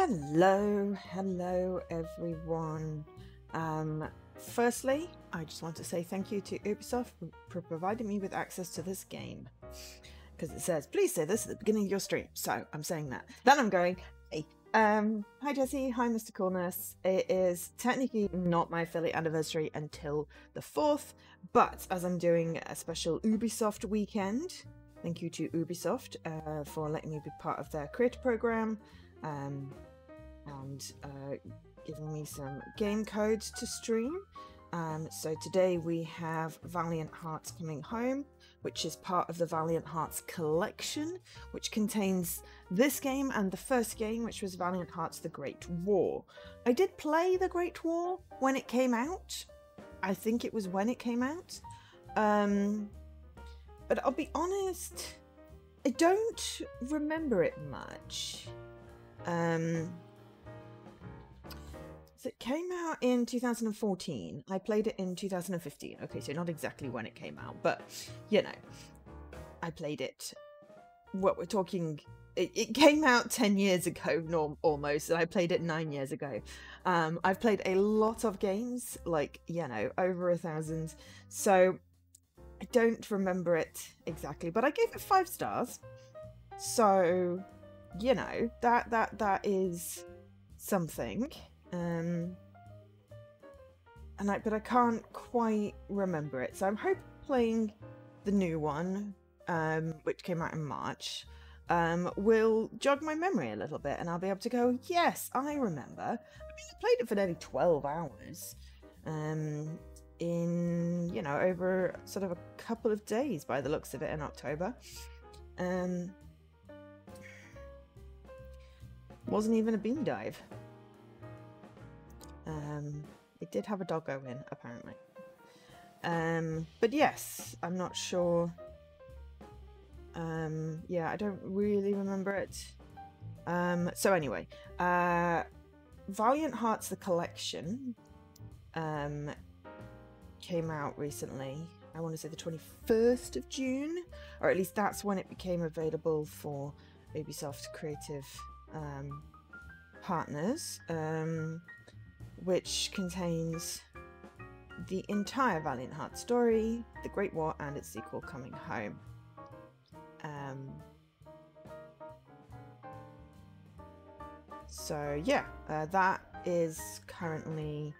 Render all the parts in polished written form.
Hello everyone. Firstly, I just want to say thank you to Ubisoft for providing me with access to this game. Because it says, please say this at the beginning of your stream. So I'm saying that. Then I'm going, hey. Hi Jesse, hi Mr. Coolness. It is technically not my affiliate anniversary until the 4th, but as I'm doing a special Ubisoft weekend, thank you to Ubisoft for letting me be part of their creator program. And giving me some game codes to stream. So today we have Valiant Hearts Coming Home, which is part of the Valiant Hearts collection, which contains this game and the first game, which was Valiant Hearts The Great War. I did play The Great War when it came out. I think it was when it came out. But I'll be honest, I don't remember it much. So it came out in 2014. I played it in 2015. Okay, so not exactly when it came out, but, you know, I played it. What we're talking, it came out 10 years ago, almost, and I played it 9 years ago. I've played a lot of games, like, you know, over 1,000, so I don't remember it exactly, but I gave it 5 stars. So, you know, that is something. But I can't quite remember it, so I'm hoping playing the new one, which came out in March, will jog my memory a little bit, and I'll be able to go, yes, I remember. I mean, I played it for nearly 12 hours, in, you know, over sort of a couple of days by the looks of it in October. Wasn't even a bean dive. It did have a doggo in, apparently. But yes, I'm not sure. Yeah, I don't really remember it. So anyway, Valiant Hearts the Collection came out recently. I want to say the 21st of June, or at least that's when it became available for Ubisoft creative partners. Which contains the entire Valiant Hearts story, The Great War, and its sequel Coming Home. So yeah, that is currently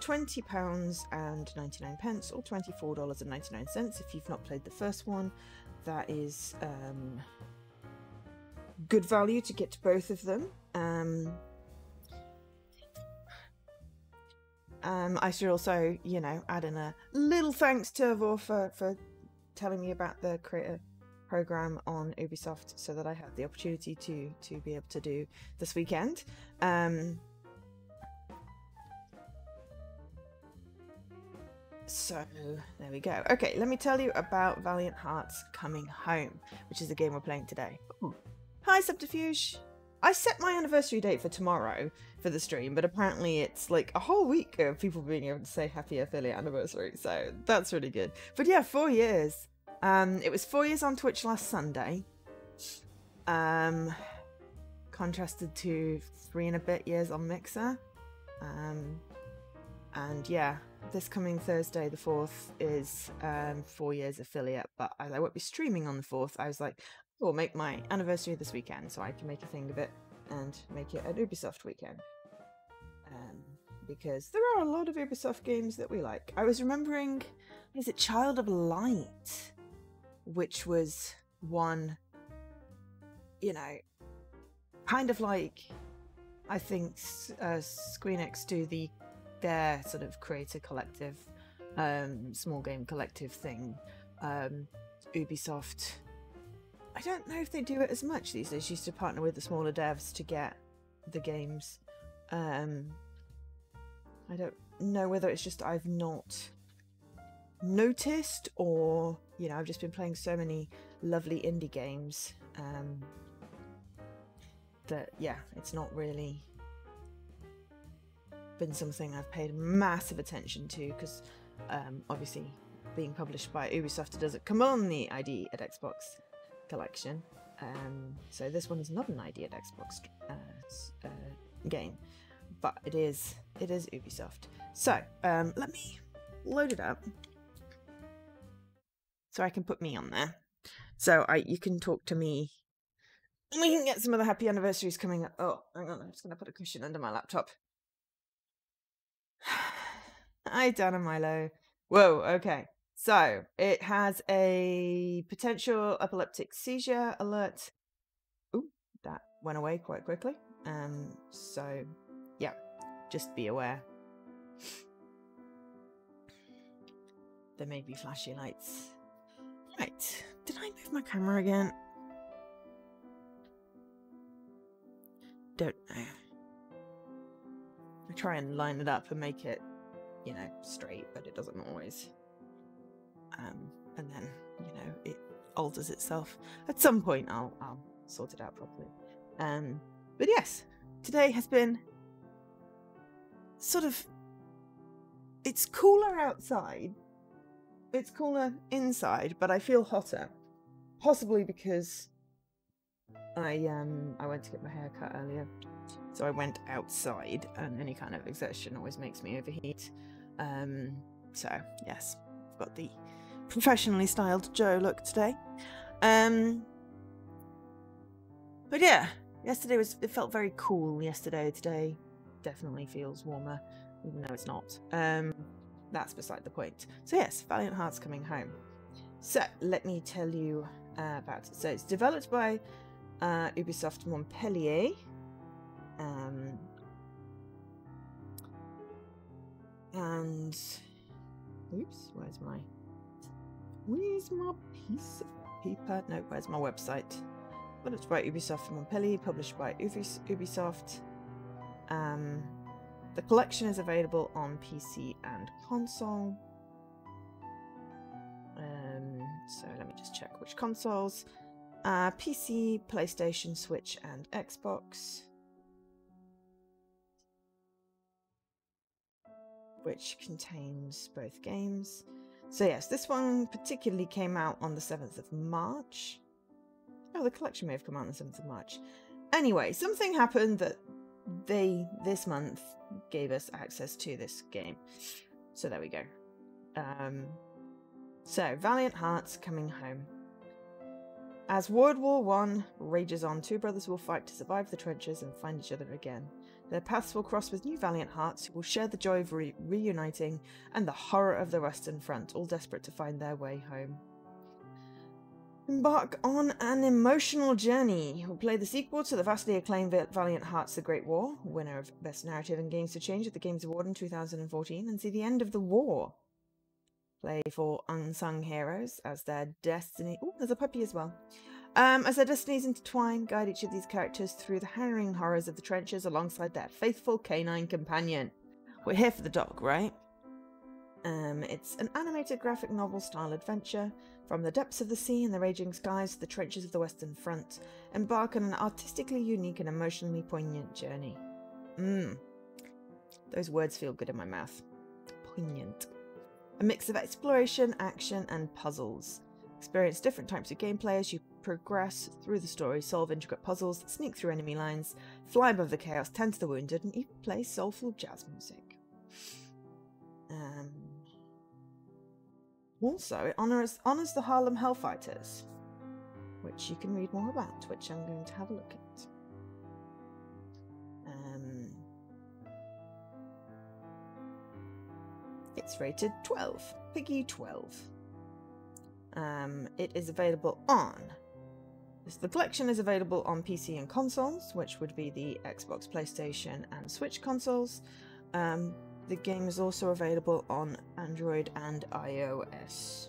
£20.99 or $24.99 if you've not played the first one. That is good value to get to both of them. I should also, you know, add in a little thanks to Vor for telling me about the creator program on Ubisoft so that I had the opportunity to be able to do this weekend. So there we go. Okay, let me tell you about Valiant Hearts Coming Home, which is the game we're playing today. Ooh. Hi, Subterfuge. I set my anniversary date for tomorrow for the stream, but apparently it's like a whole week of people being able to say happy affiliate anniversary, so that's really good. But yeah, 4 years. It was 4 years on Twitch last Sunday. Contrasted to 3 and a bit years on Mixer. And yeah, this coming Thursday, the 4th, is 4 years affiliate, but as I won't be streaming on the 4th, I was like, we'll make my anniversary this weekend so I can make a thing of it and make it an Ubisoft weekend. Because there are a lot of Ubisoft games that we like. I was remembering, is it Child of Light? Which was one, you know, kind of like, I think ScreenX do their sort of creator collective, small game collective thing. Ubisoft, I don't know if they do it as much these days. Used to partner with the smaller devs to get the games. I don't know whether it's just I've not noticed, or, you know, I've just been playing so many lovely indie games that, yeah, it's not really been something I've paid massive attention to, because obviously being published by Ubisoft, it doesn't come on the ID at Xbox collection. So this one is not an ideal Xbox game, but it is Ubisoft. So let me load it up so I can put me on there. So you can talk to me. And we can get some of the happy anniversaries coming up. Oh, hang on, I'm just gonna put a cushion under my laptop. Hi, Dana Milo. Whoa, okay. So it has a potential epileptic seizure alert. Ooh, that went away quite quickly. So yeah, just be aware. There may be flashy lights. Right, did I move my camera again? Don't know. I try and line it up and make it, you know, straight, but it doesn't always. And then, you know, it alters itself. At some point, I'll sort it out properly. But yes, today has been sort of. It's cooler outside. It's cooler inside, but I feel hotter. Possibly because I went to get my hair cut earlier, so I went outside, and any kind of exertion always makes me overheat. So yes, I've got the professionally styled Joe look today. But yeah, it felt very cool yesterday. Today definitely feels warmer, even though it's not. That's beside the point. So yes, Valiant Heart's coming home. So let me tell you about it. So it's developed by Ubisoft Montpellier. And oops, where's my piece of paper? No, where's my website? But it's by Ubisoft Montpellier, published by Ubisoft. The collection is available on PC and console. So let me just check which consoles. PC, PlayStation, Switch, and Xbox. Which contains both games. So yes, this one particularly came out on the 7th of March. Oh, the collection may have come out on the 7th of March. Anyway, something happened that this month gave us access to this game. So there we go. So, Valiant Hearts coming home. As World War I rages on, two brothers will fight to survive the trenches and find each other again. Their paths will cross with new Valiant Hearts who will share the joy of reuniting and the horror of the Western Front, all desperate to find their way home. Embark on an emotional journey. We'll play the sequel to the vastly acclaimed Valiant Hearts The Great War, winner of Best Narrative and Games to Change at the Games Award in 2014, and see the end of the war. Play for unsung heroes as their destiny... Oh, there's a puppy as well. As their destinies intertwine, guide each of these characters through the harrowing horrors of the trenches alongside their faithful canine companion. We're here for the dog, right? It's an animated graphic novel style adventure. From the depths of the sea and the raging skies to the trenches of the Western Front, embark on an artistically unique and emotionally poignant journey. Those words feel good in my mouth. Poignant. A mix of exploration, action, and puzzles. Experience different types of gameplay as you progress through the story, solve intricate puzzles, sneak through enemy lines, fly above the chaos, tend to the wounded, and even play soulful jazz music. Also, it honours the Harlem Hellfighters, which you can read more about, which I'm going to have a look at. It's rated 12, Piggy 12. It is available on... The collection is available on PC and consoles, which would be the Xbox, PlayStation, and Switch consoles. The game is also available on Android and iOS.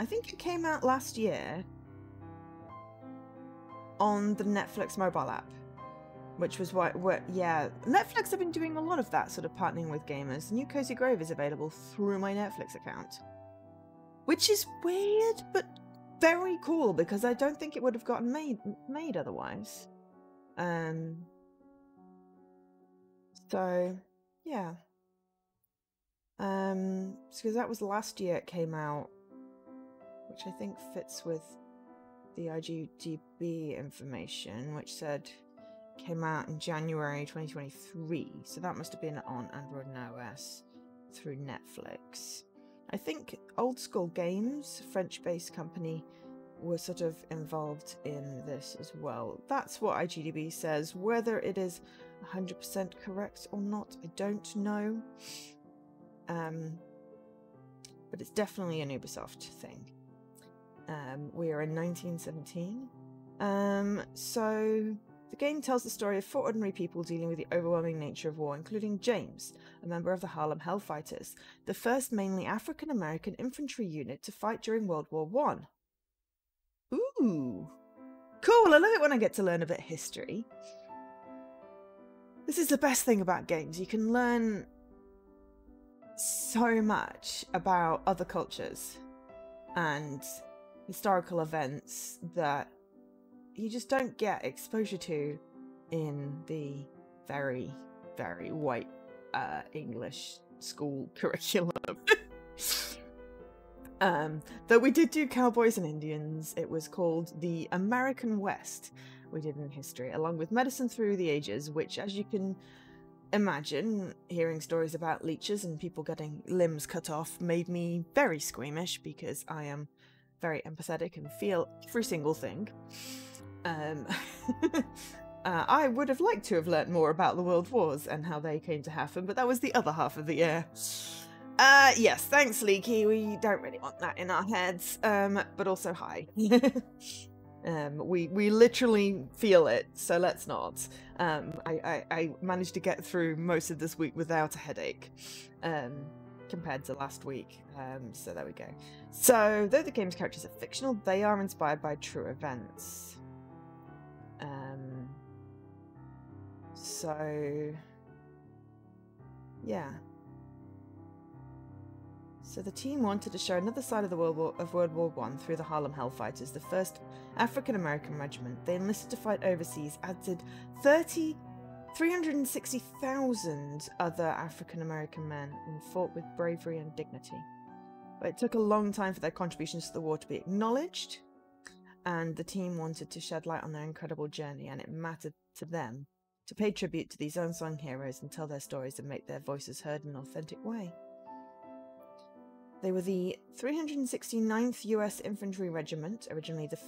I think it came out last year on the Netflix mobile app, which was yeah, Netflix have been doing a lot of that, sort of partnering with gamers. The new Cozy Grove is available through my Netflix account, which is weird, but very cool, because I don't think it would have gotten made otherwise. So, yeah. Because that was last year it came out, which I think fits with the IGDB information, which said came out in January 2023. So that must have been on Android and iOS through Netflix. I think Old School Games, French-based company, were sort of involved in this as well. That's what IGDB says. Whether it is 100% correct or not, I don't know. But it's definitely an Ubisoft thing. We are in 1917. So the game tells the story of 4 ordinary people dealing with the overwhelming nature of war, including James, a member of the Harlem Hellfighters, the first mainly African-American infantry unit to fight during World War I. Ooh, cool. I love it when I get to learn a bit of history. This is the best thing about games. You can learn so much about other cultures and historical events that you just don't get exposure to in the very, very white English school curriculum. Though we did do Cowboys and Indians, it was called the American West we did in history, along with Medicine Through the Ages, which, as you can imagine, hearing stories about leeches and people getting limbs cut off made me very squeamish, because I am very empathetic and feel every single thing. I would have liked to have learnt more about the World Wars and how they came to happen, but that was the other half of the year. Yes, thanks, Leaky. We don't really want that in our heads. But also, hi. We literally feel it, so let's not. I managed to get through most of this week without a headache, compared to last week. So there we go. So, though the game's characters are fictional, they are inspired by true events. So, yeah. So the team wanted to show another side of the World War I through the Harlem Hellfighters, the first African-American regiment. They enlisted to fight overseas, as did 360,000 other African-American men, and fought with bravery and dignity. But it took a long time for their contributions to the war to be acknowledged, and the team wanted to shed light on their incredible journey, and it mattered to them to pay tribute to these unsung heroes and tell their stories and make their voices heard in an authentic way. They were the 369th U.S. Infantry Regiment, originally the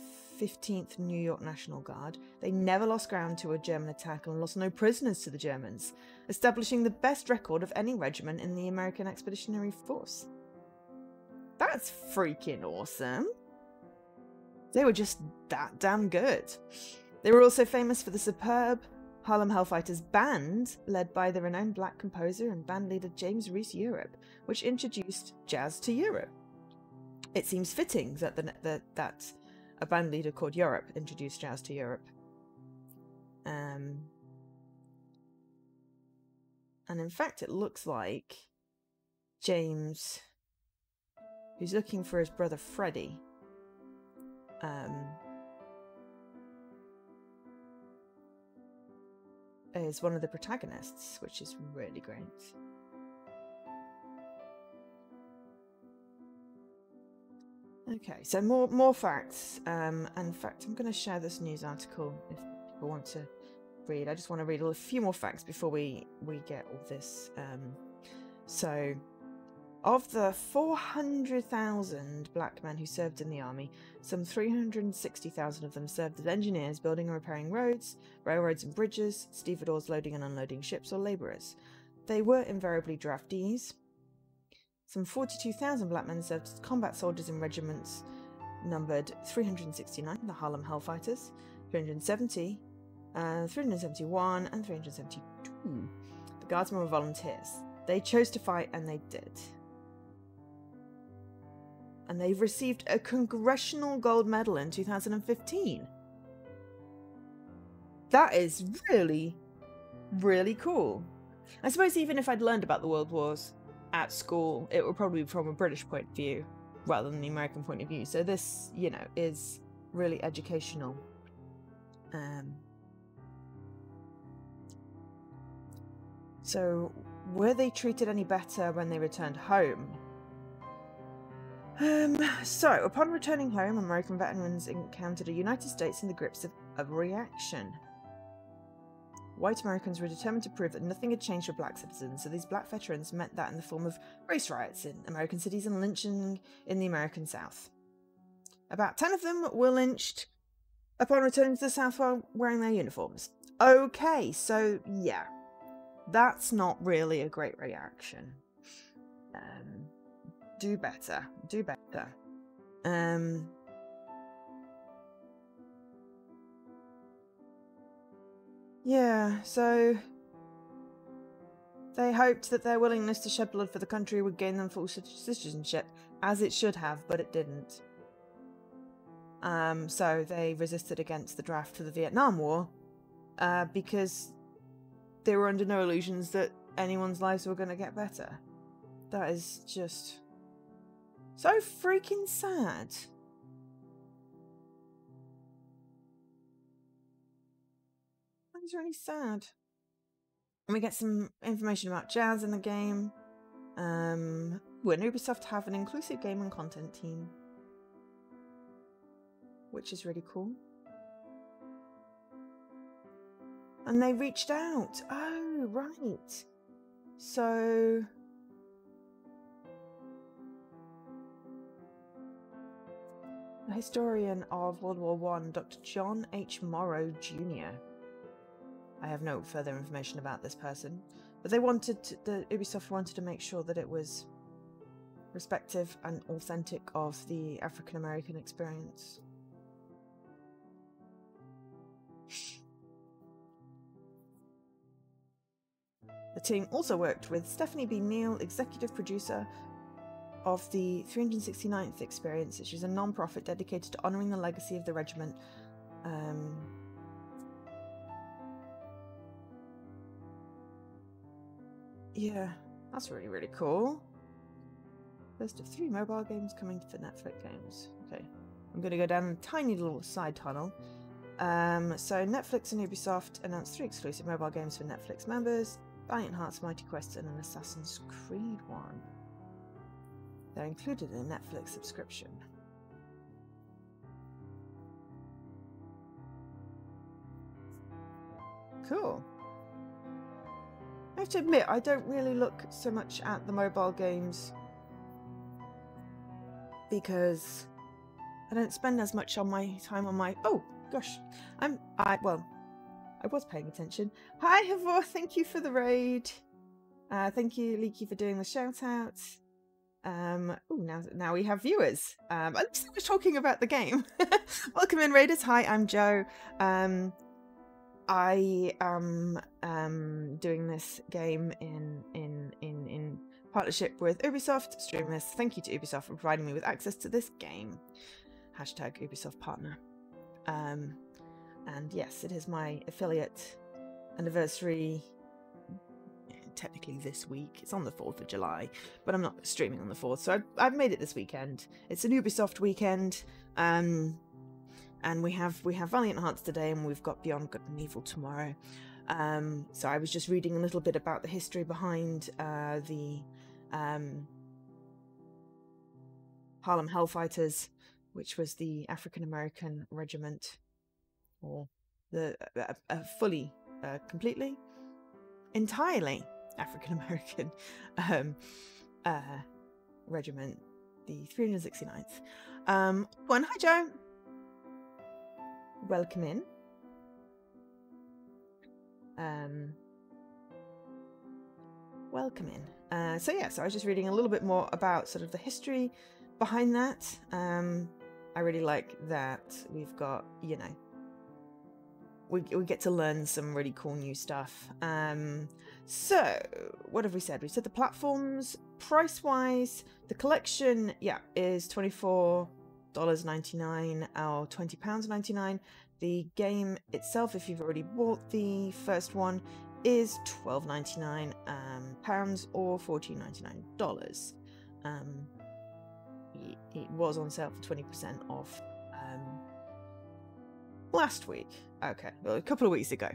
15th New York National Guard. They never lost ground to a German attack and lost no prisoners to the Germans, establishing the best record of any regiment in the American Expeditionary Force. That's freaking awesome. They were just that damn good. They were also famous for the superb Harlem Hellfighters Band, led by the renowned black composer and bandleader James Reese Europe, which introduced jazz to Europe. It seems fitting that that a bandleader called Europe introduced jazz to Europe. And in fact, it looks like James, who's looking for his brother Freddie, is one of the protagonists, which is really great. Okay, so more facts. In fact, I'm going to share this news article if people want to read. I just want to read a few more facts before we get all this. So, of the 400,000 black men who served in the army, some 360,000 of them served as engineers building and repairing roads, railroads and bridges, stevedores loading and unloading ships, or labourers. They were invariably draftees. Some 42,000 black men served as combat soldiers in regiments numbered 369, the Harlem Hellfighters, 370, 371, and 372. The Guardsmen were volunteers. They chose to fight, and they did. And they've received a Congressional Gold Medal in 2015. That is really, really cool. I suppose even if I'd learned about the World Wars at school, it would probably be from a British point of view rather than the American point of view. So this, you know, is really educational. So, were they treated any better when they returned home? So, upon returning home, American veterans encountered a United States in the grips of overreaction. White Americans were determined to prove that nothing had changed for black citizens, so these black veterans met that in the form of race riots in American cities and lynching in the American South. About 10 of them were lynched upon returning to the South while wearing their uniforms. Okay, so yeah, that's not really a great reaction. Do better. Do better. Yeah, so they hoped that their willingness to shed blood for the country would gain them full citizenship, as it should have, but it didn't. So they resisted against the draft for the Vietnam War, because they were under no illusions that anyone's lives were going to get better. That is just so freaking sad. That is really sad. And we get some information about jazz in the game. When Ubisoft have an inclusive game and content team, which is really cool. And they reached out. Oh, right. So the historian of World War I, Dr. John H. Morrow Jr. I have no further information about this person, but Ubisoft wanted to make sure that it was respective and authentic of the African American experience. The team also worked with Stephanie B. Neal, executive producer of the 369th Experience, which is a non-profit dedicated to honouring the legacy of the regiment. Yeah, that's really, really cool. First of 3 mobile games coming to Netflix games. Okay, I'm going to go down a tiny little side tunnel. So Netflix and Ubisoft announced 3 exclusive mobile games for Netflix members: Valiant Hearts, Mighty Quest, and an Assassin's Creed one. They're included in a Netflix subscription. Cool. I have to admit, I don't really look so much at the mobile games because I don't spend as much on my time on my... Oh, gosh. I was paying attention. Hi, Havor. Thank you for the raid. Thank you, Leaky, for doing the shout-outs. Now we have viewers. At least I was talking about the game. Welcome in, raiders. Hi, I'm Joe. I am doing this game in partnership with Ubisoft. Stream this. Thank you to Ubisoft for providing me with access to this game. Hashtag Ubisoft partner. And yes, it is my affiliate anniversary. Technically this week. It's on the 4th of July, but I'm not streaming on the 4th, so I've made it this weekend. It's an Ubisoft weekend, and we have Valiant Hearts today, and we've got Beyond Good and Evil tomorrow. So I was just reading a little bit about the history behind the Harlem Hellfighters, which was the African American regiment, or the fully, completely, entirely African American regiment, the 369th. Hi Joe. Welcome in. Welcome in. So I was just reading a little bit more about sort of the history behind that. I really like that we've got, you know, we get to learn some really cool new stuff. So what have we said? We said the platforms, price-wise, the collection, is $24.99 or £20.99. The game itself, if you've already bought the first one, is £12.99 pounds or $14.99. It was on sale for 20% off last week. Okay, well, a couple of weeks ago.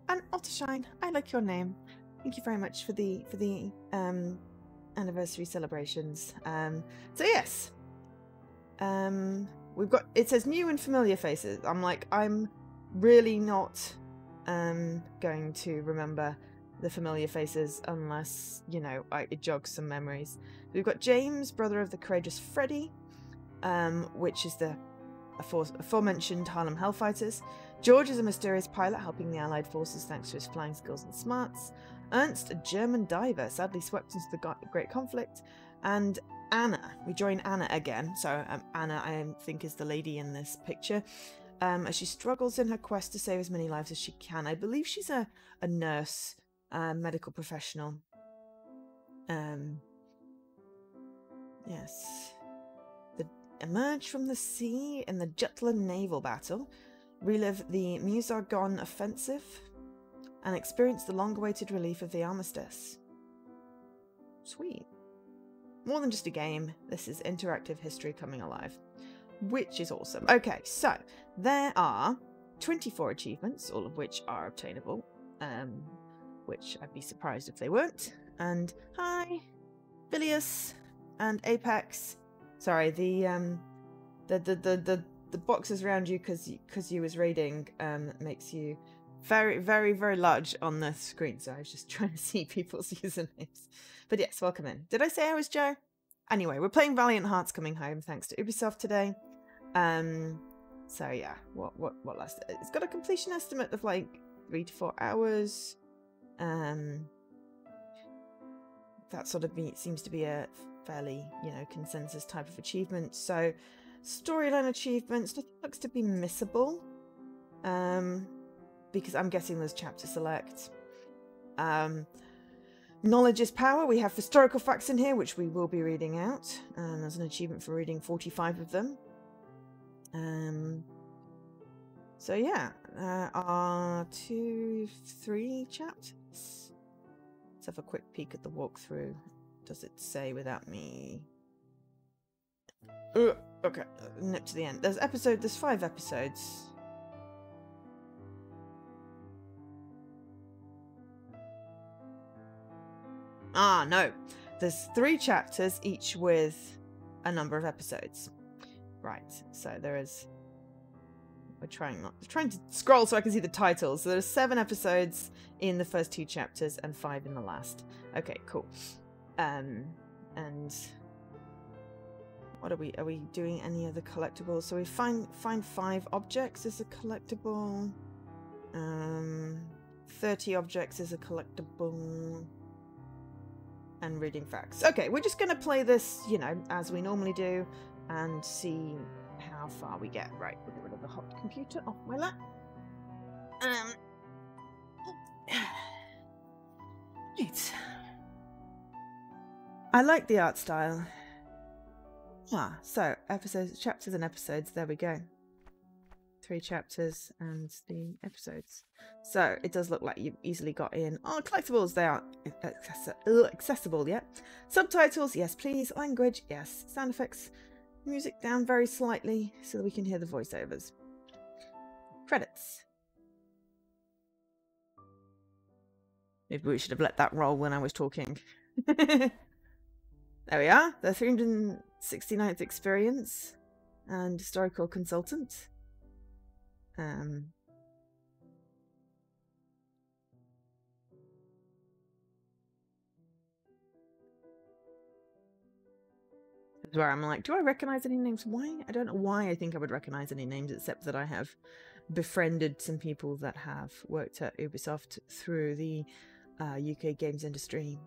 And Ottershine, I like your name. Thank you very much for the anniversary celebrations. So yes, we've got, it says new and familiar faces. I'm really not going to remember the familiar faces unless, you know, it jogs some memories. We've got James, brother of the courageous Freddy, which is the aforementioned Harlem Hellfighters. George is a mysterious pilot helping the Allied forces thanks to his flying skills and smarts. Ernst, a German diver, sadly swept into the Great Conflict. And Anna, we join Anna again. So Anna, I think, is the lady in this picture. As she struggles in her quest to save as many lives as she can. I believe she's a nurse, medical professional. Yes. Emerge from the sea in the Jutland naval battle, relive the Musargon offensive, and experience the long-awaited relief of the armistice. Sweet. More than just a game, this is interactive history coming alive, which is awesome. Okay, so there are 24 achievements, all of which are obtainable, which I'd be surprised if they weren't. And hi, Bilius and Apex. Sorry, the boxes around you because you was raiding makes you very, very, very large on the screen. So I was just trying to see people's usernames. But yes, welcome in. Did I say I was Joe? Anyway, we're playing Valiant Hearts Coming Home thanks to Ubisoft today. So yeah, what last? It's got a completion estimate of like 3 to 4 hours. That sort of seems to be a fairly, you know, consensus type of achievement. So storyline achievements, nothing looks to be missable, because I'm guessing there's chapter select. Knowledge is power. We have historical facts in here, which we will be reading out. There's an achievement for reading 45 of them. So yeah, there are 2, 3 chapters. Let's have a quick peek at the walkthrough. Does it say without me? Okay, nip to the end. There's 5 episodes. Ah, no. There's 3 chapters, each with a number of episodes. Right, so there is... We're trying to scroll so I can see the titles. So there's 7 episodes in the first 2 chapters and 5 in the last. Okay, cool. And what are we doing any other collectibles? So we find 5 objects as a collectible. 30 objects as a collectible. And reading facts. Okay, we're just gonna play this, you know, as we normally do, and see how far we get. Right, we'll get rid of the hot computer off my lap. Right. I like the art style. So episodes, chapters and episodes, there we go. 3 chapters and the episodes. So it does look like you've easily got in. Oh, collectibles, they are accessible, yeah. Subtitles, yes please. Language, yes. Sound effects, music down very slightly so that we can hear the voiceovers. Credits. Maybe we should have let that roll when I was talking. There we are, the 369th experience and historical consultant. Where I'm like, do I recognize any names? Why? I don't know why I think I would recognize any names, except that I have befriended some people that have worked at Ubisoft through the UK games industry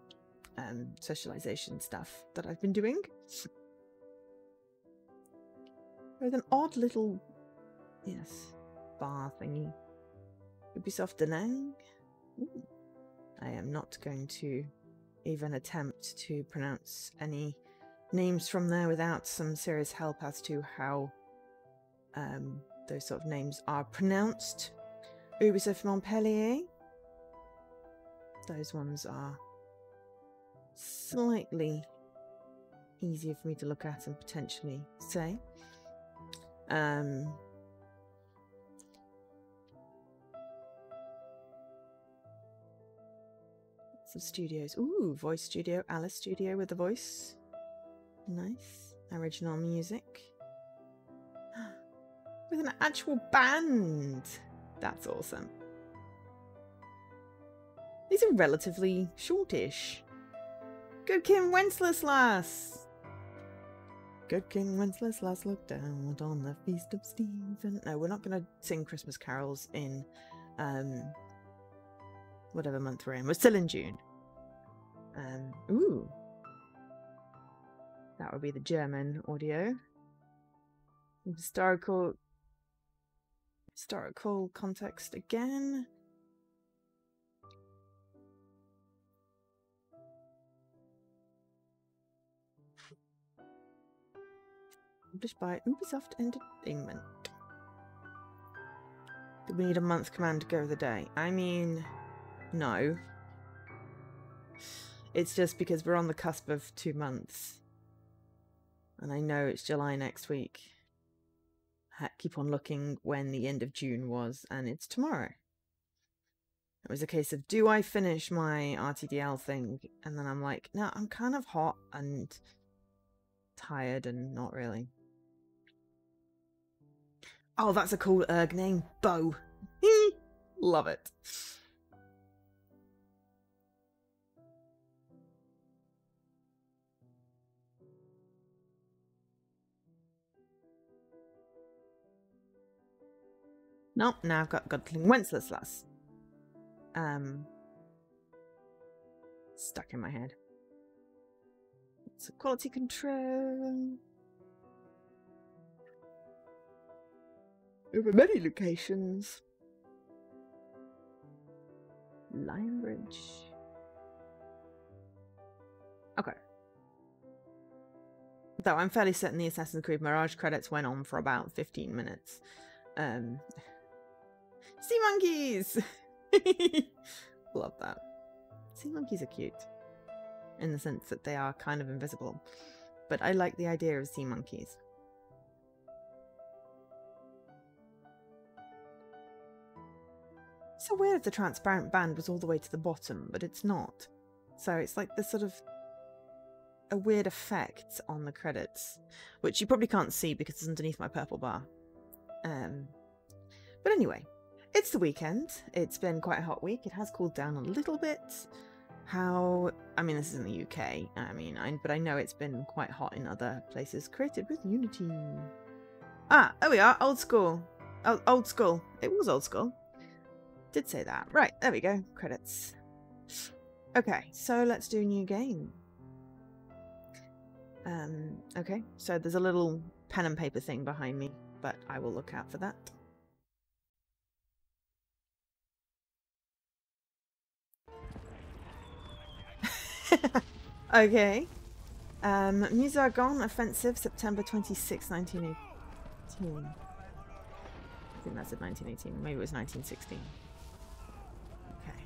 socialization stuff that I've been doing. With an odd little, yes, bar thingy. Ubisoft Danang. I am not going to even attempt to pronounce any names from there without some serious help as to how those sort of names are pronounced. Ubisoft Montpellier. Those ones are slightly easier for me to look at and potentially say. Lots of studios. Ooh, voice studio, Alice studio with the voice. Nice. Original music. With an actual band. That's awesome. These are relatively shortish. Good King Wenceslas. Good King Wenceslas looked down on the feast of Stephen. No, we're not going to sing Christmas carols in whatever month we're in. We're still in June. Ooh. That would be the German audio. Historical context again. Published by Ubisoft Entertainment. Do we need a month command to go the day? I mean, no. It's just because we're on the cusp of 2 months. And I know it's July next week. I keep on looking when the end of June was, and it's tomorrow. It was a case of, do I finish my RTDL thing? And then I'm like, no, I'm kind of hot and tired and not really. Oh, that's a cool erg name. Bo. Love it. Nope, now I've got Godling Wenceslas. Stuck in my head. So quality control. Over many locations. Lionbridge. Okay. Though I'm fairly certain the Assassin's Creed Mirage credits went on for about 15 minutes. Sea monkeys! Love that. Sea monkeys are cute. In the sense that they are kind of invisible. But I like the idea of sea monkeys. It's so weird if the transparent band was all the way to the bottom, but it's not. So it's like this sort of a weird effect on the credits, which you probably can't see because it's underneath my purple bar. But anyway, it's the weekend. It's been quite a hot week. It has cooled down a little bit. I mean, this is in the UK. But I know it's been quite hot in other places. Created with Unity. Ah, there we are. Old school. Oh, old school. It was old school. Did say that. Right, there we go. Credits. Okay, so let's do new game. Okay, so there's a little pen and paper thing behind me, but I will look out for that. Okay. Musagon Offensive, September 26, 1918. I think that's at 1918. Maybe it was 1916. Okay.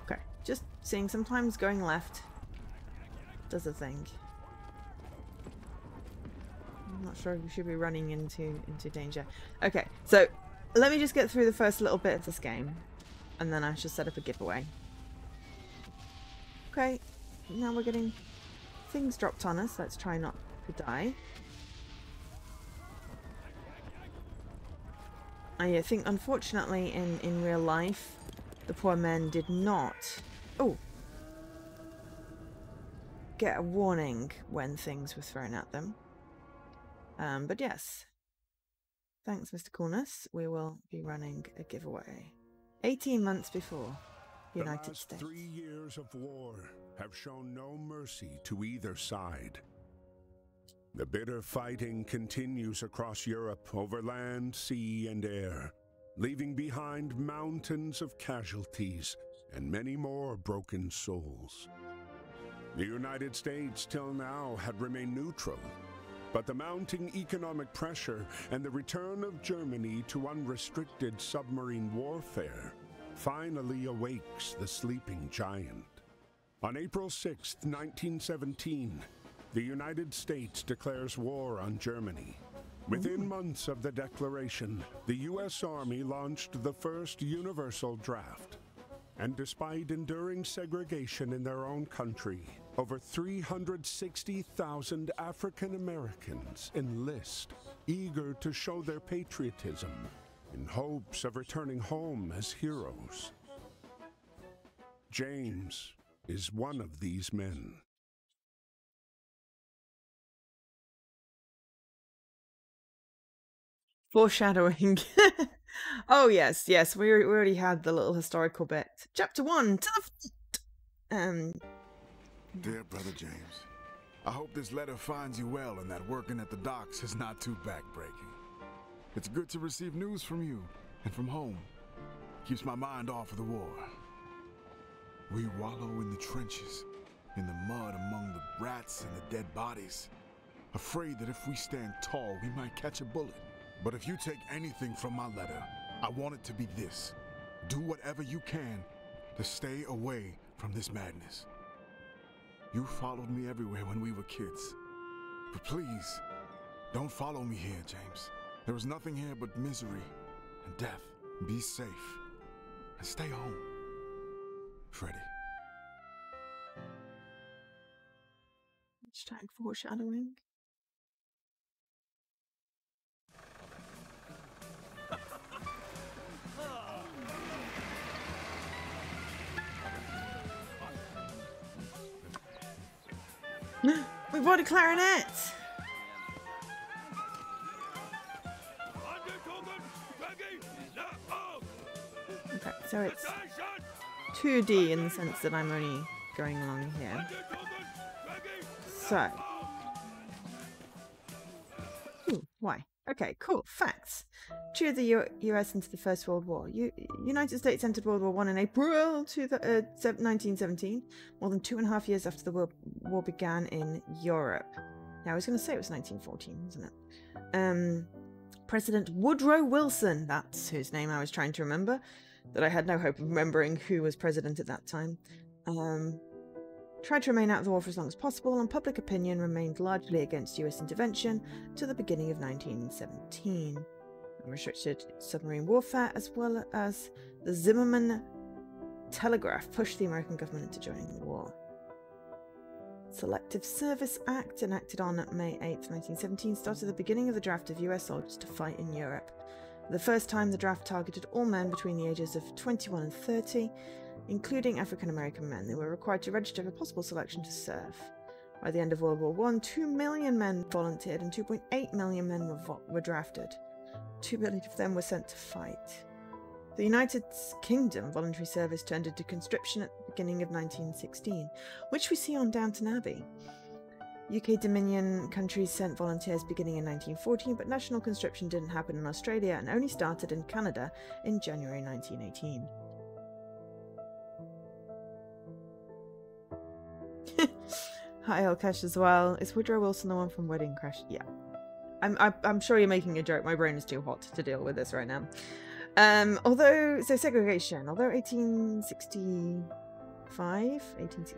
Okay. Just seeing sometimes going left does a thing. I'm not sure we should be running into danger. Okay, so let me just get through the first little bit of this game, and then I shall set up a giveaway. Okay, now we're getting things dropped on us. Let's try not to die. I think, unfortunately, in real life, the poor men did not get a warning when things were thrown at them. But yes, thanks, Mr. Coolness. We will be running a giveaway. 18 months before United States. The last 3 years of war have shown no mercy to either side. The bitter fighting continues across Europe over land, sea, and air, leaving behind mountains of casualties and many more broken souls. The United States till now had remained neutral, but the mounting economic pressure and the return of Germany to unrestricted submarine warfare finally awakes the sleeping giant. On April 6, 1917, the United States declares war on Germany. Within months of the declaration, the U.S. Army launched the first universal draft. And despite enduring segregation in their own country, over 360,000 African Americans enlist, eager to show their patriotism in hopes of returning home as heroes. James is one of these men. Foreshadowing. Oh yes, yes, we already had the little historical bit. Chapter 1, to the front. Dear Brother James, I hope this letter finds you well and that working at the docks is not too backbreaking. It's good to receive news from you and from home. Keeps my mind off of the war. We wallow in the trenches, in the mud among the rats and the dead bodies, afraid that if we stand tall, we might catch a bullet. But if you take anything from my letter, I want it to be this. Do whatever you can to stay away from this madness. You followed me everywhere when we were kids. But please, don't follow me here, James. There is nothing here but misery and death. Be safe and stay home. Freddy. Hashtag foreshadowing. We bought a clarinet! Okay, so it's 2D in the sense that I'm only going along here. So. Ooh, why? Okay, cool. Facts. Entry of the US into the First World War. United States entered World War I in April 1917, more than 2.5 years after the war began in Europe. Yeah, I was going to say it was 1914, wasn't it? President Woodrow Wilson, that's whose name I was trying to remember, that I had no hope of remembering who was president at that time. Tried to remain out of the war for as long as possible, and public opinion remained largely against US intervention to the beginning of 1917. Restricted submarine warfare, as well as the Zimmerman Telegraph, pushed the American government into joining the war. Selective Service Act, enacted on May 8, 1917, started the beginning of the draft of US soldiers to fight in Europe. For the first time, the draft targeted all men between the ages of 21 and 30, including African-American men. They were required to register for possible selection to serve. By the end of World War I, 2 million men volunteered and 2.8 million men were drafted. 2 million of them were sent to fight. The United Kingdom voluntary service turned into conscription at the beginning of 1916, which we see on Downton Abbey. UK Dominion countries sent volunteers beginning in 1914, but national conscription didn't happen in Australia and only started in Canada in January 1918. Hi, Elkesh as well. Is Woodrow Wilson the one from Wedding Crash? Yeah. I'm sure you're making a joke. My brain is too hot to deal with this right now. Segregation. Although 1865,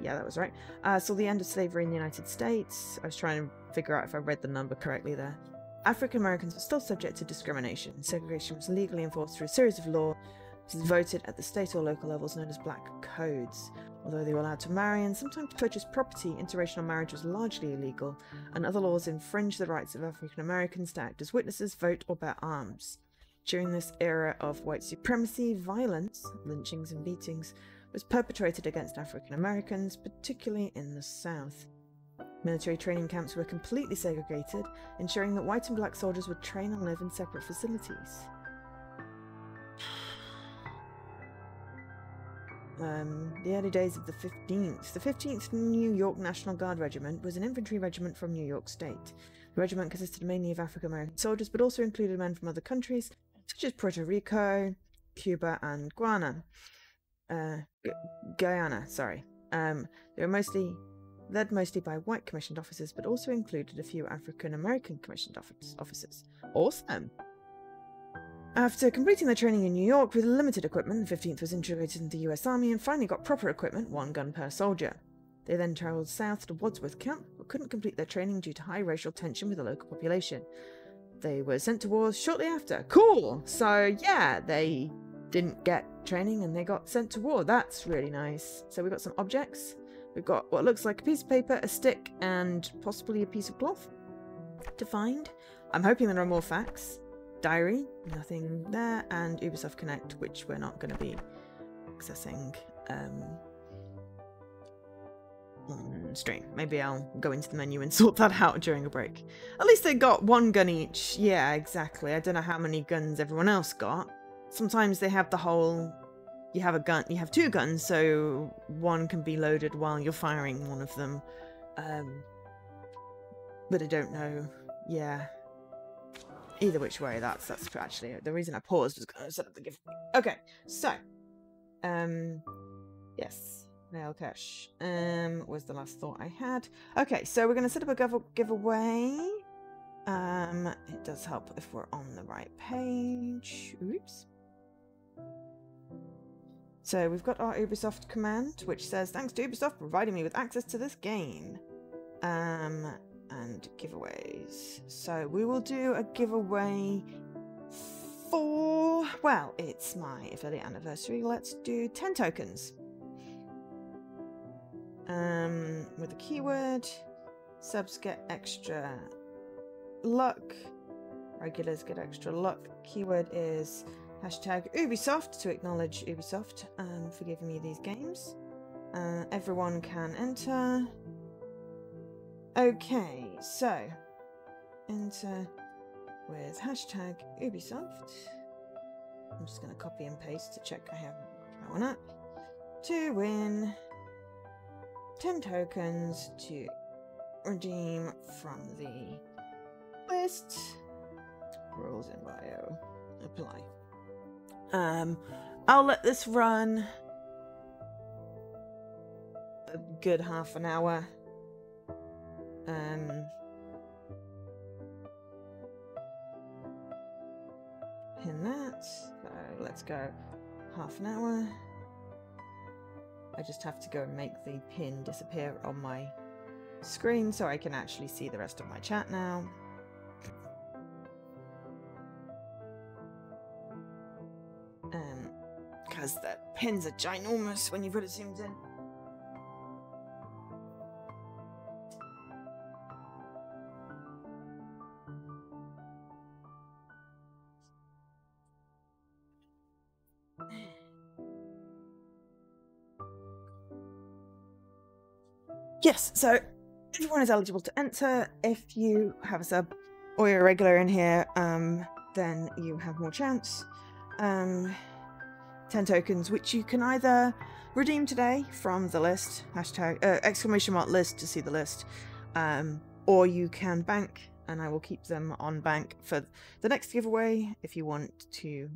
yeah, that was right, saw the end of slavery in the United States. I was trying to figure out if I read the number correctly there. African Americans were still subject to discrimination. Segregation was legally enforced through a series of laws voted at the state or local levels known as black codes. Although they were allowed to marry and sometimes purchase property, interracial marriage was largely illegal, and other laws infringed the rights of African Americans to act as witnesses, vote, or bear arms. During this era of white supremacy, violence, lynchings and beatings, was perpetrated against African Americans, particularly in the South. Military training camps were completely segregated, ensuring that white and black soldiers would train and live in separate facilities. The early days of the 15th New York National Guard Regiment was an infantry regiment from New York State. The regiment consisted mainly of African-American soldiers, but also included men from other countries, such as Puerto Rico, Cuba, and Guyana, sorry. They were led mostly by white commissioned officers, but also included a few African-American commissioned officers. Awesome! After completing their training in New York with limited equipment, the 15th was integrated into the US Army and finally got proper equipment, 1 gun per soldier. They then travelled south to Wadsworth Camp, but couldn't complete their training due to high racial tension with the local population. they were sent to war shortly after. Cool! So, yeah, they didn't get training and they got sent to war. That's really nice. So we've got some objects. We've got what looks like a piece of paper, a stick, and possibly a piece of cloth to find. I'm hoping there are more facts. Diary, nothing there, and Ubisoft Connect, which we're not going to be accessing on stream. Maybe I'll go into the menu and sort that out during a break. At least they got one gun each. Yeah, exactly. I don't know how many guns everyone else got. Sometimes they have the whole... You have a gun, you have two guns, so one can be loaded while you're firing one of them. But I don't know. Yeah. Either which way, that's actually the reason I paused was going to set up the giveaway. Okay, so yes, nail cache was the last thought I had. Okay, so we're going to set up a giveaway. It does help if we're on the right page. Oops. So we've got our Ubisoft command, which says, thanks to Ubisoft for providing me with access to this game. And giveaways. So we will do a giveaway for, well, it's my affiliate anniversary. Let's do 10 tokens. With a keyword. Subs get extra luck. Regulars get extra luck. Keyword is hashtag Ubisoft to acknowledge Ubisoft for giving me these games. Everyone can enter. Okay, so enter with hashtag Ubisoft. I'm just going to copy and paste to check I have that one up. To win 10 tokens to redeem from the list. Rules in bio. Apply. I'll let this run a good half an hour. Pin that. So let's go half an hour. I just have to go and make the pin disappear on my screen so I can actually see the rest of my chat now. Because the pins are ginormous when you've got it zoomed in. Yes, so everyone is eligible to enter. If you have a sub or you're a regular in here, then you have more chance. 10 tokens, which you can either redeem today from the list, hashtag !list to see the list, or you can bank, and I will keep them on bank for the next giveaway if you want to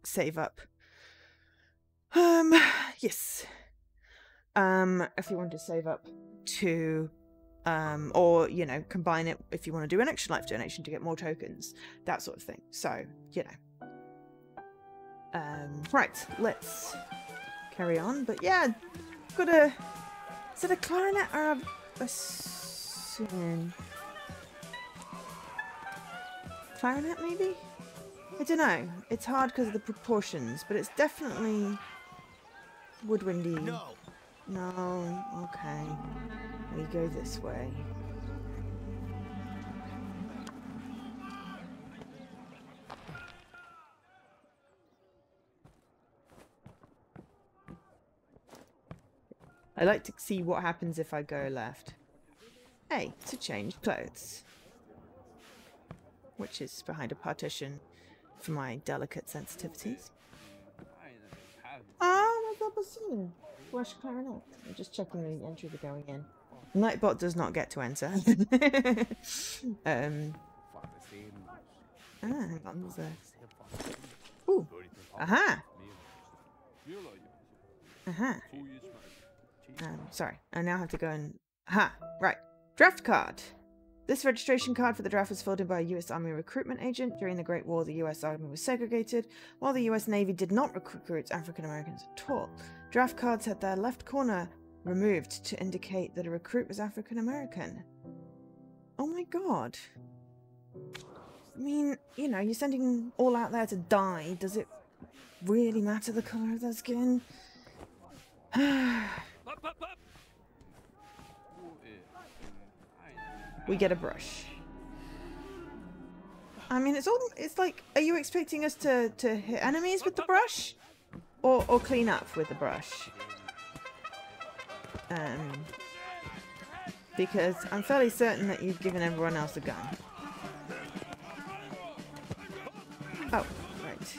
save up. Yes. If you want to save up to or you know, combine it if you want to do an extra life donation to get more tokens, that sort of thing. So, you know. Right, let's carry on. But yeah, got a, is it a clarinet or a bassoon? Clarinet maybe? I don't know. It's hard because of the proportions, but it's definitely woodwindy. No, okay. We go this way. I like to see what happens if I go left. Hey, to change clothes. Which is behind a partition for my delicate sensitivities. Oh, that's a bassoon. Where's clarinet? I'm just checking the entry we're going in. Nightbot does not get to enter. Hang on, there's a... Ooh. Aha! Aha. Sorry, I now have to go and... Aha! Right. Draft card. This registration card for the draft was filled in by a US Army recruitment agent. During the Great War, the US Army was segregated, while the US Navy did not recruit African Americans at all. Draft cards had their left corner removed to indicate that a recruit was African American. Oh my god. I mean, you know, you're sending all out there to die. Does it really matter the colour of their skin? We get a brush. I mean, it's like, are you expecting us to hit enemies with the brush? Or clean up with the brush? Because I'm fairly certain that you've given everyone else a gun. Oh, right.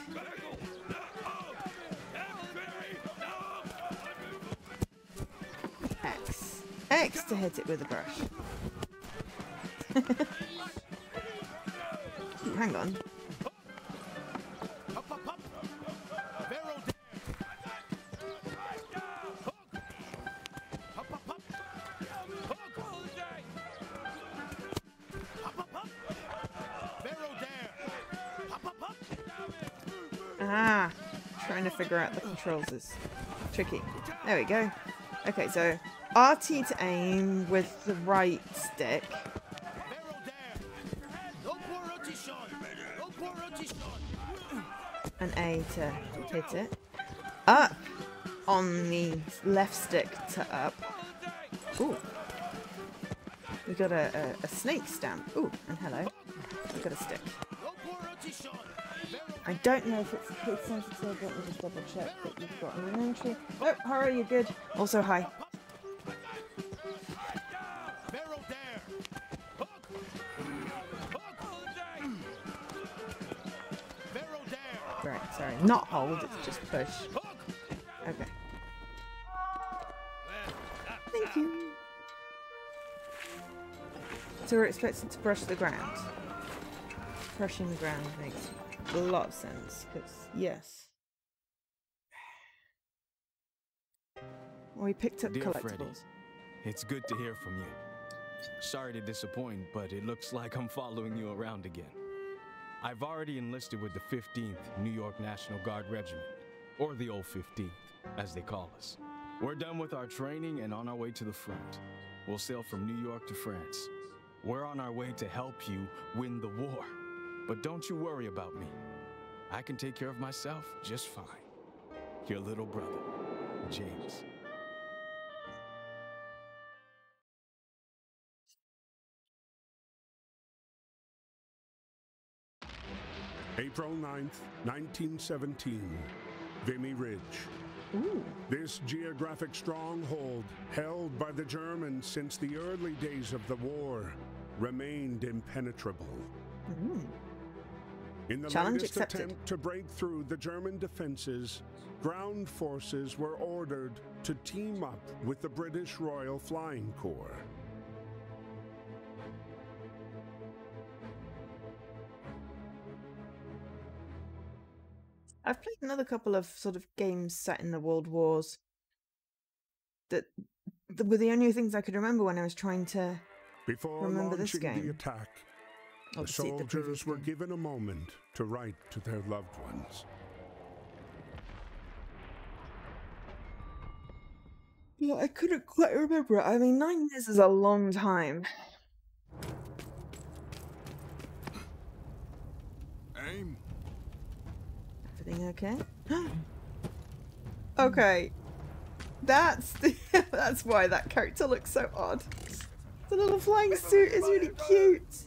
X. X to hit it with a brush. Hang on. Ah, trying to figure out the controls is tricky. There we go. Okay, so RT to aim with the right stick. And A to hit it. Up on the left stick to up. Ooh. We got a snake stamp. Ooh, and hello. We got a stick. I don't know if it's case sensitive. Let me just double check that you've got an inventory. Oh, Horror, you're good. Also, hi. Right, sorry. Not hold, it's just push. Okay. Thank you. So we're expected to brush the ground. Brushing the ground makes a lot of sense, because, yes. We picked up Dear collectibles. Freddy, it's good to hear from you. Sorry to disappoint, but it looks like I'm following you around again. I've already enlisted with the 15th New York National Guard Regiment, or the old 15th, as they call us. We're done with our training and on our way to the front. We'll sail from New York to France. We're on our way to help you win the war. But don't you worry about me. I can take care of myself just fine. Your little brother, James. April 9th, 1917, Vimy Ridge. Ooh. This geographic stronghold, held by the Germans since the early days of the war, remained impenetrable. Ooh. In the Challenge latest accepted. attempt to break through the German defenses, ground forces were ordered to team up with the British Royal Flying Corps. I've played another couple of sort of games set in the World Wars that were the only things I could remember when I was trying to Before remember this launching the game. attack, the Obviously, the previous soldiers were game. given a moment to write to their loved ones. Yeah, I couldn't quite remember it. I mean, 9 years is a long time. Aim. Everything okay? Okay. That's the that's why that character looks so odd. The little flying suit is really cute.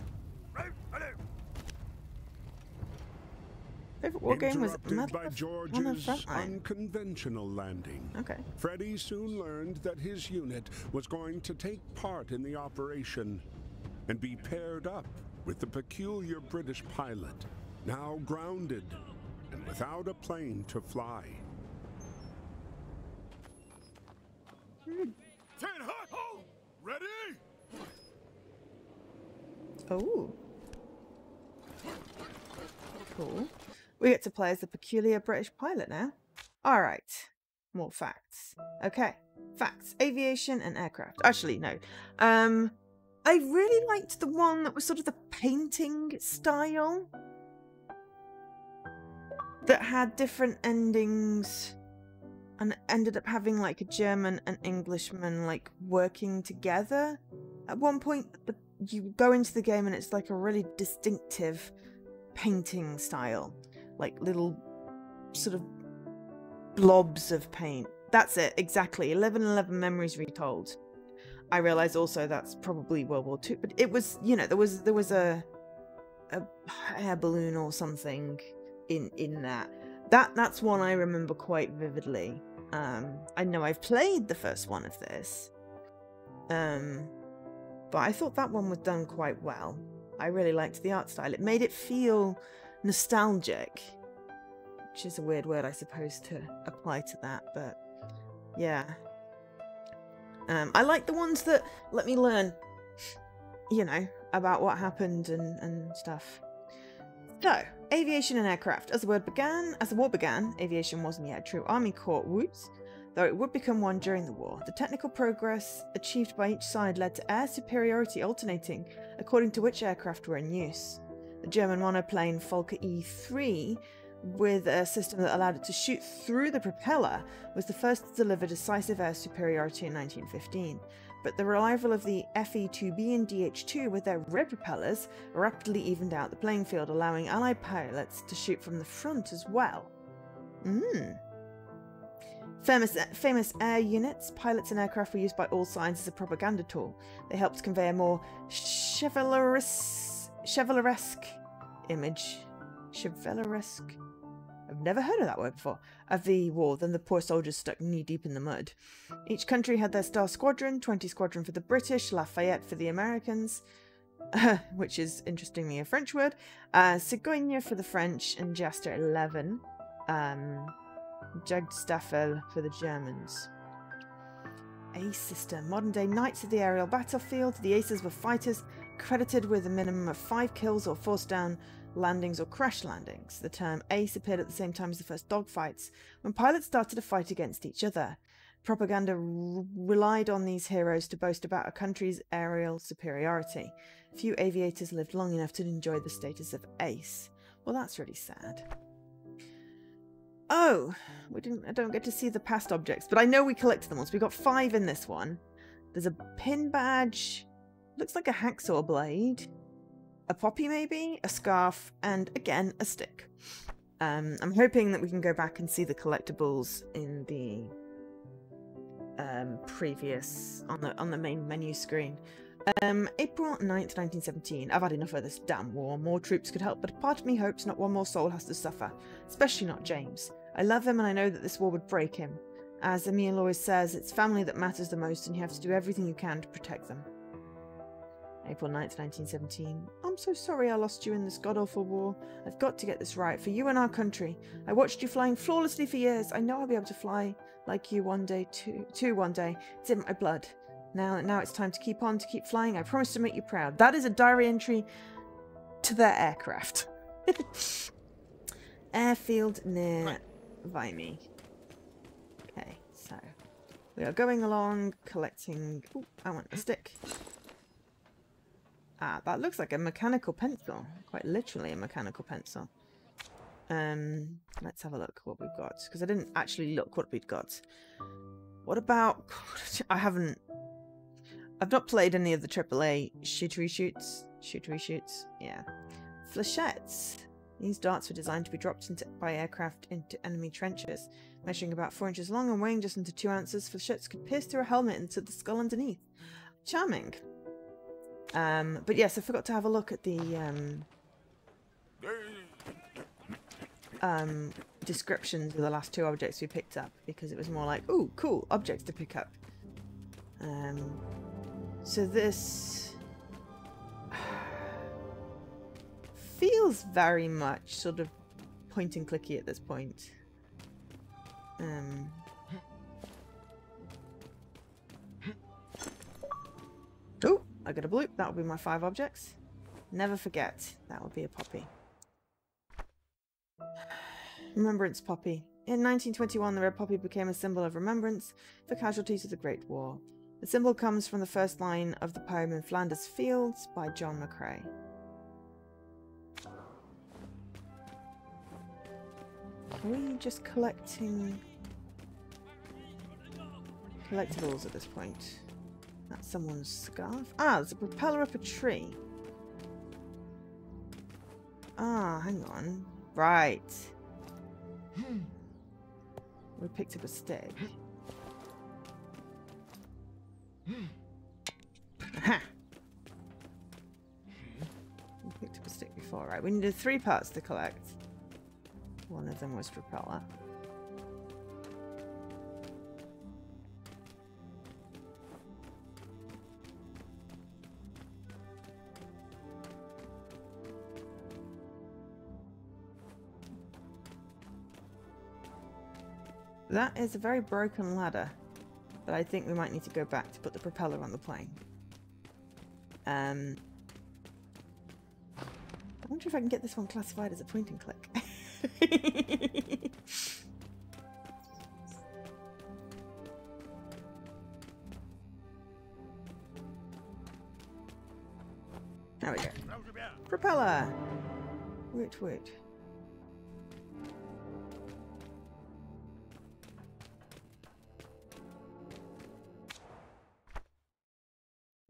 Favorite war game was Interrupted by on the George's Frontline. unconventional landing, Okay. Freddy soon learned that his unit was going to take part in the operation and be paired up with the peculiar British pilot, now grounded and without a plane to fly. 10 hot. Oh, ready? Oh. Cool. We get to play as the peculiar British pilot now. Alright. More facts. Okay. Facts. Aviation and aircraft. Actually, no. I really liked the one that was sort of the painting style. That had different endings. And ended up having like a German and Englishman like working together. At one point, you go into the game and it's like a really distinctive painting style, like little sort of blobs of paint. That's it, exactly. 1111 Memories Retold. I realize also that's probably World War II, but it was, you know, there was a air balloon or something in that. That's one I remember quite vividly. I know I've played the first one of this, but I thought that one was done quite well. I really liked the art style. It made it feel nostalgic, which is a weird word, I suppose, to apply to that, but yeah. I like the ones that let me learn, you know, about what happened and stuff. So, aviation and aircraft. As the war began, aviation wasn't yet a true army corps woot, though it would become one during the war. The technical progress achieved by each side led to air superiority alternating according to which aircraft were in use. The German monoplane Fokker E-3, with a system that allowed it to shoot through the propeller, was the first to deliver decisive air superiority in 1915. But the arrival of the FE-2B and DH-2 with their rear propellers rapidly evened out the playing field, allowing Allied pilots to shoot from the front as well. Famous air units, pilots and aircraft were used by all sides as a propaganda tool. They helped convey a more chivalresque image. Chivalresque? I've never heard of that word before. Of the war than the poor soldiers stuck knee-deep in the mud. Each country had their star squadron, 20 squadron for the British, Lafayette for the Americans, which is, interestingly, a French word, Cigogne for the French, and Jaster 11, Jagdstaffel for the Germans. Ace system. Modern-day knights of the aerial battlefield. The aces were fighters credited with a minimum of 5 kills or force down landings or crash landings. The term ace appeared at the same time as the first dogfights, when pilots started to fight against each other. Propaganda relied on these heroes to boast about a country's aerial superiority. Few aviators lived long enough to enjoy the status of ace. Well, that's really sad. Oh, I don't get to see the past objects, but I know we collected them once. We got 5 in this one. There's a pin badge, looks like a hacksaw blade, a poppy maybe, a scarf, and again a stick. I'm hoping that we can go back and see the collectibles in the previous on the main menu screen. April 9th, 1917. I've had enough of this damn war. More troops could help, but part of me hopes not one more soul has to suffer, especially not James. I love him and I know that this war would break him. As Emil always says, it's family that matters the most and you have to do everything you can to protect them. April 9th, 1917. I'm so sorry I lost you in this god-awful war. I've got to get this right for you and our country. I watched you flying flawlessly for years. I know I'll be able to fly like you one day too one day. It's in my blood. Now it's time to keep flying. I promise to make you proud. That is a diary entry to their aircraft. Airfield near Vimy. Okay, so we are going along collecting... Ooh, I want the stick. Ah, that looks like a mechanical pencil. Quite literally a mechanical pencil. Let's have a look what we've got. Because I didn't actually look what we'd got. What about... I've not played any of the AAA shootery shoots. Yeah. Flechettes. These darts were designed to be dropped by aircraft into enemy trenches. Measuring about 4 inches long and weighing just under 2 ounces, flechettes could pierce through a helmet into the skull underneath. Charming. But yes, I forgot to have a look at the descriptions of the last 2 objects we picked up, because it was more like, ooh, cool, objects to pick up. So this feels very much sort of point and clicky at this point. Oh, I got a bloop. That will be my 5 objects. Never forget. That will be a poppy. Remembrance poppy. In 1921, the red poppy became a symbol of remembrance for casualties of the Great War. The symbol comes from the first line of the poem In Flanders Fields by John McCrae. Are we just collecting collectibles at this point? That's someone's scarf. Ah, there's a propeller up a tree. Ah, hang on. Right. We picked up a stick. Aha! We picked up a stick before, right? We needed 3 parts to collect. One of them was propeller. That is a very broken ladder that I think we might need to go back to put the propeller on the plane. I wonder if I can get this one classified as a point and click. There we go. Propeller! Wait.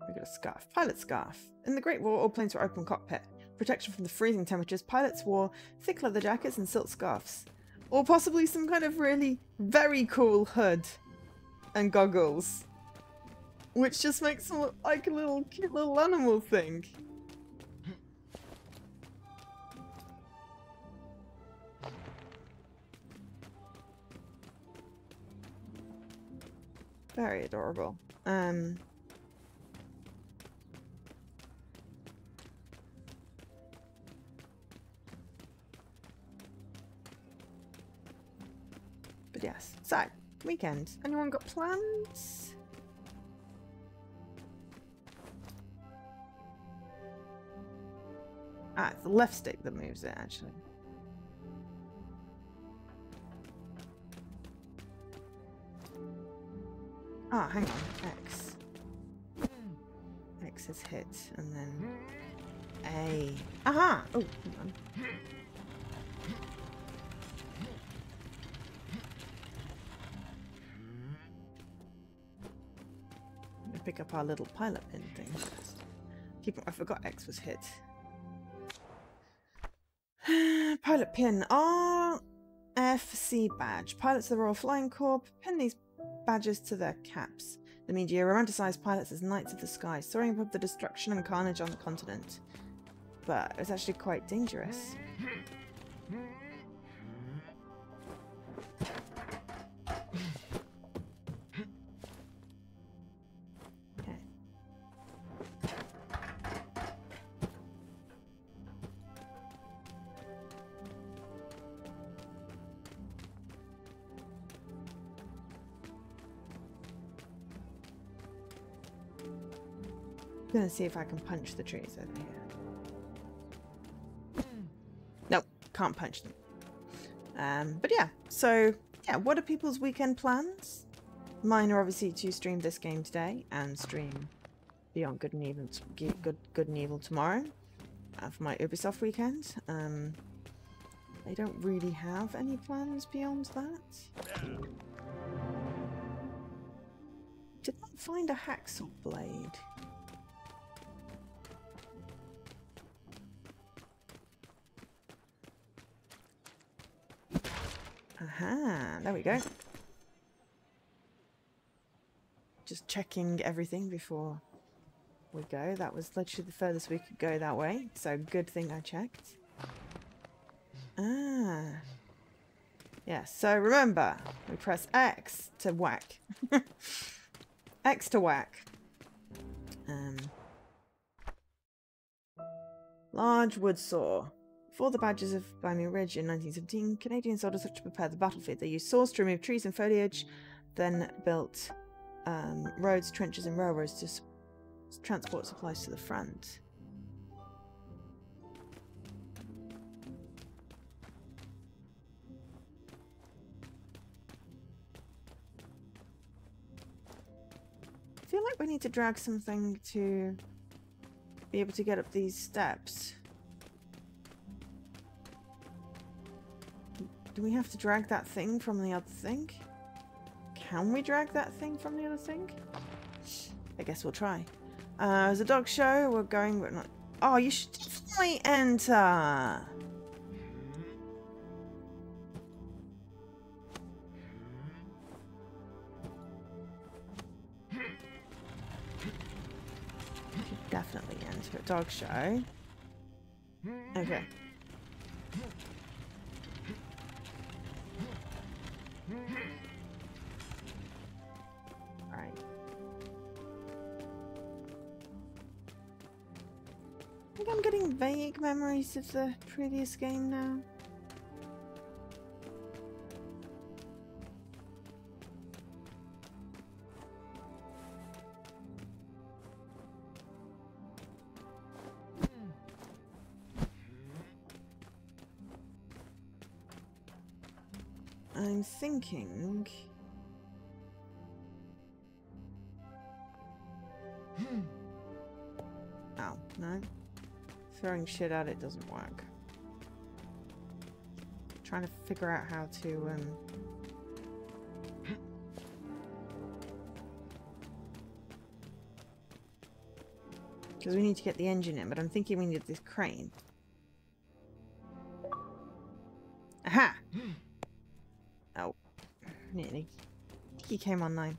We got a scarf. Pilot scarf. In the Great War, all planes were open cockpit. Protection from the freezing temperatures, pilots wore thick leather jackets and silk scarves. Or possibly some kind of really very cool hood and goggles. Which just makes them look like a little cute little animal thing. Very adorable. But yes, so, weekend. Anyone got plans? Ah, it's the left stick that moves it, actually. Ah, hang on. X. X is hit, and then A. Aha! Oh, hang on. Pick up our little pilot pin thing first. I forgot X was hit. Pilot pin. RFC badge. Pilots of the Royal Flying Corps pin these badges to their caps. The media romanticized pilots as knights of the sky, soaring above the destruction and carnage on the continent. But it's actually quite dangerous. I'm gonna see if I can punch the trees over here. Nope, can't punch them. But yeah, so yeah, what are people's weekend plans? Mine are obviously to stream this game today and stream Beyond Good and Evil, Good and Evil tomorrow for my Ubisoft weekend. I don't really have any plans beyond that. Did not find a hacksaw blade. Aha, there we go. Just checking everything before we go. That was literally the furthest we could go that way, so good thing I checked. Ah. Yeah, so remember, we press X to whack. X to whack. Large wood saw. Before the badges of Bimey Ridge in 1917, Canadian soldiers had to prepare the battlefield. They used saws to remove trees and foliage, then built roads, trenches and railroads to transport supplies to the front. I feel like we need to drag something to be able to get up these steps. Do we have to drag that thing from the other thing? Can we drag that thing from the other thing? I guess we'll try. There's a dog show. We're not... Oh, you should definitely enter. Definitely enter a dog show. Okay. Alright. I think I'm getting vague memories of the previous game now. I'm thinking... Oh, no. Throwing shit at it doesn't work. Trying to figure out how to, because we need to get the engine in, but I'm thinking we need this crane. Aha! Oh. Nearly. He came online.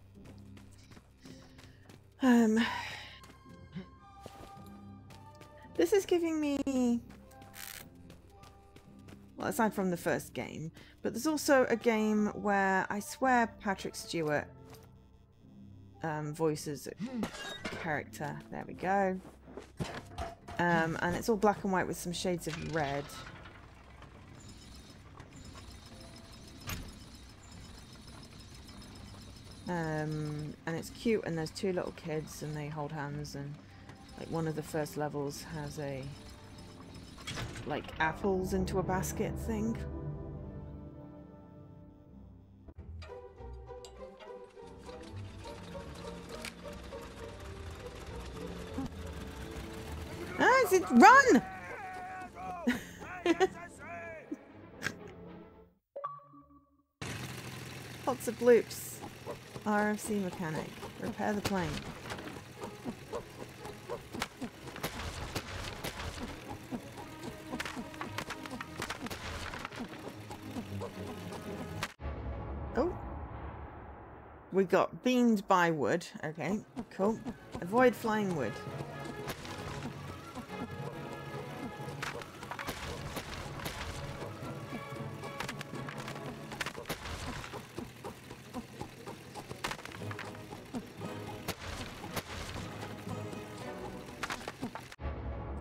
This is giving me... Well, aside from the first game, but there's also a game where I swear Patrick Stewart voices a character. There we go. And it's all black and white with some shades of red. And it's cute, and there's two little kids and they hold hands, and like one of the first levels has a like apples into a basket thing. Ah, is it run? Lots of bloops. RFC mechanic. Repair the plane. Oh. We got beamed by wood. Okay, cool. Avoid flying wood.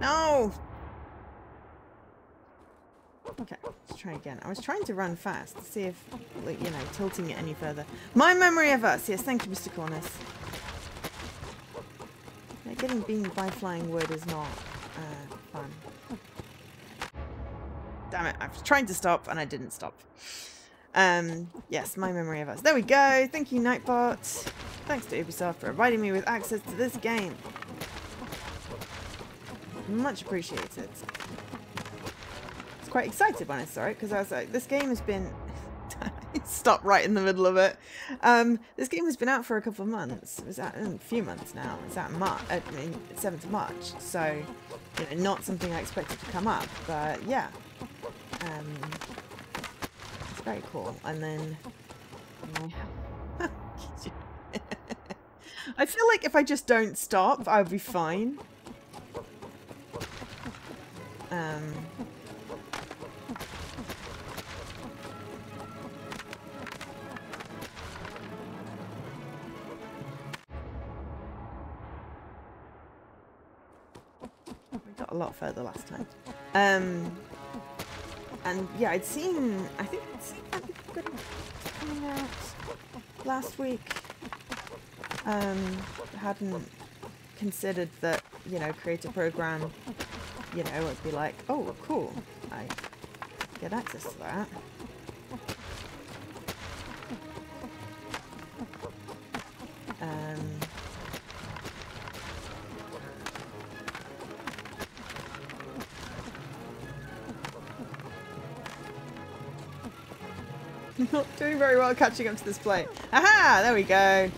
No! Okay, let's try again. I was trying to run fast to see if, like, you know, tilting it any further. My memory of us! Yes, thank you, Mr. Cornus. Yeah, getting beamed by flying wood is not fun. Damn it, I was trying to stop and I didn't stop. Yes, my memory of us. There we go! Thank you, Nightbot. Thanks to Ubisoft for providing me with access to this game. Much appreciated. I was quite excited when I saw it because I was like, this game has been... Stop right in the middle of it. This game has been out for a couple of months. It was out in a few months now. It's out in March, I mean, 7th of March. So, you know, not something I expected to come up. But yeah. It's very cool. And then... I feel like if I just don't stop, I'll be fine. We got a lot further last time. And yeah, I think I'd seen that coming out last week. Hadn't considered that, you know, create a program, you know, it'd be like, oh, cool, I get access to that. Not doing very well catching up to this plane. Aha! There we go.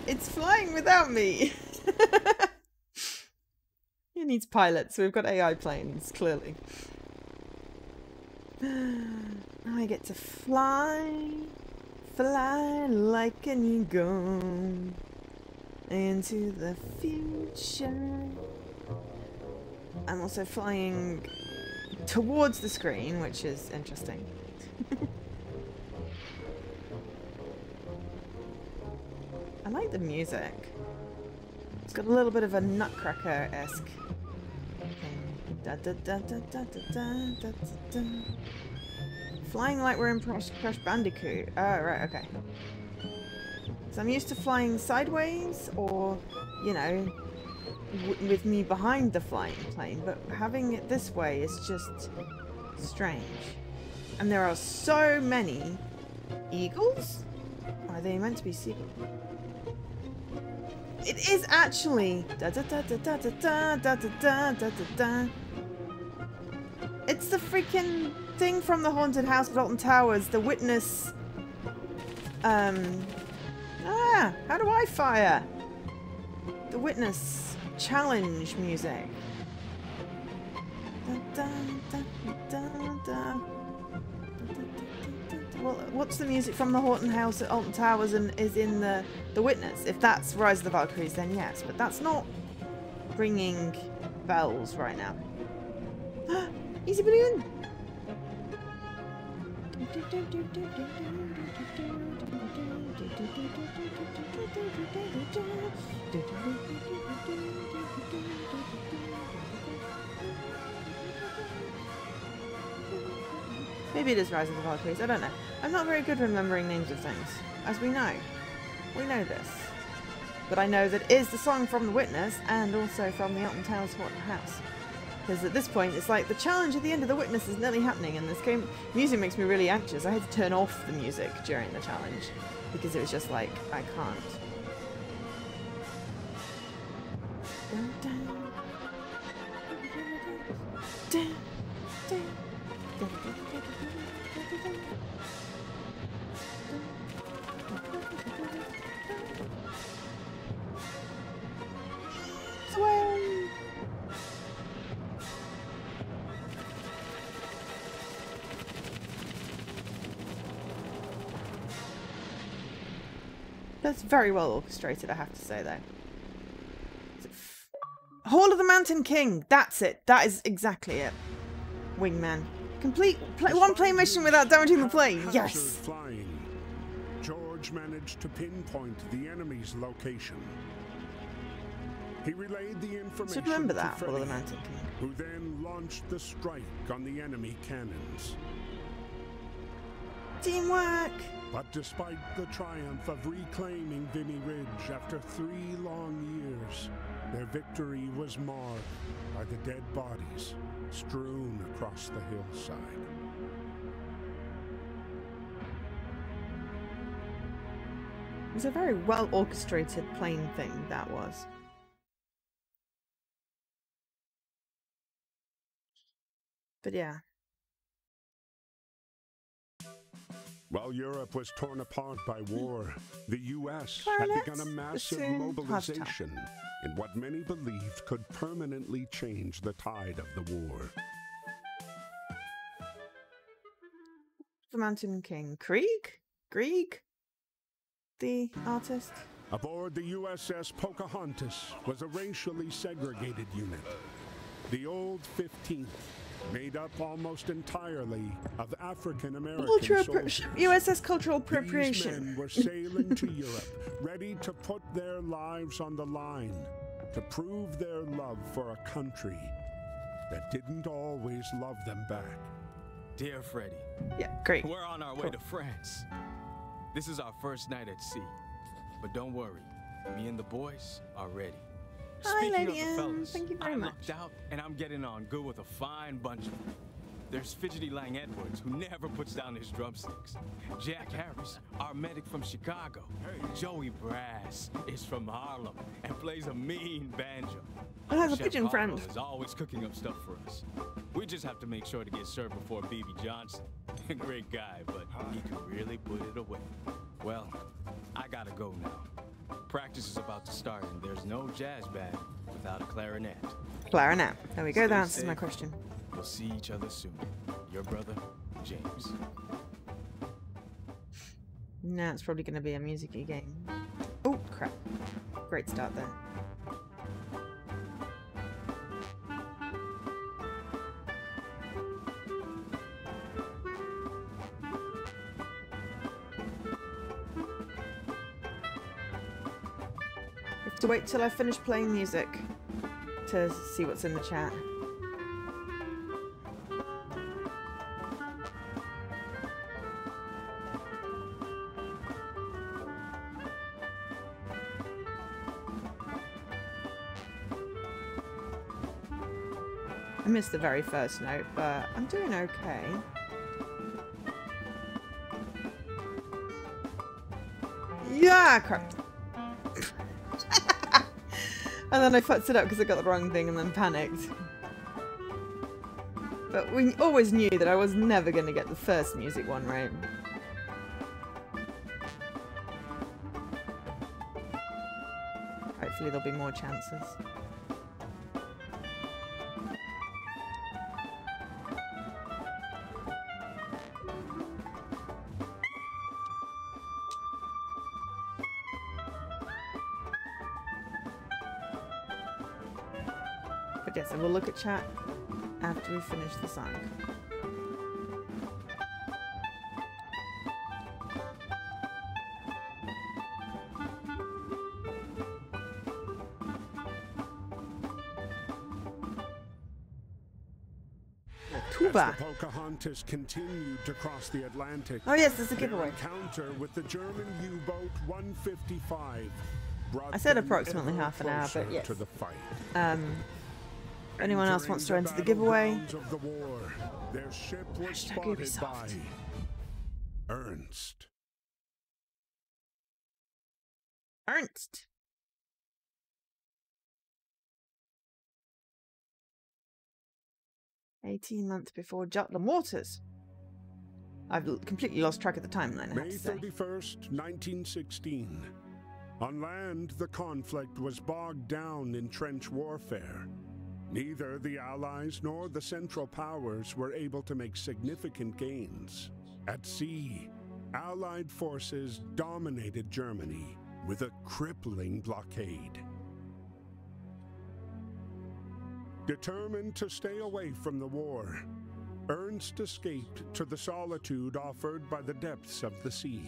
It's flying without me. It needs pilots, so we've got AI planes, clearly. Now I get to fly. Fly like an eagle. Into the future. I'm also flying towards the screen, which is interesting. I like the music. It's got a little bit of a Nutcracker-esque thing. Da, da, da, da, da, da, da, da. Flying like we're in Crash Bandicoot. Oh, right, okay. So I'm used to flying sideways or, you know, with me behind the flying plane, but having it this way is just strange. And there are so many eagles? Are they meant to be seagulls? It is actually da da da da da da da da da da da da. It's the freaking thing from the haunted house of Alton Towers, the witness. How do I fire? The witness challenge music. Da, da, da, da, da. Well, what's the music from the haunted house at Alton Towers and is in the witness? If that's Rise of the Valkyries, then yes, but that's not ringing bells right now. Easy balloon. Maybe it is Rise of the Valkyries, I don't know. I'm not very good remembering names of things, as we know. We know this. But I know that it is the song from The Witness and also from the Alton Towers Haunted House. Because at this point, it's like the challenge at the end of The Witness is nearly happening, and this game music makes me really anxious. I had to turn off the music during the challenge because it was just like, I can't. Dun, dun. Dun, dun. Dun, dun, dun, dun, dun, dun. Sway. That's very well orchestrated, I have to say, though. Hall of the Mountain King. That's it. That is exactly it. Wingman. Complete one play mission without damaging the plane. Yes. Flying, George managed to pinpoint the enemy's location. He relayed the information Should remember to that, Hall of the Freddy, Mountain King. who then launched the strike on the enemy cannons. Teamwork. But despite the triumph of reclaiming Vimy Ridge after 3 long years, their victory was marred by the dead bodies strewn across the hillside. It was a very well orchestrated plane thing, that was. But yeah. While Europe was torn apart by war, the U.S. had Clarinets, begun a massive bassoon, mobilization in what many believed could permanently change the tide of the war. The Mountain King. Krieg? Grieg? The artist? Aboard the USS Pocahontas was a racially segregated unit. The old 15th, made up almost entirely of African-American soldiers. USS Cultural Appropriation. These men were sailing to Europe, ready to put their lives on the line, to prove their love for a country that didn't always love them back. Dear Freddy. Yeah, great. We're on our way to France. This is our first night at sea. But don't worry, me and the boys are ready. Hi, Speaking Lady of the Anne. fellas, Thank you very I much. looked out and I'm getting on good with a fine bunch of them. There's Fidgety Lang Edwards, who never puts down his drumsticks. Jack Harris, our medic from Chicago. Joey Brass is from Harlem and plays a mean banjo. I have a Chef pigeon friend. Harlow is always cooking up stuff for us. We just have to make sure to get served before B.B. Johnson. Great guy, but he could really put it away. Well, I gotta go now. Practice is about to start, and there's no jazz band without a clarinet. Clarinet. There we go. Stay That answers my safe. question. We'll see each other soon. Your brother, James. No, it's probably going to be a music-y game. Oh, crap. Great. great start there. I have to wait till I finish playing music to see what's in the chat. I missed the very first note, but I'm doing okay. Yeah, crap. And then I fucked it up because I got the wrong thing and then panicked. But we always knew that I was never going to get the first music one right. Hopefully there'll be more chances. But yes, I will look at chat after we finish the song. Tuba. As the Pocahontas continued to cross the Atlantic, Oh yes, there's a their giveaway. encounter with the German U-boat 155 brought I said them approximately ever half an hour, but closer yes. to the fight. If anyone else wants to enter the giveaway, Of the war, their ship was Hashtag spotted Ubisoft. by Ernst. Ernst. "18 months before Jutland Waters." I've completely lost track of the timeline, I have May to say. 31st, 1916. On land, the conflict was bogged down in trench warfare. Neither the Allies nor the Central Powers were able to make significant gains. At sea, Allied forces dominated Germany with a crippling blockade. Determined to stay away from the war, Ernst escaped to the solitude offered by the depths of the sea.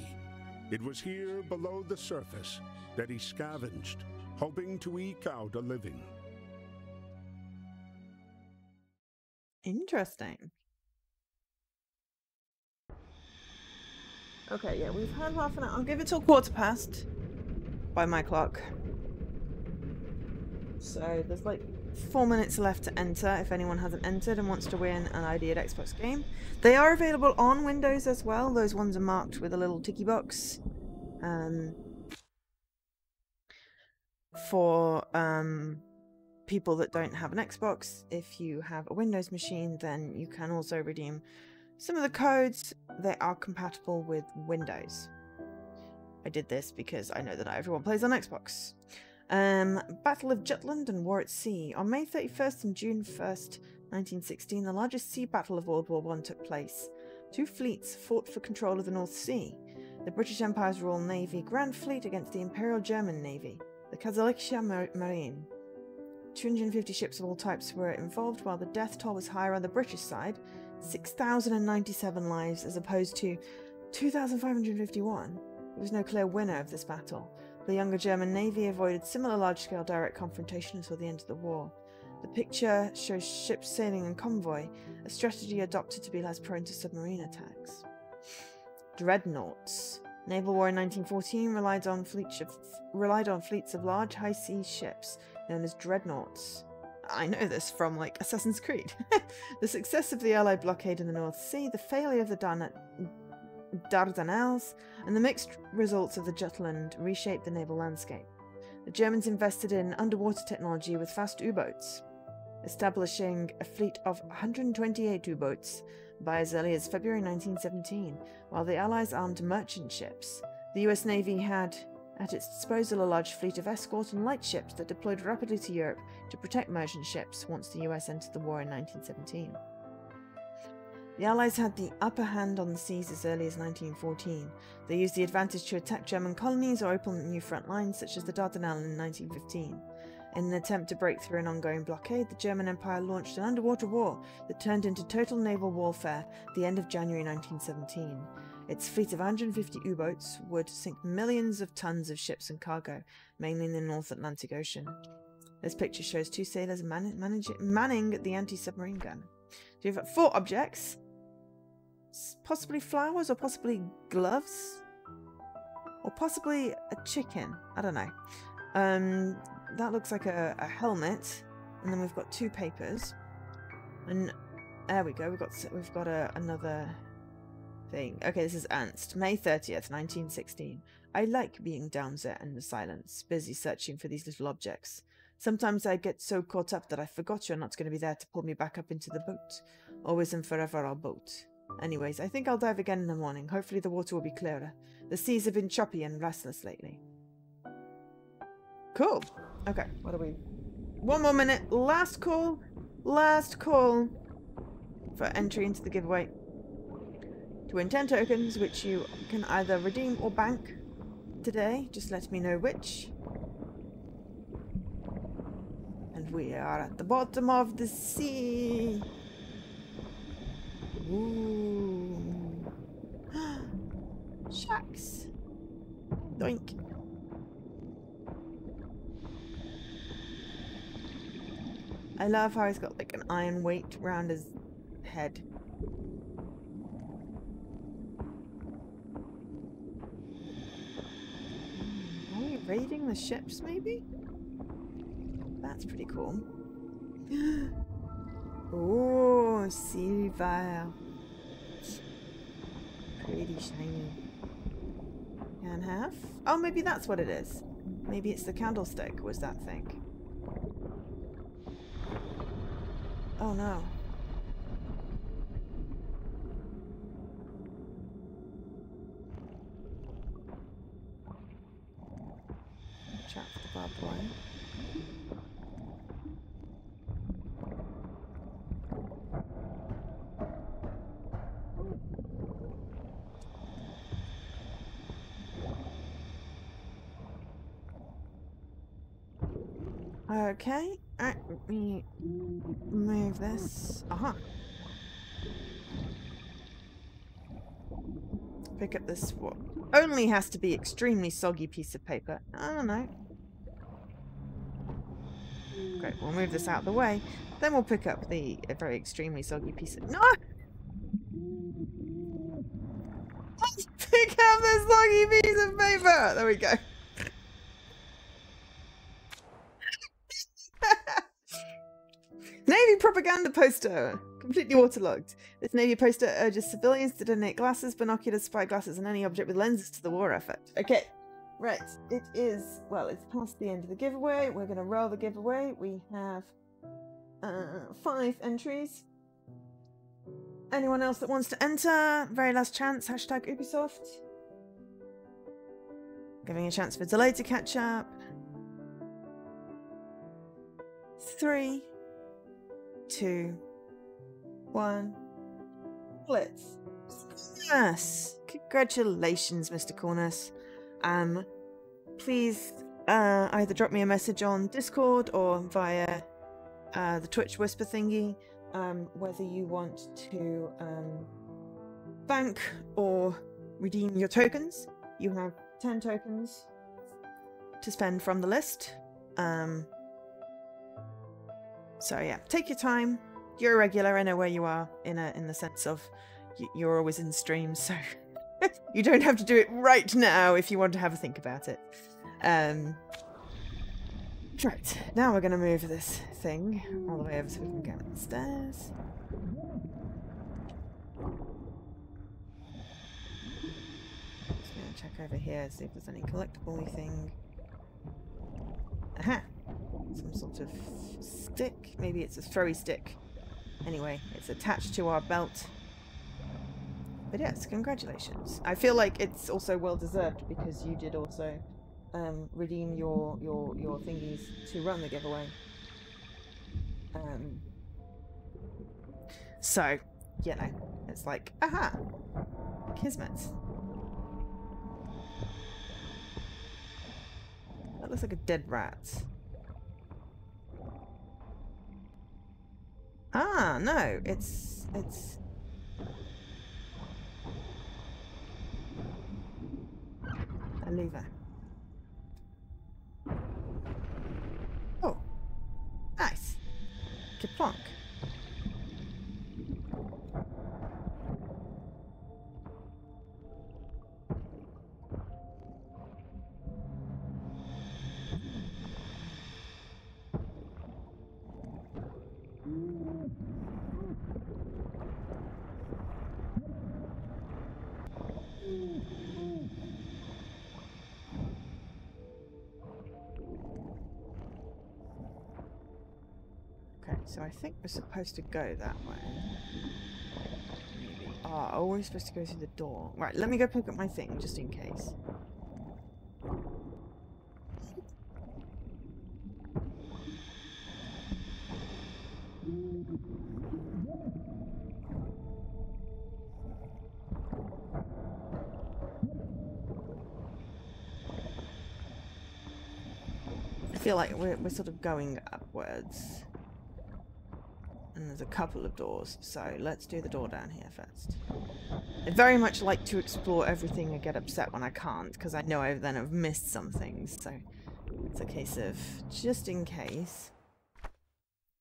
It was here below the surface that he scavenged, hoping to eke out a living. Interesting. Okay, yeah, we've had half an hour. I'll give it till 1:15 by my clock. So there's like 4 minutes left to enter if anyone hasn't entered and wants to win an ideated Xbox game. They are available on Windows as well. Those ones are marked with a little ticky box. For people that don't have an Xbox, if you have a Windows machine, then you can also redeem some of the codes. They are compatible with Windows. I did this because I know that not everyone plays on Xbox. Battle of Jutland and War at Sea. On May 31st and June 1st, 1916, the largest sea battle of World War I took place. Two fleets fought for control of the North Sea. The British Empire's Royal Navy Grand Fleet against the Imperial German Navy, the Kaiserliche Marine. 250 ships of all types were involved, while the death toll was higher on the British side, 6,097 lives as opposed to 2,551. There was no clear winner of this battle. The younger German Navy avoided similar large-scale direct confrontation until the end of the war. The picture shows ships sailing in convoy, a strategy adopted to be less prone to submarine attacks. Dreadnoughts. Naval war in 1914 relied on fleets of large high-sea ships, known as dreadnoughts. I know this from, like, Assassin's Creed. The success of the Allied blockade in the North Sea, the failure of the Dardanelles, and the mixed results of the Jutland reshaped the naval landscape. The Germans invested in underwater technology with fast U-boats, establishing a fleet of 128 U-boats by as early as February 1917, while the Allies armed merchant ships. The US Navy had at its disposal a large fleet of escort and light ships that deployed rapidly to Europe to protect merchant ships once the US entered the war in 1917. The Allies had the upper hand on the seas as early as 1914. They used the advantage to attack German colonies or open new front lines, such as the Dardanelles in 1915. In an attempt to break through an ongoing blockade, the German Empire launched an underwater war that turned into total naval warfare at the end of January 1917. Its fleet of 150 U-boats would sink millions of tons of ships and cargo, mainly in the North Atlantic Ocean. This picture shows two sailors manning the anti-submarine gun. So you've got 4 objects. Possibly flowers, or possibly gloves, or possibly a chicken. I don't know. That looks like a helmet, and then we've got 2 papers, and there we go. We've got another thing. Okay, this is Ernst, May 30th, 1916. I like being down there in the silence, busy searching for these little objects. Sometimes I get so caught up that I forgot you're not going to be there to pull me back up into the boat. Always and forever our boat. Anyways, I think I'll dive again in the morning. Hopefully the water will be clearer. The seas have been choppy and restless lately. Cool. Okay, what are we... 1 more minute. Last call. Last call for entry into the giveaway. To win 10 tokens, which you can either redeem or bank today. Just let me know which. And we are at the bottom of the sea. Ooh. Shucks. Doink. I love how he's got like an iron weight around his head. Are we raiding the ships maybe? That's pretty cool. Oh, silver. Pretty shiny. Can have? Oh, maybe that's what it is. Maybe it's the candlestick was that thing. Oh no. Watch out for the barbed wire. Okay, let me move this. Aha. Pick up this what only has to be extremely soggy piece of paper. I don't know. Great, we'll move this out of the way. Then we'll pick up the very extremely soggy piece of... No! Let's pick up this soggy piece of paper! There we go. Navy propaganda poster! Completely waterlogged. This Navy poster urges civilians to donate glasses, binoculars, spyglasses, and any object with lenses to the war effort. Okay, right. It is, well, it's past the end of the giveaway. We're going to roll the giveaway. We have 5 entries. Anyone else that wants to enter? Very last chance. Hashtag Ubisoft. Giving a chance for delay to catch up. 3, 2, 1. Blitz. Yes. Congratulations, Mr. Cornus. Please either drop me a message on Discord or via the Twitch whisper thingy, whether you want to bank or redeem your tokens. You have 10 tokens to spend from the list. So yeah, take your time. You're a regular. I know where you are in the sense of you're always in streams, so you don't have to do it right now if you want to have a think about it. Right, now we're going to move this thing all the way over so we can get upstairs. Just going to check over here, see if there's any collectible thing. Aha! Some sort of stick. Maybe it's a throwy stick. Anyway, it's attached to our belt. But yes, congratulations. I feel like it's also well deserved because you did also redeem your thingies to run the giveaway. So, you know, it's like, aha! Kismet. That looks like a dead rat. Ah, no, it's a lever. Oh, nice. Kaplunk. Okay, so I think we're supposed to go that way. Maybe. Oh, we're supposed to go through the door. Right, let me go pick up my thing, just in case. I feel like we're sort of going upwards. And there's a couple of doors, so let's do the door down here first. I very much like to explore everything and get upset when I can't, because I know I then have missed some things, so it's a case of just in case.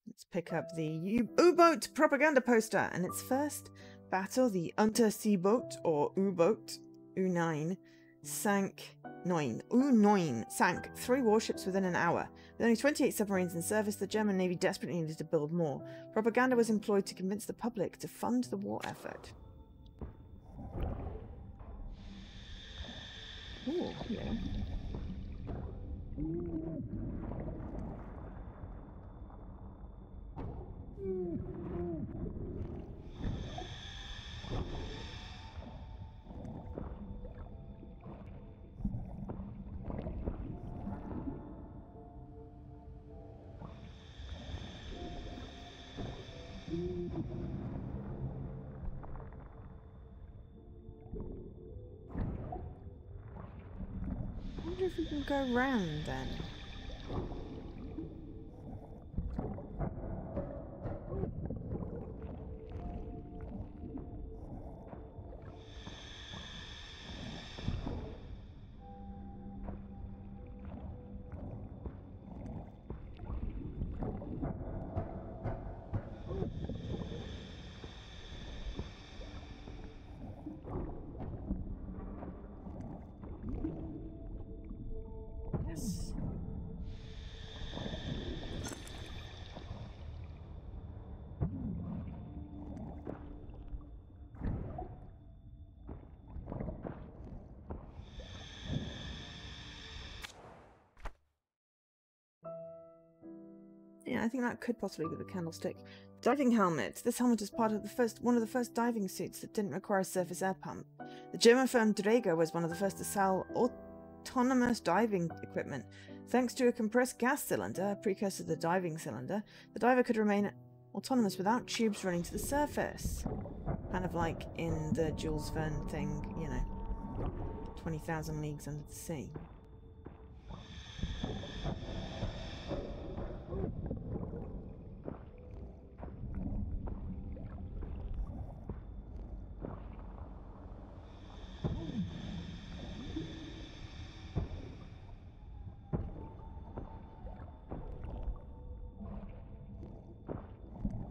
Let's pick up the U-boat propaganda poster, and its first battle, the undersea boat, or U-boat, U9, sank 3 warships within an hour. With only 28 submarines in service, the German Navy desperately needed to build more. Propaganda was employed to convince the public to fund the war effort. Ooh, yeah. I wonder if we can go round then. Yes. Yeah, I think that could possibly be the candlestick. Diving helmet. This helmet is part of one of the first diving suits that didn't require a surface air pump. The German firm Draeger was one of the first to sell autonomous diving equipment. Thanks to a compressed gas cylinder, a precursor to the diving cylinder, the diver could remain autonomous without tubes running to the surface. Kind of like in the Jules Verne thing, you know, 20,000 Leagues Under the Sea.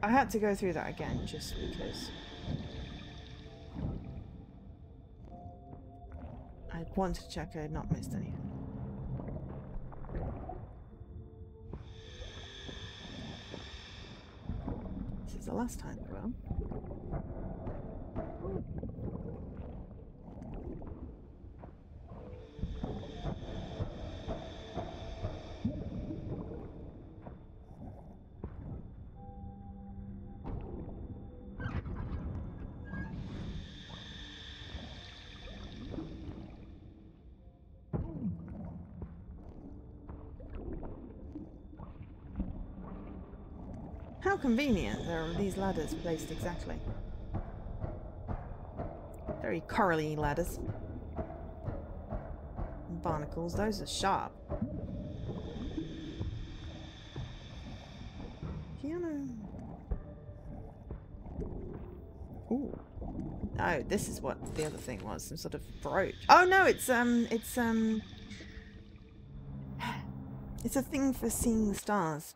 I had to go through that again just because I wanted to check I had not missed anything. This is the last time I will. How convenient there are these ladders placed exactly. Very corally ladders. Barnacles, those are sharp. Piano. Ooh. Oh, this is what the other thing was. Some sort of brooch. Oh no, it's a thing for seeing the stars.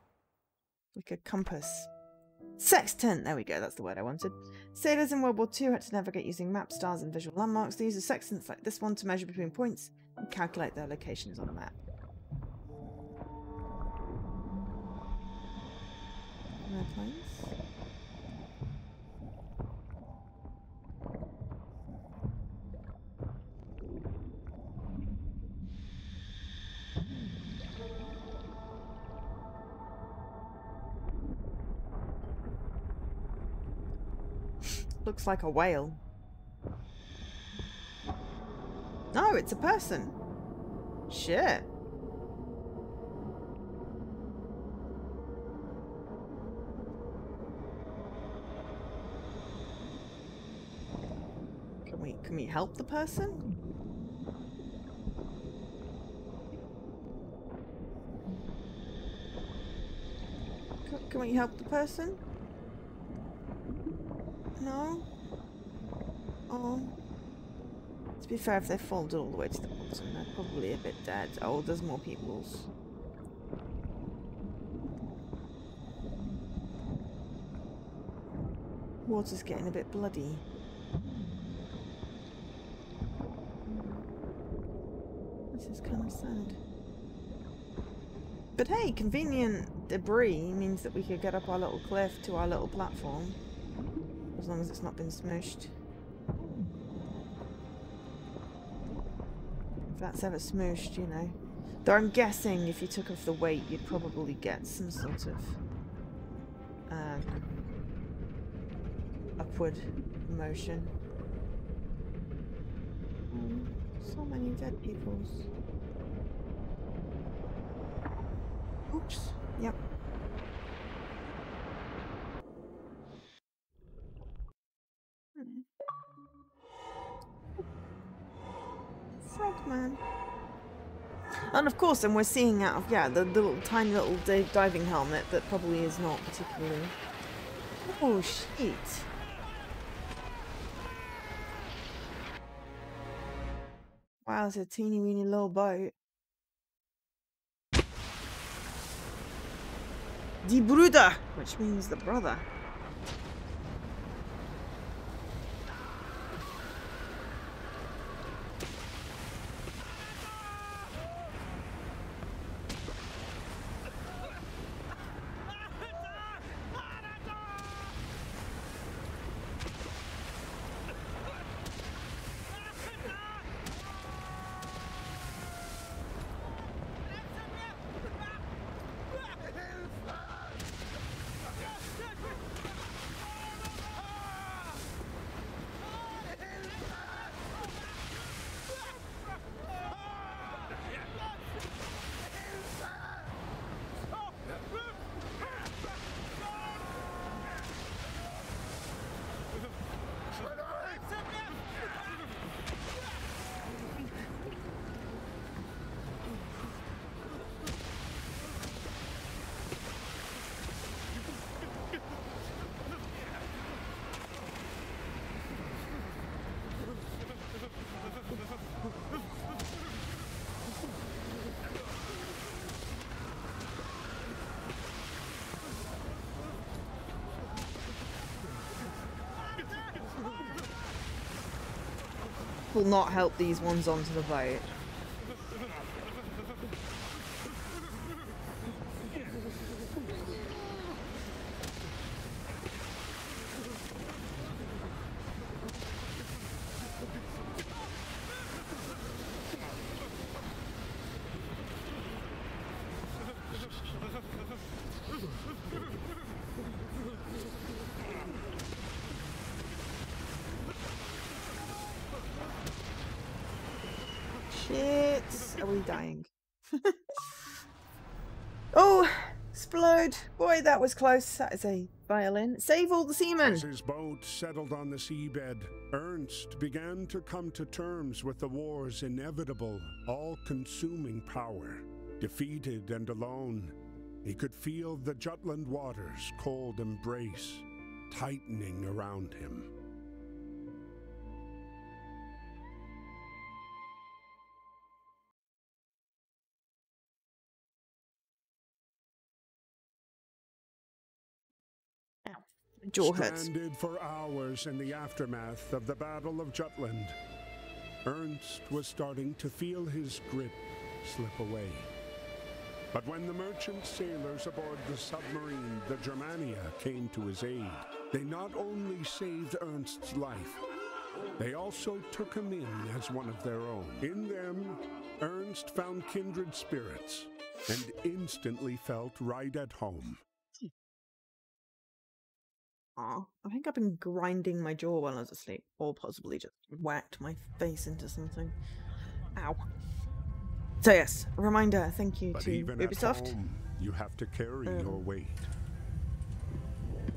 Like a compass. Sextant! There we go, that's the word I wanted. Sailors in World War II had to navigate using map, stars, and visual landmarks. They use a sextant like this one to measure between points and calculate their locations on a map. Airplanes. Looks like a whale. No, it's a person. Shit. Can we help the person? Can we help the person? No? Oh. To be fair, if they folded all the way to the bottom, they're probably a bit dead. Oh, there's more peoples. Water's getting a bit bloody. This is kind of sad. But hey, convenient debris means that we could get up our little cliff to our little platform. As long as it's not been smooshed. If that's ever smooshed, you know. Though I'm guessing if you took off the weight, you'd probably get some sort of upward motion. So many dead peoples. Oops. Yep. Frogman. And of course, and we're seeing out of, yeah, the little tiny little diving helmet that probably is not particularly... Oh, shit. Wow, it's a teeny weeny little boat. Die Brüder, which means the brother. Will not help these ones onto the boat. Shit. Are we dying? Oh, explode. Boy, that was close. That is a violin. Save all the seamen. As his boat settled on the seabed, Ernst began to come to terms with the war's inevitable, all-consuming power. Defeated and alone, he could feel the Jutland waters' cold embrace tightening around him. Jaw hurts. Stranded for hours in the aftermath of the Battle of Jutland, Ernst was starting to feel his grip slip away. But when the merchant sailors aboard the submarine, the Germania, came to his aid, they not only saved Ernst's life, they also took him in as one of their own. In them, Ernst found kindred spirits and instantly felt right at home. Aw, I think I've been grinding my jaw while I was asleep, or possibly just whacked my face into something. Ow. So yes, a reminder, thank you But to even Ubisoft at home, you have to carry your weight.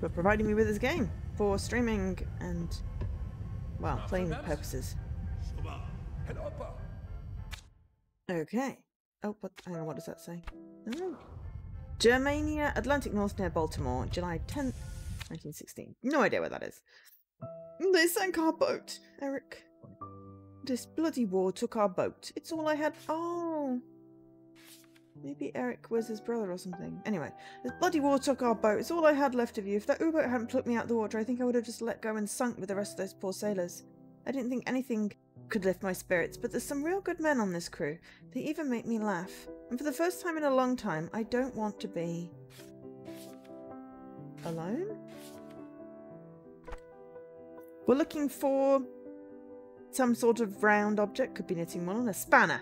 for providing me with this game for streaming and, well, playing purposes. Okay. Oh, hang on, what does that say? Oh. Germania, Atlantic North near Baltimore, July 10th, 1916. No idea where that is. They sank our boat, Eric. This bloody war took our boat. It's all I had. Oh. Maybe Eric was his brother or something. Anyway, this bloody war took our boat. It's all I had left of you. If that U-boat hadn't plucked me out of the water, I think I would have just let go and sunk with the rest of those poor sailors. I didn't think anything could lift my spirits, but there's some real good men on this crew. They even make me laugh. And for the first time in a long time, I don't want to be alone? We're looking for some sort of round object. Could be knitting one. A spanner.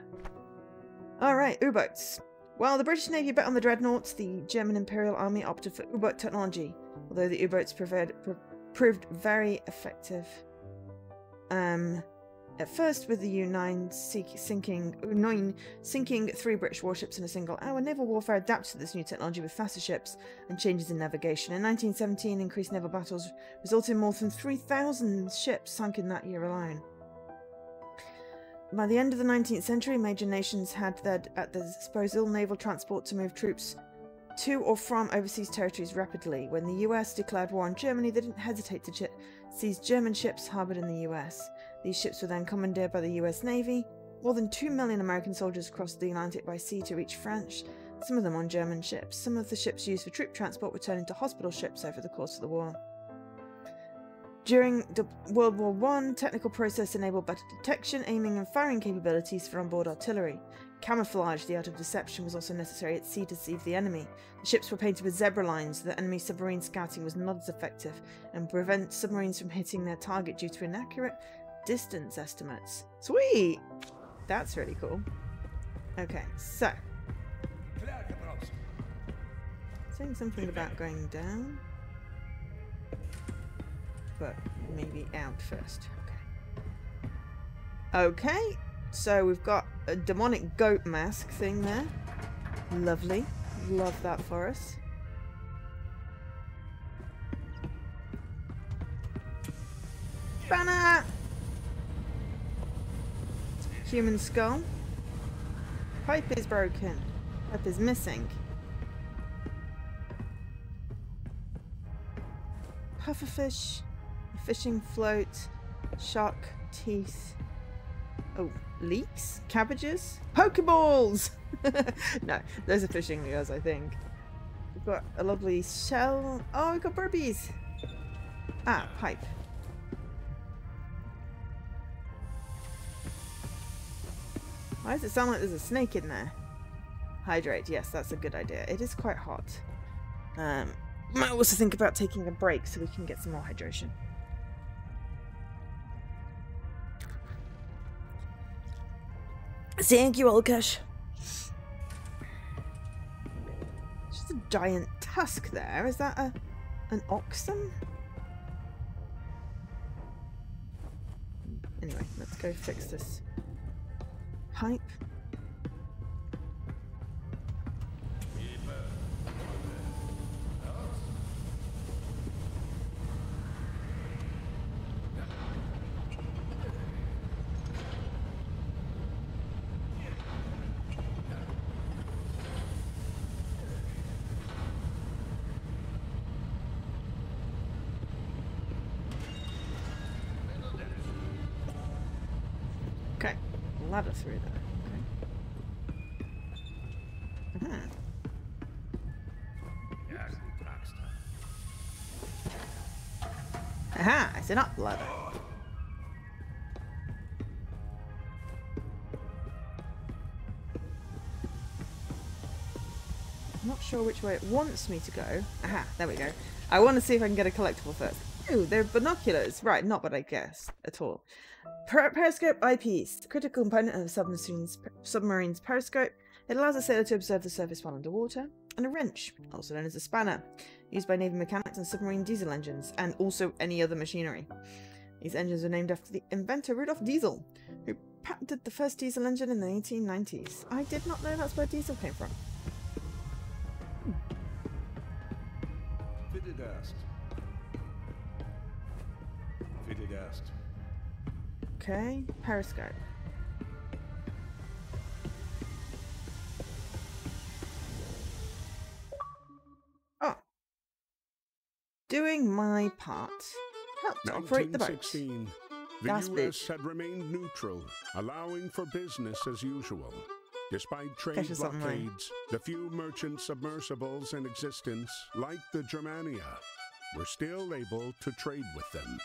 Alright, U-boats. While the British Navy bet on the dreadnoughts, the German Imperial Army opted for U-boat technology, although the U-boats proved very effective. At first, with the U-9 sinking 3 British warships in a single hour, naval warfare adapted to this new technology with faster ships and changes in navigation. In 1917, increased naval battles resulted in more than 3,000 ships sunk in that year alone. By the end of the 19th century, major nations had at their disposal naval transport to move troops to or from overseas territories rapidly. When the US declared war on Germany, they didn't hesitate to seize German ships harboured in the US. These ships were then commandeered by the US Navy. More than 2 million American soldiers crossed the Atlantic by sea to reach France, some of them on German ships. Some of the ships used for troop transport were turned into hospital ships over the course of the war. During World War I, technical process enabled better detection, aiming and firing capabilities for onboard artillery. Camouflage, the art of deception, was also necessary at sea to deceive the enemy. The ships were painted with zebra lines so that enemy submarine scouting was not as effective and prevent submarines from hitting their target due to inaccurate distance estimates. Sweet! That's really cool. Okay, so. Saying something about going down. But maybe out first. Okay. Okay, so we've got a demonic goat mask thing there. Lovely. Love that for us. Banner! Human skull. Pipe is broken. Pipe is missing. Pufferfish. Fishing float. Shark teeth. Oh, leeks? Cabbages? Pokeballs! No, those are fishing lures, I think. We've got a lovely shell. Oh, we've got burpees. Ah, pipe. Why does it sound like there's a snake in there? Hydrate. Yes, that's a good idea. It is quite hot. Might also think about taking a break so we can get some more hydration. Thank you, Olkash. Just a giant tusk there. Is that an oxen? Anyway, let's go fix this pipe. ladder through there. Okay. Aha! It's an up ladder. I'm not sure which way it wants me to go. Aha! There we go. I want to see if I can get a collectible first. Ooh, they're binoculars. Right, not what I guessed at all. Periscope eyepiece. Critical component of a submarine's periscope. It allows a sailor to observe the surface while underwater. And a wrench, also known as a spanner, used by Navy mechanics and submarine diesel engines, and also any other machinery. These engines were named after the inventor Rudolf Diesel, who patented the first diesel engine in the 1890s. I did not know that's where diesel came from. Fitted asked. Fitted asked. Okay, periscope. Oh. Doing my part. Helped operate the boat. 1916. The That's U.S. had remained neutral, allowing for business as usual. Despite trade blockades, the few merchant submersibles in existence, like the Germania, were still able to trade with them.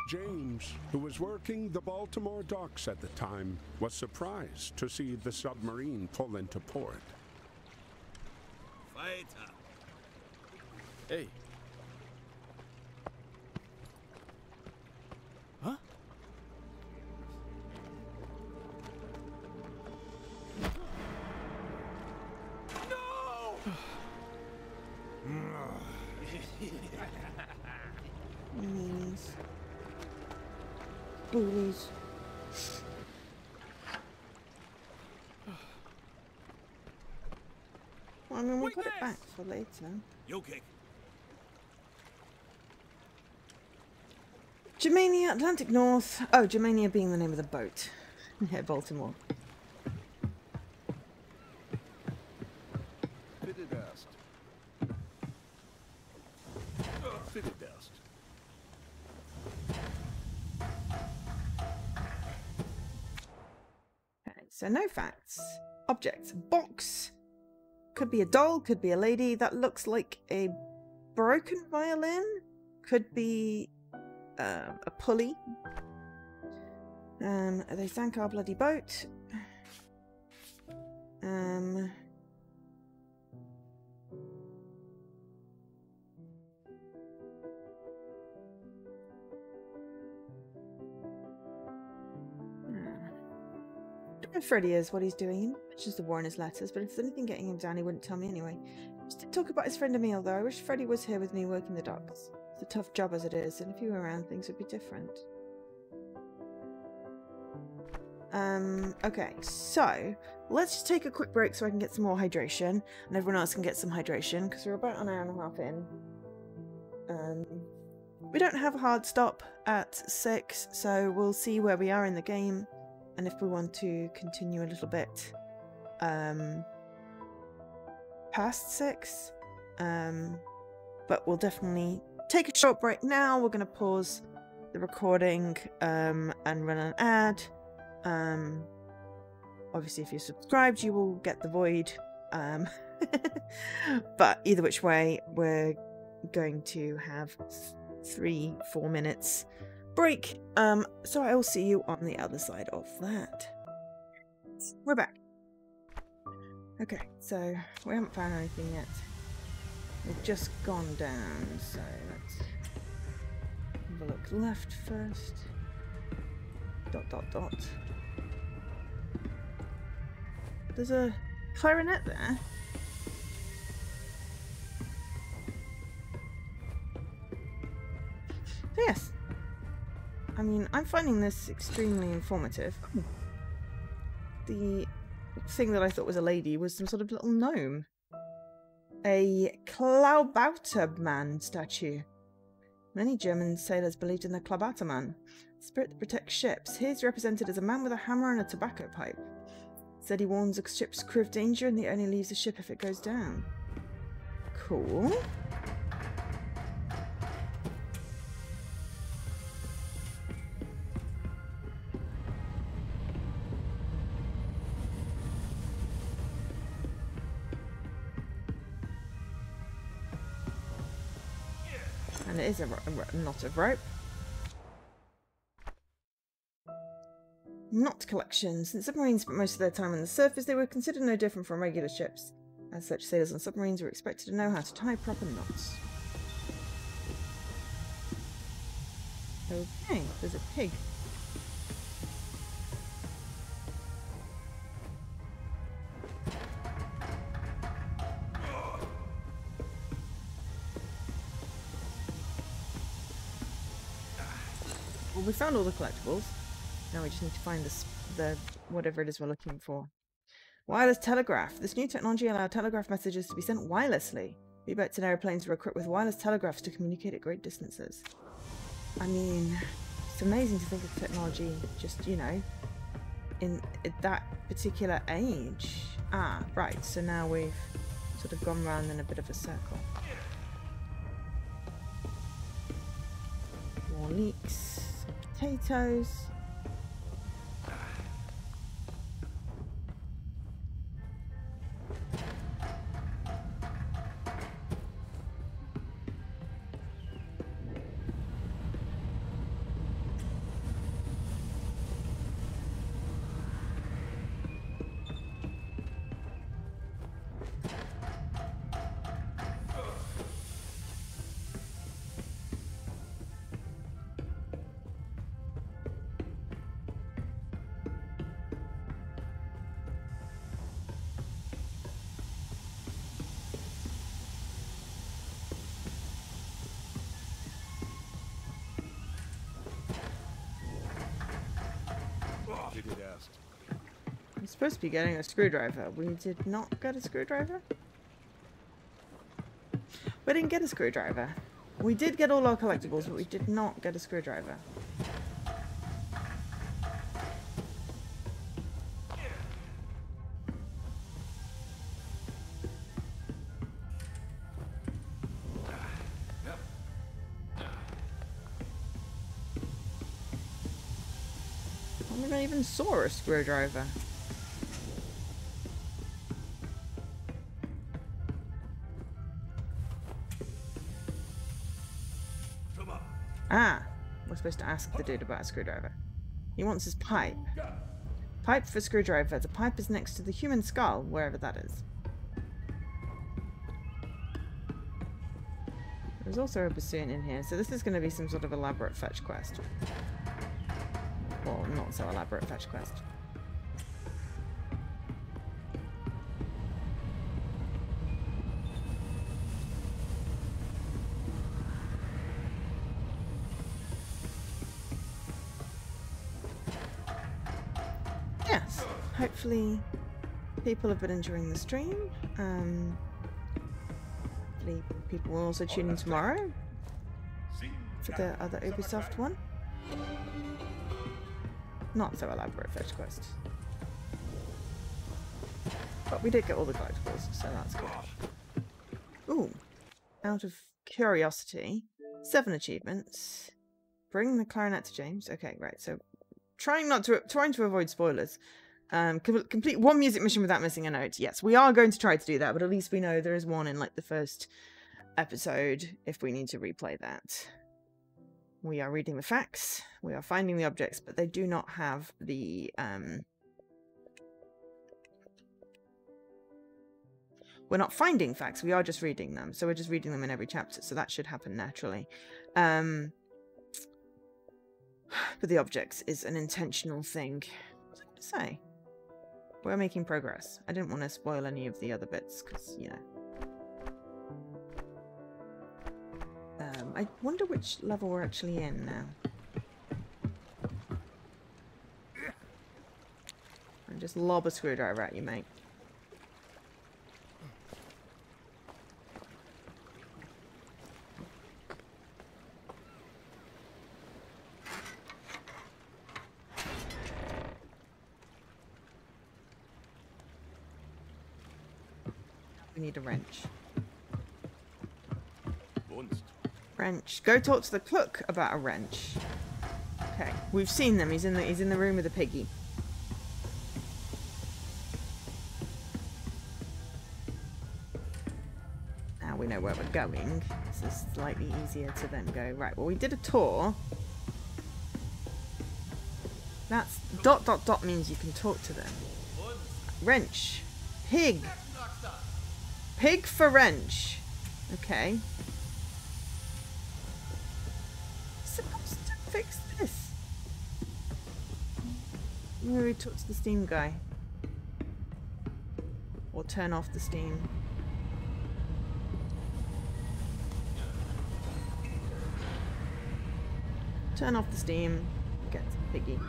James, who was working the Baltimore docks at the time, was surprised to see the submarine pull into port. Fighter. Hey. Huh? Meanies. Booties. Well, I mean, we'll put it back for later. You kick. Germania, Atlantic North. Oh, Germania being the name of the boat. Yeah, Baltimore. Fitted asked. Fitted asked. Okay, so no facts. Objects. Box. Could be a doll, could be a lady. That looks like a broken violin. Could be a pulley. They sank our bloody boat. Where Freddy is, what he's doing. He mentions the war in his letters, but if there's anything getting him down, he wouldn't tell me anyway. Just to talk about his friend Emil, though. I wish Freddy was here with me working the docks. It's a tough job as it is, and if you were around, things would be different. Okay, so let's just take a quick break so I can get some more hydration, and everyone else can get some hydration, because we're about an hour and a half in. We don't have a hard stop at 6, so we'll see where we are in the game, and if we want to continue a little bit past 6. But we'll definitely take a short break now. We're going to pause the recording and run an ad. Obviously, if you're subscribed, you will get the void. But either which way, we're going to have 3-4 minutes break. So I will see you on the other side of that. We're back. Okay, so we haven't found anything yet. We've just gone down, so let's have a look left first. ... There's a clarinet there. So yes. I mean, I'm finding this extremely informative. The thing that I thought was a lady was some sort of little gnome. A Klaubauter man statue. Many German sailors believed in the club ataman, the spirit that protects ships. Here he's represented as a man with a hammer and a tobacco pipe. Said he warns a ship's crew of danger and he only leaves the ship if it goes down. Cool. And it is a knot of rope. Knot collection. Since submarines spent most of their time on the surface, they were considered no different from regular ships. As such, sailors on submarines were expected to know how to tie proper knots. Okay, there's a pig. Well, we found all the collectibles. Now we just need to find the whatever it is we're looking for. Wireless telegraph. This new technology allowed telegraph messages to be sent wirelessly. U-boats and aeroplanes were equipped with wireless telegraphs to communicate at great distances. I mean, it's amazing to think of technology just, you know, in that particular age. Ah, right. So now we've sort of gone round in a bit of a circle. More leeks. Potatoes. I'm supposed to be getting a screwdriver. We did not get a screwdriver? We didn't get a screwdriver. We did get all our collectibles, but we did not get a screwdriver. I don't think I even saw a screwdriver. Ah, we're supposed to ask the dude about a screwdriver. He wants his pipe. Pipe for screwdriver. The pipe is next to the human skull, wherever that is. There's also a bassoon in here, so this is going to be some sort of elaborate fetch quest. Well, not so elaborate fetch quest. Yes, hopefully people have been enjoying the stream. Hopefully people will also tune in tomorrow for the other Ubisoft one. Not so elaborate fetch quest. But we did get all the collectibles, so that's good. Ooh, out of curiosity, 7 achievements. Bring the clarinet to James. Okay, right. So trying to avoid spoilers. Complete 1 music mission without missing a note. Yes, we are going to try to do that, but at least we know there is one in like the first episode if we need to replay that. We are reading the facts, we are finding the objects, but they do not have the we're not finding facts, we are just reading them. So we're just reading them in every chapter, so that should happen naturally. But the objects is an intentional thing. What was I going to say? We're making progress. I didn't want to spoil any of the other bits, because, you know. I wonder which level we're actually in now. And just lob a screwdriver at you, mate. We need a wrench. Bunst. Wrench. Go talk to the cook about a wrench. Okay, we've seen them. He's in the room with the piggy. Now we know where we're going. This is slightly easier to then go. Right, well we did a tour. That's dot dot dot means you can talk to them. Wrench. Pig. Pig for wrench. Okay. Supposed to fix this. Maybe we talk to the steam guy. Or turn off the steam. Turn off the steam. Get the piggy.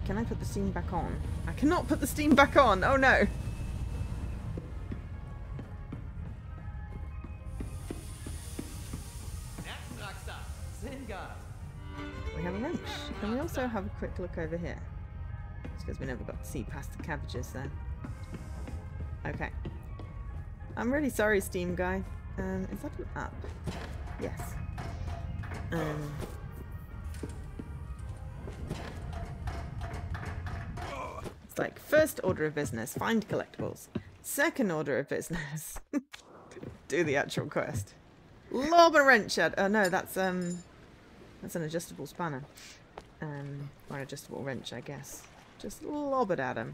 Can I put the steam back on? I cannot put the steam back on! Oh no! We have a wrench. Can we also have a quick look over here? It's because we never got to see past the cabbages then. Okay. I'm really sorry, steam guy. Is that an up? Yes. It's like, first order of business, find collectibles. Second order of business, do the actual quest. Lob a wrench at... Oh no, that's an adjustable spanner. Or an adjustable wrench, I guess. Just lob it at him.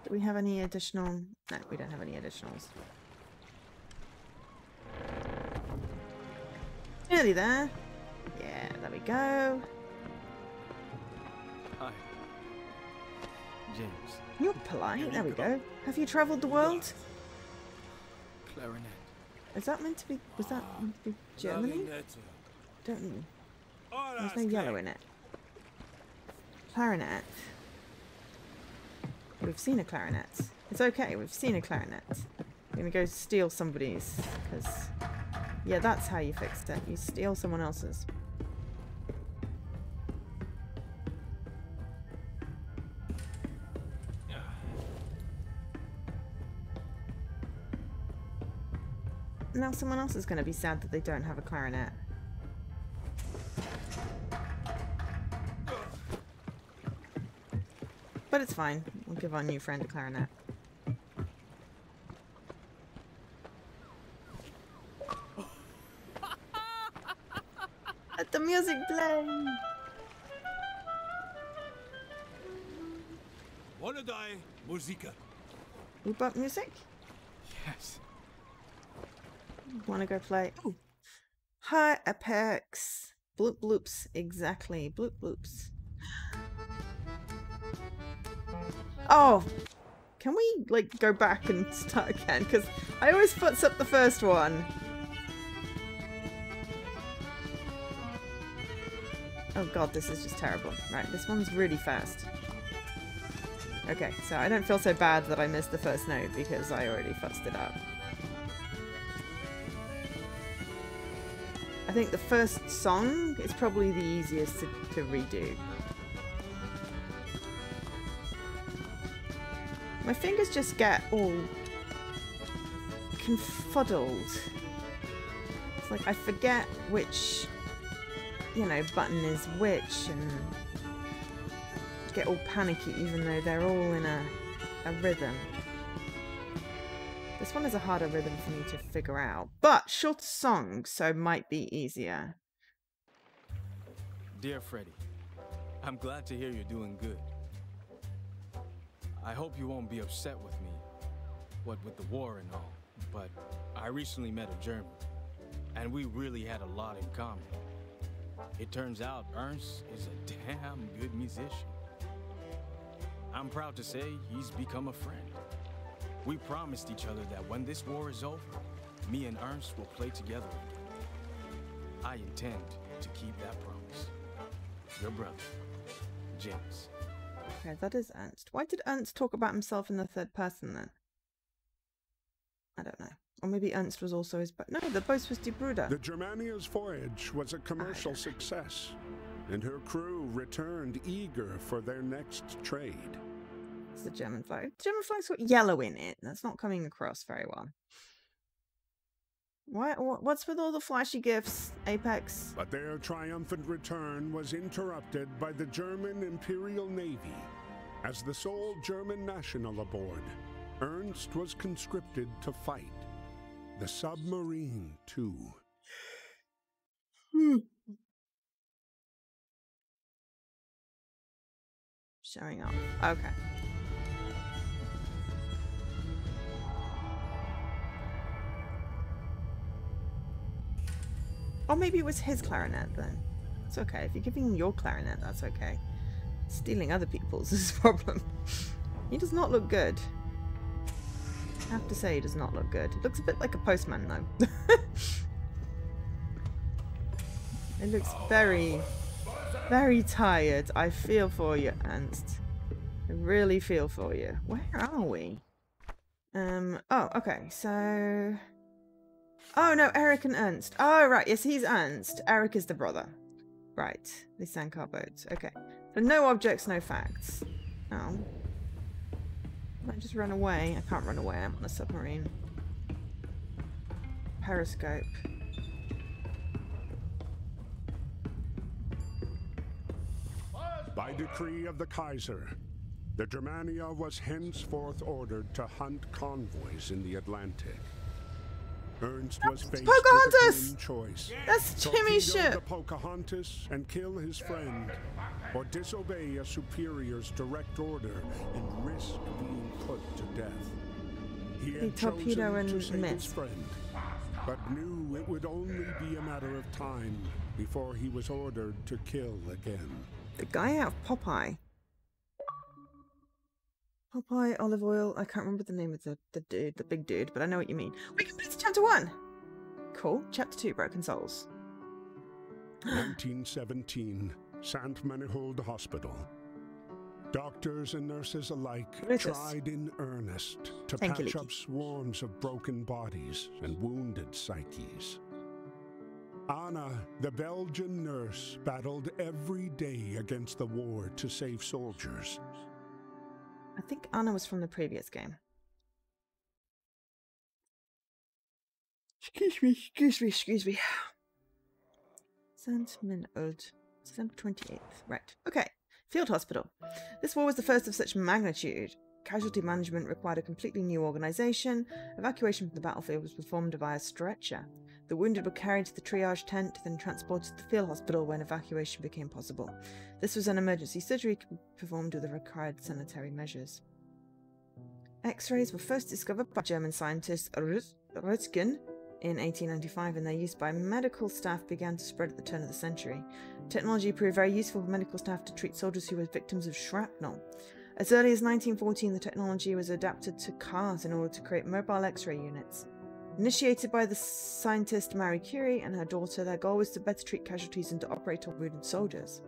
Do we have any additional... No, we don't have any additionals. Nearly there. Yeah, there we go. Hi. James. You're polite. There we go. Have you travelled the world? Clarinet. Is that meant to be... Was that meant to be Germany? Don't know. There's no yellow in it. Clarinet. We've seen a clarinet. It's okay. We've seen a clarinet. I'm gonna go steal somebody's, because... Yeah, that's how you fixed it. You steal someone else's. Now someone else is going to be sad that they don't have a clarinet. But it's fine. We'll give our new friend a clarinet. Let the music play! Wanna die, Musica. We bought music? Yes. Want to go play? Oh, hi Apex. Bloop bloops, exactly. Bloop bloops. Oh, can we like go back and start again? Because I always futs up the first one. Oh god, this is just terrible. Right, this one's really fast. Okay, so I don't feel so bad that I missed the first note because I already fussed it up. I think the first song is probably the easiest to redo. My fingers just get all confuddled. It's like I forget which, you know, button is which and get all panicky even though they're all in a rhythm. This one is a harder rhythm for me to figure out, but short song, so might be easier. Dear Freddy, I'm glad to hear you're doing good. I hope you won't be upset with me, what with the war and all, but I recently met a German, and we really had a lot in common. It turns out Ernst is a damn good musician. I'm proud to say he's become a friend. We promised each other that when this war is over, me and Ernst will play together. I intend to keep that promise. Your brother, James. Okay, that is Ernst. Why did Ernst talk about himself in the third person then? I don't know. Or maybe Ernst was also his... No, the boat was Die Bruder. The Germania's voyage was a commercial success, and her crew returned eager for their next trade. It's the German flag. The German flag's got yellow in it. That's not coming across very well. What's with all the flashy gifts, Apex? But their triumphant return was interrupted by the German Imperial Navy. As the sole German national aboard, Ernst was conscripted to fight. The submarine, too. Showing off. Okay. Or maybe it was his clarinet then. It's okay. If you're giving him your clarinet, that's okay. Stealing other people's is a problem. He does not look good. I have to say he does not look good. It looks a bit like a postman though. It looks very, very tired. I feel for you, Ernst. I really feel for you. Where are we? Oh, okay, so... Oh, no, Eric and Ernst. Oh, right, yes, he's Ernst. Eric is the brother. Right, they sank our boats. Okay, so no objects, no facts. Oh. Can I just run away? I can't run away, I'm on a submarine. Periscope. By decree of the Kaiser, the Germania was henceforth ordered to hunt convoys in the Atlantic. Ernst was faced with a grim choice. That's Jimmy's ship. The Pocahontas and kill his friend, or disobey a superior's direct order and risk being put to death. He had torpedo and chosen to save miss. his friend, but knew it would only be a matter of time before he was ordered to kill again. The guy out of Popeye. Popeye, olive oil. I can't remember the name of the dude, the big dude, but I know what you mean. We completed chapter 1! Cool. Chapter 2, Broken Souls. 1917, Sant Manihold Hospital. Doctors and nurses alike tried in earnest to patch up swarms of broken bodies and wounded psyches. Anna, the Belgian nurse, battled every day against the war to save soldiers. I think Anna was from the previous game. Excuse me. Sant Manihold, December 28th. Right. Okay. Field Hospital. This war was the first of such magnitude. Casualty management required a completely new organization. Evacuation from the battlefield was performed via stretcher. The wounded were carried to the triage tent, then transported to the field hospital when evacuation became possible. This was an emergency surgery performed with the required sanitary measures. X-rays were first discovered by German scientist Röntgen in 1895, and their use by medical staff began to spread at the turn of the century. Technology proved very useful for medical staff to treat soldiers who were victims of shrapnel. As early as 1914, the technology was adapted to cars in order to create mobile X-ray units. Initiated by the scientist Marie Curie and her daughter, their goal was to better treat casualties and to operate on wounded soldiers.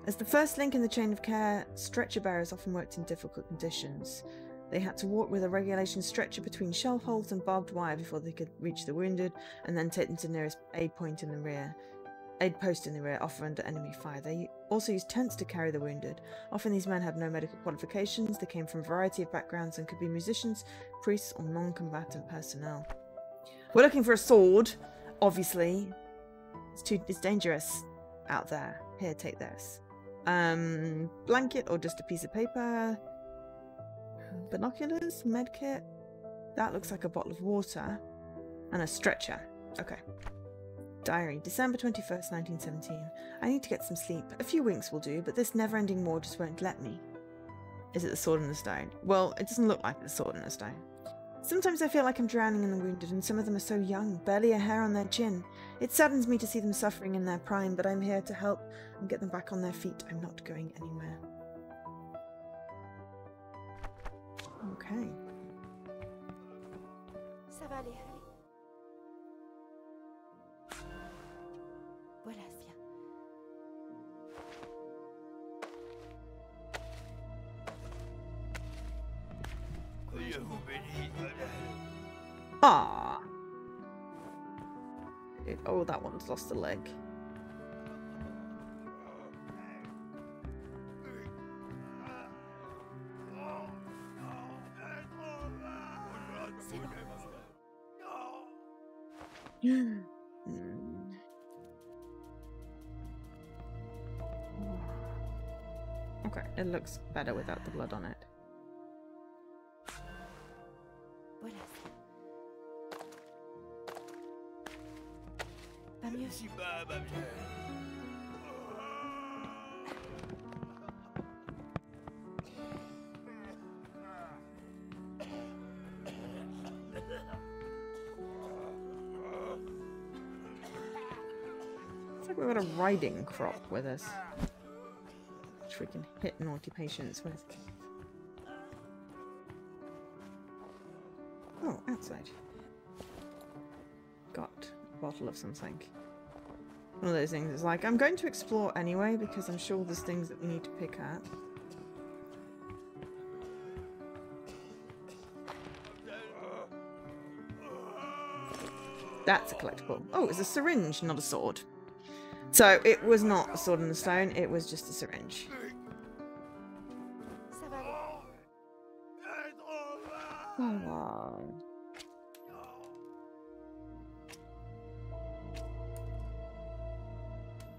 As the first link in the chain of care, stretcher bearers often worked in difficult conditions. They had to walk with a regulation stretcher between shell holes and barbed wire before they could reach the wounded, and then take them to the nearest aid post in the rear, often under enemy fire. They also used tents to carry the wounded. Often these men had no medical qualifications, they came from a variety of backgrounds and could be musicians, priests, or non-combatant personnel. We're looking for a sword, obviously. It's dangerous out there. Here, take this. Blanket or just a piece of paper. Binoculars, medkit. That looks like a bottle of water. And a stretcher. Okay. Diary, December 21st, 1917. I need to get some sleep. A few winks will do, but this never-ending war just won't let me. Is it the sword in the stone? Well, it doesn't look like the sword in the stone. Sometimes I feel like I'm drowning in the wounded, and some of them are so young, barely a hair on their chin. It saddens me to see them suffering in their prime, but I'm here to help and get them back on their feet. I'm not going anywhere. Okay. Ça va aller. Voilà, viens. Ah. Oh, that one's lost a leg. Okay, it looks better without the blood on it. It's like we've got a riding crop with us, which we can hit naughty patients with. Oh, outside. Got a bottle of something. One of those things is like, I'm going to explore anyway because I'm sure there's things that we need to pick at. That's a collectible. Oh, it's a syringe, not a sword. So it was not a sword in the stone, it was just a syringe. Oh.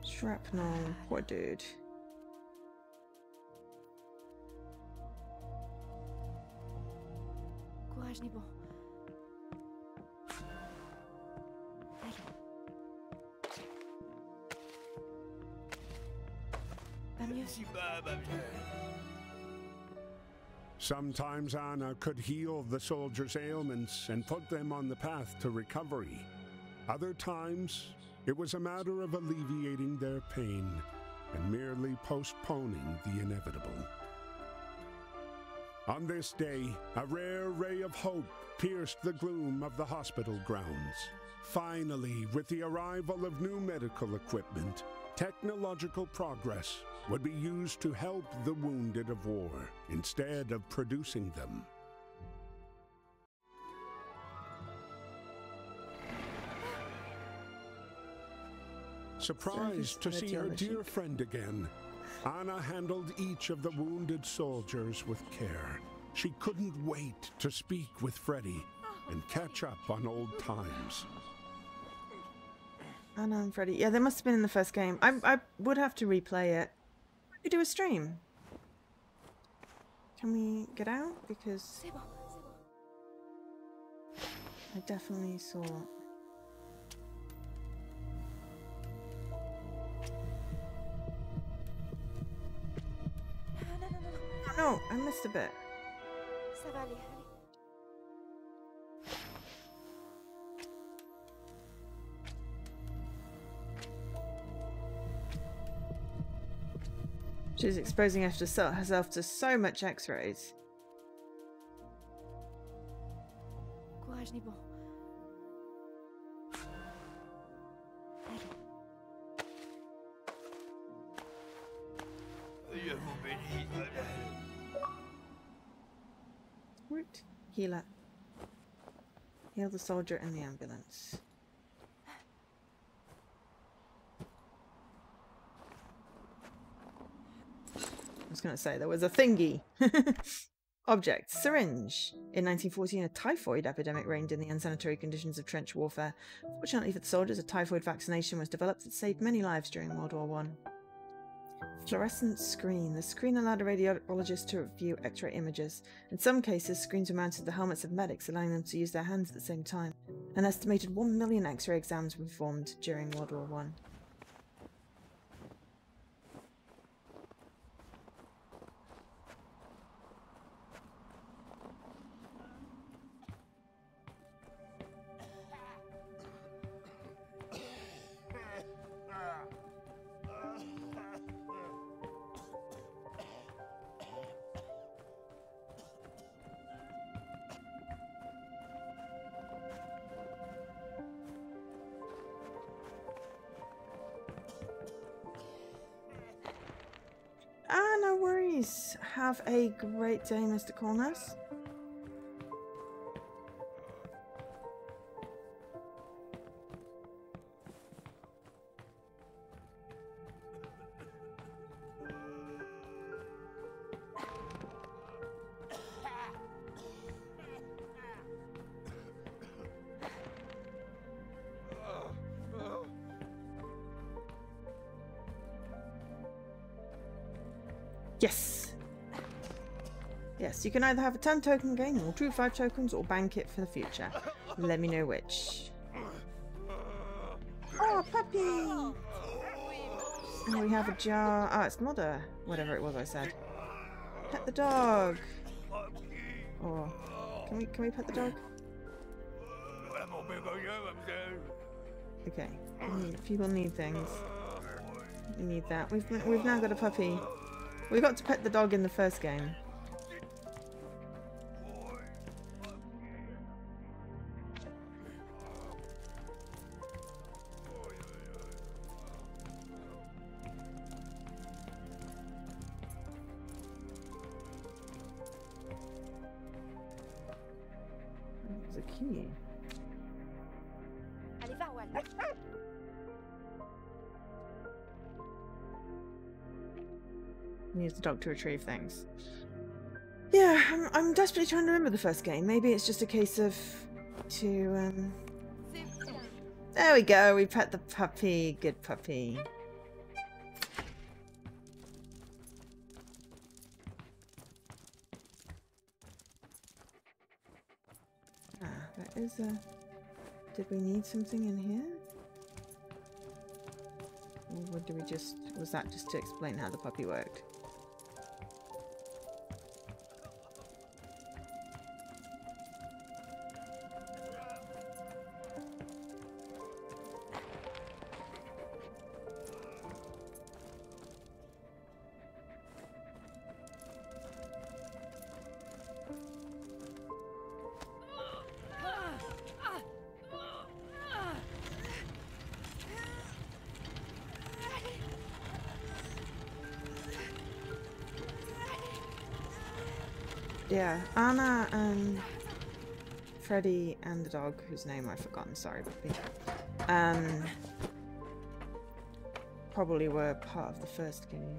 Shrapnel, poor dude. Sometimes Anna could heal the soldiers' ailments and put them on the path to recovery. Other times, it was a matter of alleviating their pain and merely postponing the inevitable. On this day, a rare ray of hope pierced the gloom of the hospital grounds. Finally, with the arrival of new medical equipment, technological progress would be used to help the wounded of war instead of producing them. Surprised to see her dear friend again, Anna handled each of the wounded soldiers with care. She couldn't wait to speak with Freddy and catch up on old times. Anna and Freddy. Yeah, they must have been in the first game. I would have to replay it. We could do a stream. Can we get out? Because I definitely saw... Oh no, I missed a bit. She's exposing herself to so much X-rays. Root healer. Heal the soldier in the ambulance. I was going to say there was a thingy. Object. Syringe. In 1914, a typhoid epidemic reigned in the unsanitary conditions of trench warfare. Fortunately for the soldiers, a typhoid vaccination was developed that saved many lives during World War I. Fluorescent screen. The screen allowed a radiologist to view X-ray images. In some cases, screens were mounted to the helmets of medics, allowing them to use their hands at the same time. An estimated 1 million X-ray exams were performed during World War I. Ah, no worries. Have a great day, Mr. Corners. Yes. Yes, you can either have a 10 token game or true 5 tokens or bank it for the future. Let me know which. Oh, puppy! And we have a jar. Oh, it's not a whatever it was I said. Pet the dog. Or can we pet the dog? Okay. People need things. We need that. We've now got a puppy. We got to pet the dog in the first game. There's a key. Use the dog to retrieve things. Yeah, I'm desperately trying to remember the first game. Maybe it's just a case of There we go. We pet the puppy. Good puppy. Ah, there is a. Did we need something in here? Or do we just? Was that just to explain how the puppy worked? Yeah, Anna and Freddy and the dog, whose name I've forgotten, sorry, puppy. Probably were part of the first game.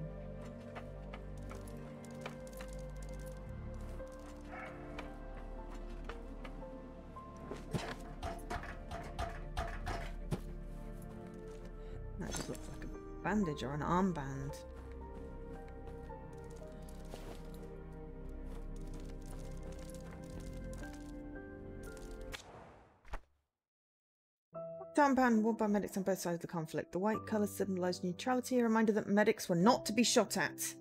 That just looks like a bandage or an armband. Armband worn by medics on both sides of the conflict. The white colours symbolise neutrality, a reminder that medics were not to be shot at.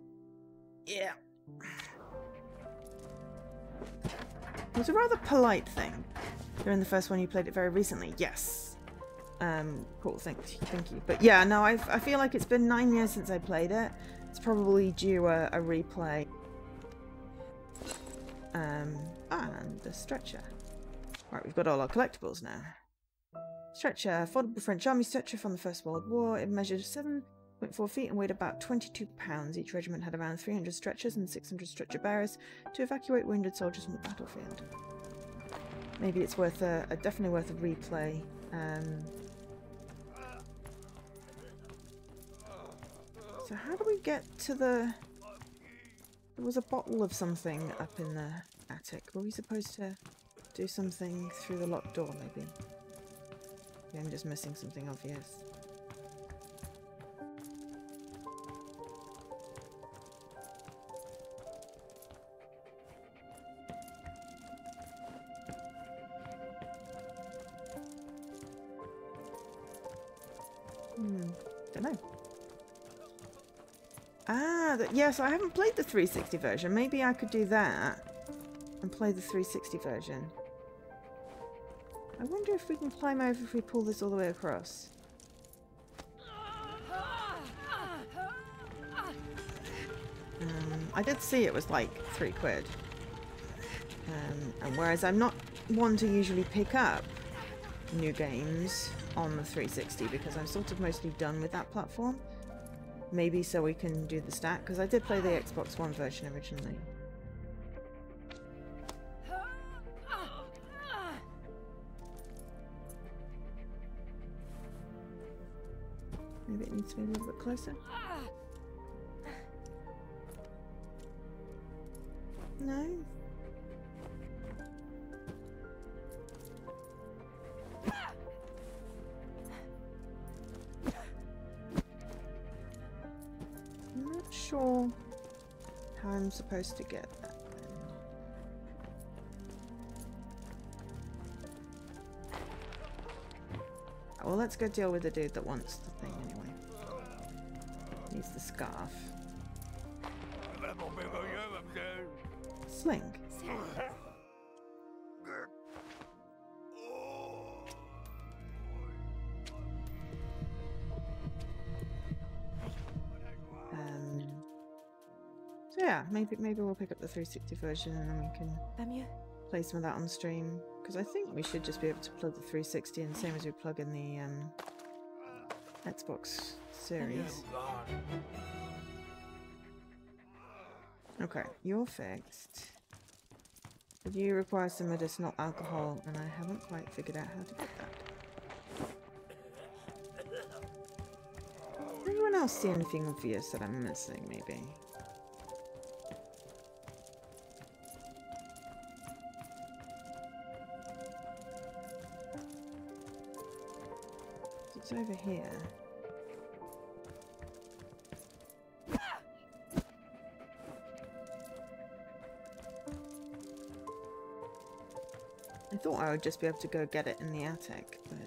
Yeah. It was a rather polite thing. During the first one you played it very recently. Yes. Cool, thank you. But yeah, no, I feel like it's been 9 years since I played it. It's probably due a replay. And the stretcher. Right, we've got all our collectibles now. Stretcher, affordable French army stretcher from the First World War. It measured 7.4 feet and weighed about 22 pounds. Each regiment had around 300 stretchers and 600 stretcher bearers to evacuate wounded soldiers from the battlefield. Maybe it's worth definitely worth a replay. So how do we get to the... There was a bottle of something up in the attic. Were we supposed to do something through the locked door, maybe? I'm just missing something obvious. Don't know. Ah, yes, I haven't played the 360 version. Maybe I could do that and play the 360 version. I wonder if we can climb over if we pull this all the way across. I did see it was like £3. And whereas I'm not one to usually pick up new games on the 360 because I'm sort of mostly done with that platform. Maybe so we can do the stack, because I did play the Xbox One version originally. Maybe it needs to be a little bit closer. No? I'm not sure how I'm supposed to get that then. Well, let's go deal with the dude that wants the thing anyway. Needs the scarf. Sling. So yeah, maybe we'll pick up the 360 version and then we can play some of that on stream. Because I think we should just be able to plug the 360 in the same as we plug in the Xbox Series. Okay, you're fixed. But you require some medicinal alcohol, and I haven't quite figured out how to get that. Does anyone else see anything obvious that I'm missing, maybe? It's over here. I thought I would just be able to go get it in the attic, but...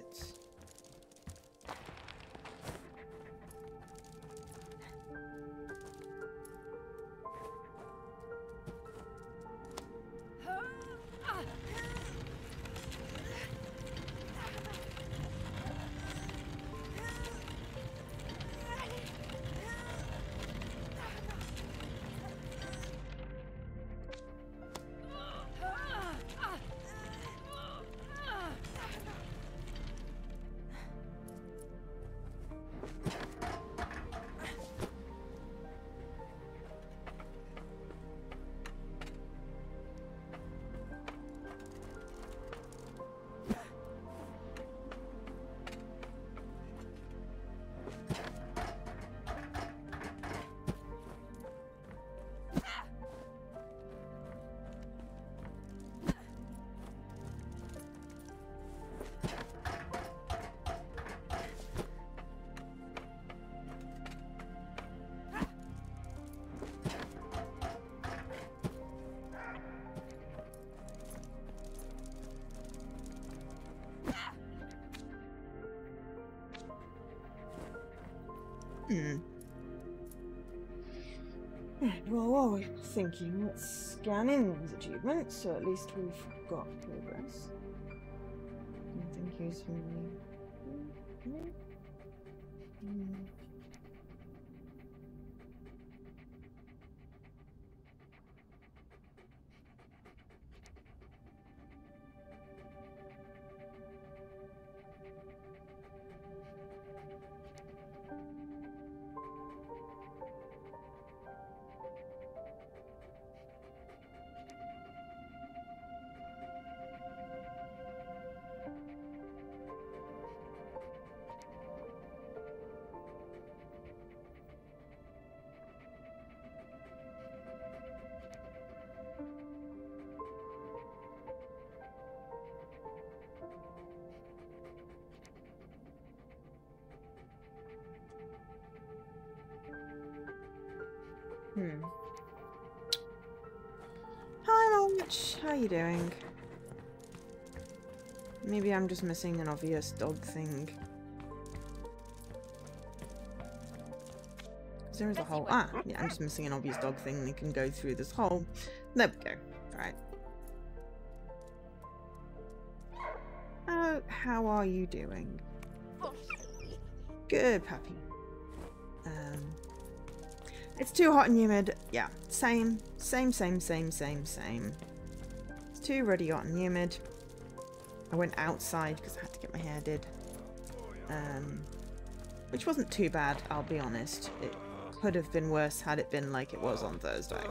Right, well, while we're thinking, let's scan in these achievements, so at least we've got progress. Anything useful? Hi, Mulch. How you doing? Maybe I'm just missing an obvious dog thing. There is a hole. Ah, yeah, I'm just missing an obvious dog thing. We can go through this hole. There we go. Alright. Oh, how are you doing? Good, puppy. It's too hot and humid. Yeah, same. It's too ruddy hot and humid. I went outside because I had to get my hair did. Which wasn't too bad, I'll be honest. It could have been worse had it been like it was on Thursday.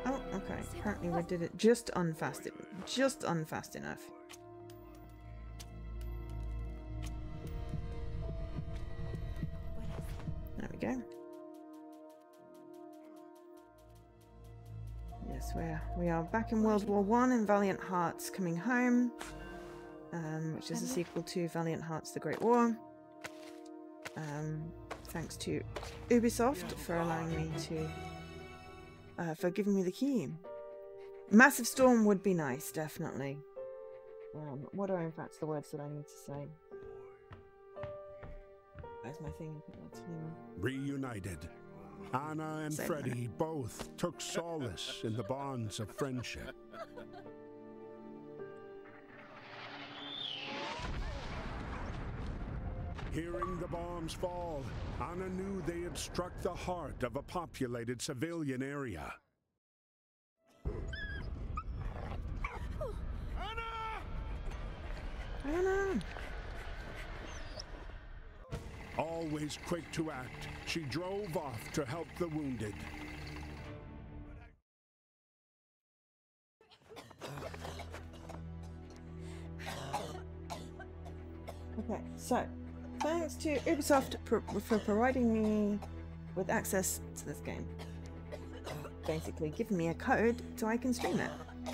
Oh, okay. Apparently we did it just unfast enough. There we go. Yes, So we are back in World War I in Valiant Hearts Coming Home, which is a sequel to Valiant Hearts The Great War. Thanks to Ubisoft for allowing me to, for giving me the key. Massive storm would be nice, definitely. What are in fact the words that I need to say? Where's my thing? Reunited, Anna and Freddie both took solace in the bonds of friendship. Hearing the bombs fall, Anna knew they had struck the heart of a populated civilian area. Anna! Always quick to act, she drove off to help the wounded. Okay, so thanks to Ubisoft for providing me with access to this game. Basically giving me a code so I can stream it.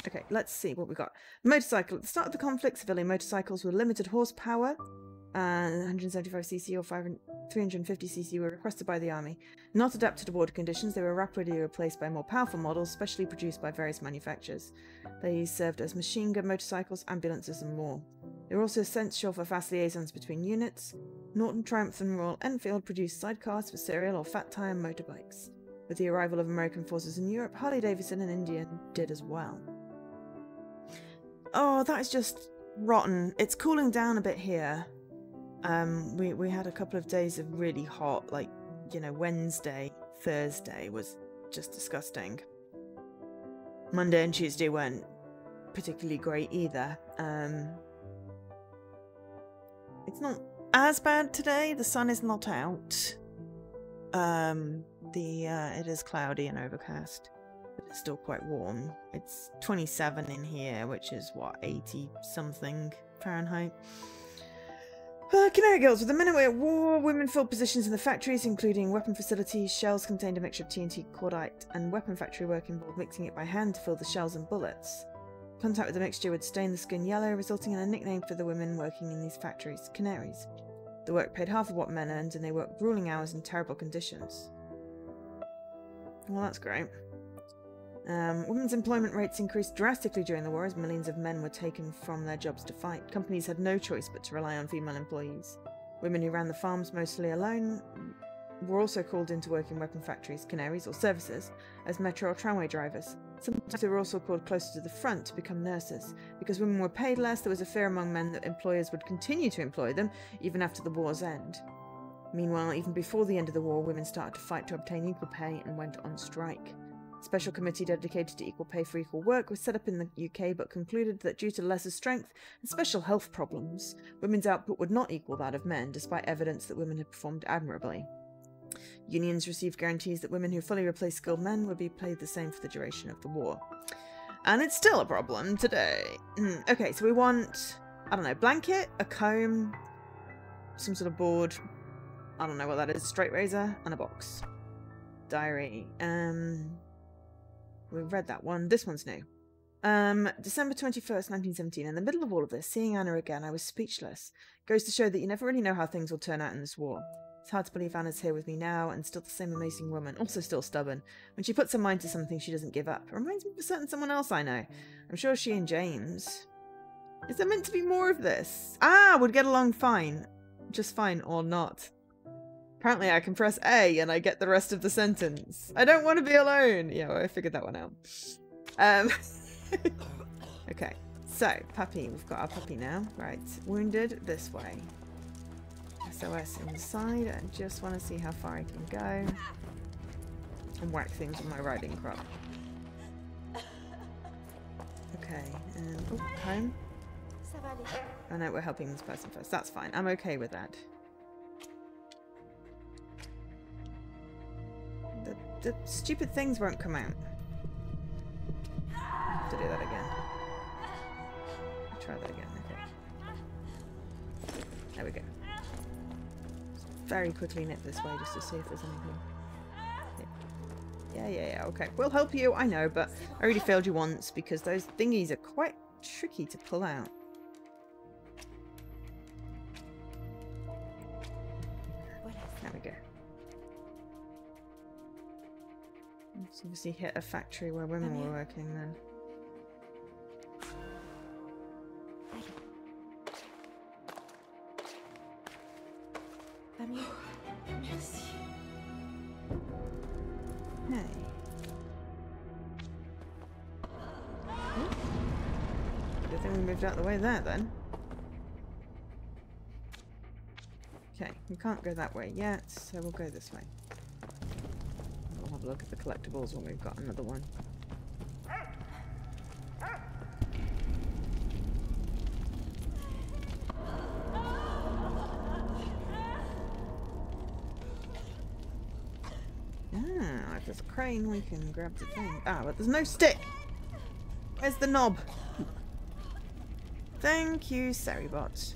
Okay, let's see what we got. Motorcycle. At the start of the conflict, civilian motorcycles with limited horsepower, 175cc or 350cc were requested by the army. Not adapted to border conditions, they were rapidly replaced by more powerful models, specially produced by various manufacturers. They served as machine gun motorcycles, ambulances and more. They were also essential for fast liaisons between units. Norton, Triumph and Royal Enfield produced sidecars for serial or fat tire motorbikes. With the arrival of American forces in Europe, Harley-Davidson and Indian did as well. Oh, that is just rotten. It's cooling down a bit here. We had a couple of days of really hot, like, you know, Wednesday, Thursday was just disgusting. Monday and Tuesday weren't particularly great either. It's not as bad today. The sun is not out. It is cloudy and overcast, but it's still quite warm. It's 27 in here, which is what, 80 something Fahrenheit. Canary Girls. With the men away at war, women filled positions in the factories, including weapon facilities. Shells contained a mixture of TNT, cordite, and weapon factory work involved mixing it by hand to fill the shells and bullets. Contact with the mixture would stain the skin yellow, resulting in a nickname for the women working in these factories, Canaries. The work paid half of what men earned, and they worked grueling hours in terrible conditions. Well, that's great. Women's employment rates increased drastically during the war as millions of men were taken from their jobs to fight. Companies had no choice but to rely on female employees. Women who ran the farms mostly alone were also called in to work in weapon factories, Canaries, or services as metro or tramway drivers. Sometimes they were also called closer to the front to become nurses. Because women were paid less, there was a fear among men that employers would continue to employ them even after the war's end. Meanwhile, even before the end of the war, women started to fight to obtain equal pay and went on strike. A special committee dedicated to equal pay for equal work was set up in the UK, but concluded that due to lesser strength and special health problems, women's output would not equal that of men, despite evidence that women had performed admirably. Unions received guarantees that women who fully replaced skilled men would be paid the same for the duration of the war. And it's still a problem today. Okay, so we want, I don't know, blanket, a comb, some sort of board, I don't know what that is, a straight razor, and a box. Diary. We've read that one. This one's new. December 21st, 1917. In the middle of all of this, seeing Anna again, I was speechless. Goes to show that you never really know how things will turn out in this war. It's hard to believe Anna's here with me now, and still the same amazing woman, also still stubborn. When she puts her mind to something, she doesn't give up. It reminds me of a certain someone else I know. I'm sure she and James... Is there meant to be more of this? Ah, would get along fine. Just fine, or not. Apparently I can press A and I get the rest of the sentence. I don't want to be alone. Yeah, well, I figured that one out. Okay, so puppy. We've got our puppy now. Right, wounded this way. SOS inside. I just want to see how far I can go. And whack things with my riding crop. Okay, oh, home. Oh no, we're helping this person first. That's fine. I'm okay with that. The stupid things won't come out. I have to do that again. Try that again, okay. There we go. Very quickly nip this way just to see if there's anything. Nip. Yeah, okay. We'll help you, I know, but I already failed you once because those thingies are quite tricky to pull out. There we go. Let's obviously hit a factory where women were working then. Hey. Good thing we moved out of the way there then. Okay, we can't go that way yet, so we'll go this way. We'll have a look at the collectibles when we've got another one. Ah, if there's a crane, we can grab the thing. Ah, but there's no stick! Where's the knob? Thank you, Seribot.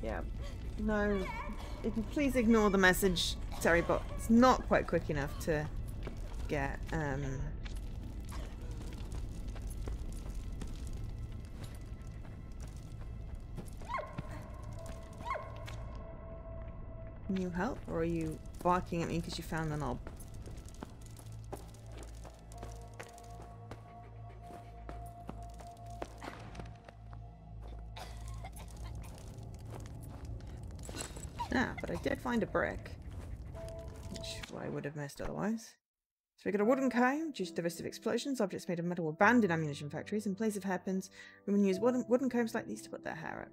Yeah. No. If you please ignore the message, Seribot. It's not quite quick enough to get, Can you help? Or are you barking at me because you found the knob? Ah, but I did find a brick. Which I would have missed otherwise. So we got a wooden comb. Due to the risk of explosions, objects made of metal were banned in ammunition factories. In place of hairpins, women use wooden combs like these to put their hair up.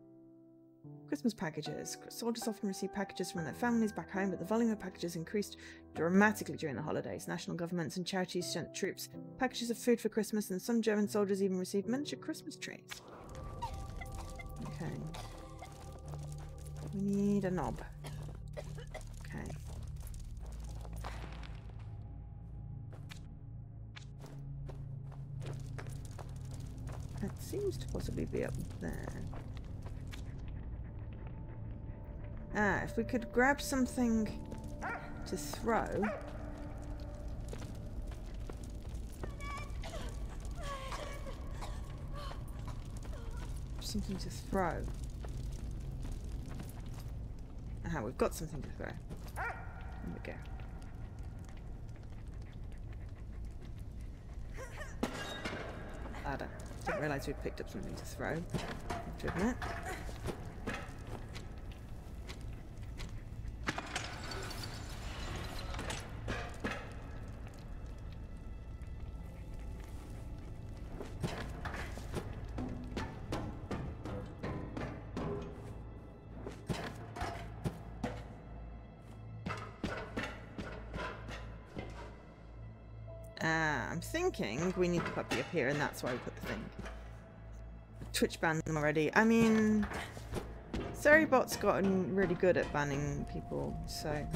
Christmas packages. Soldiers often receive packages from their families back home, but the volume of packages increased dramatically during the holidays. National governments and charities sent troops packages of food for Christmas, and some German soldiers even received miniature Christmas trees. Okay. We need a knob. Okay. That seems to possibly be up there. Ah, if we could grab something to throw. Something to throw. Aha, we've got something to throw. There we go. Ladder. Didn't realise we'd picked up something to throw. Have to admit. I'm thinking we need the puppy up here, and that's why we put the thing. Twitch banned them already. I mean, Seribot's gotten really good at banning people, so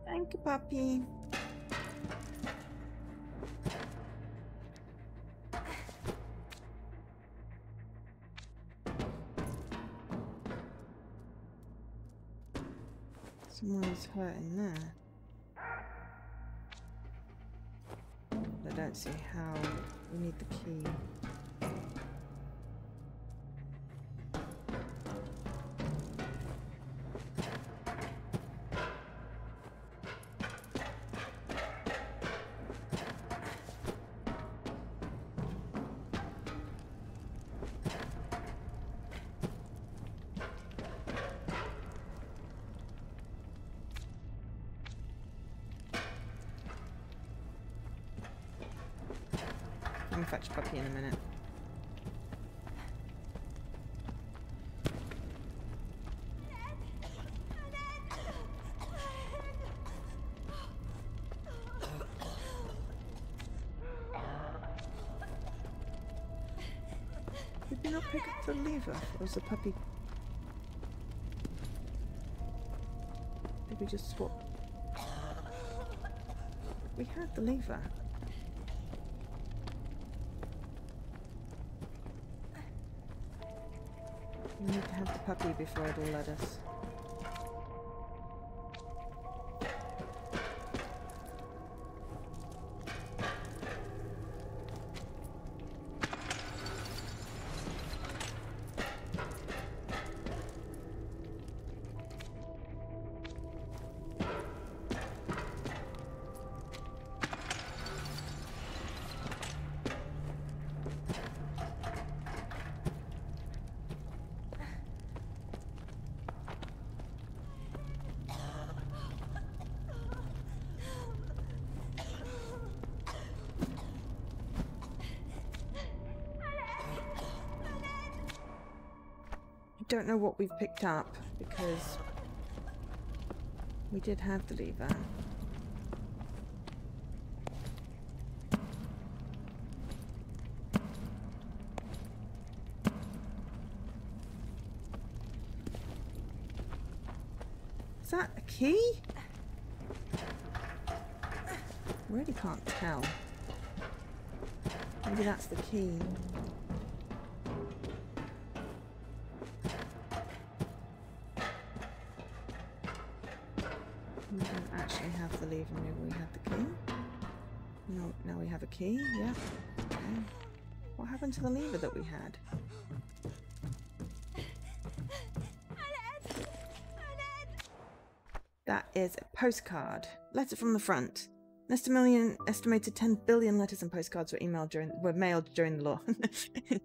thank you, puppy. Someone's hurting there. I don't see how we need the key. fetch puppy in a minute. Did we not pick up the lever? Or was the puppy... Did we just swap? We had the lever. We need to have the puppy before it'll let us. Don't know what we've picked up because we did have the lever. Is that a key? Really can't tell. Maybe that's the key. We don't actually have the lever. Maybe we had the key. No, now we have a key. Yeah. Okay. What happened to the lever that we had? That is a postcard. Letter from the front. An estimated 10 billion letters and postcards were mailed during the war.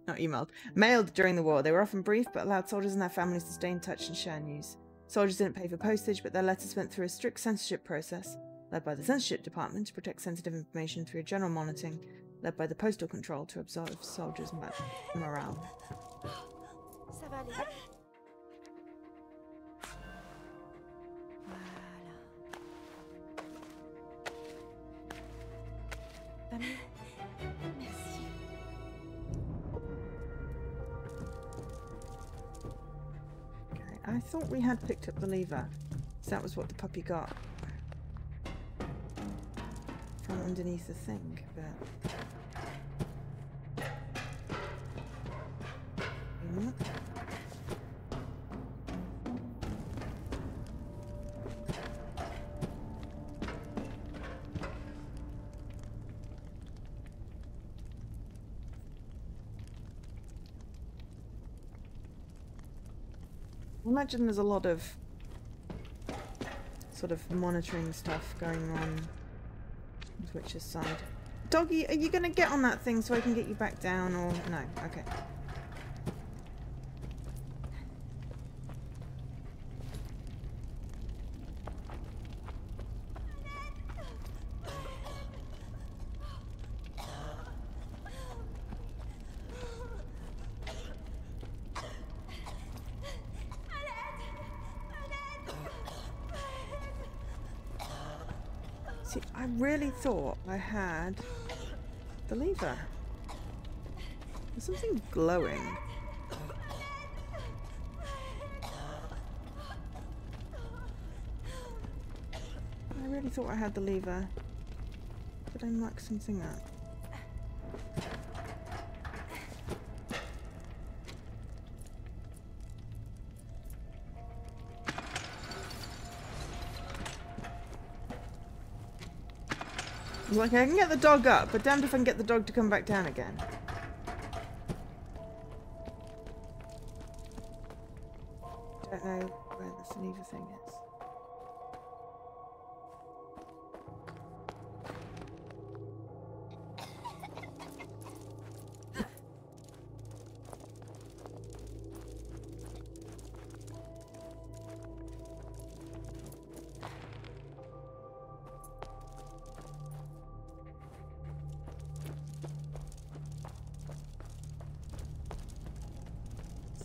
Not emailed. Mailed during the war. They were often brief, but allowed soldiers and their families to stay in touch and share news. Soldiers didn't pay for postage, but their letters went through a strict censorship process, led by the censorship department to protect sensitive information through general monitoring, led by the postal control to observe soldiers' morale. Ça va aller. Voilà. Merci. I thought we had picked up the lever, so that was what the puppy got from underneath the thing, but... I imagine there's a lot of sort of monitoring stuff going on on Twitch's side. Doggy, are you going to get on that thing so I can get you back down, or no? Okay. See, I really thought I had the lever. There's something glowing. I really thought I had the lever. Did I muck something up? Like, I can get the dog up, but damned if I can get the dog to come back down again. Don't know where the lever thing is.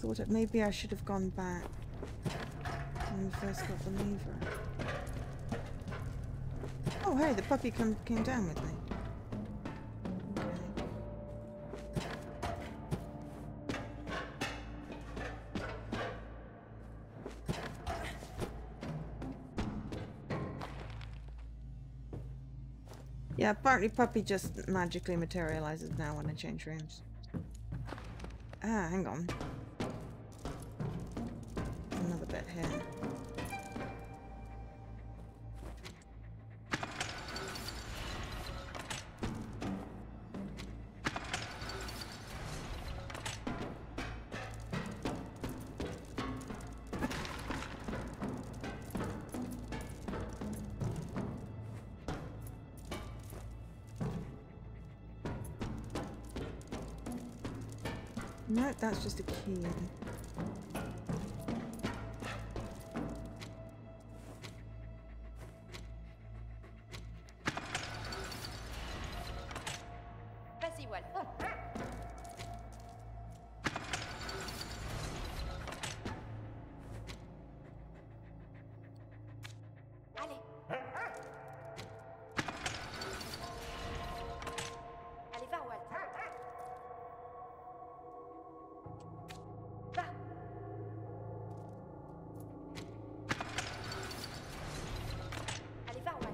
thought that maybe I should have gone back when we first got the lever. Oh, hey, the puppy came down with me. Yeah, apparently Puppy just magically materializes now when I change rooms. Ah, hang on. Another bit here. No, that's just a key. Vas-y, Wal. Allez. Allez, va, Wal. Va. Allez, va, Wal.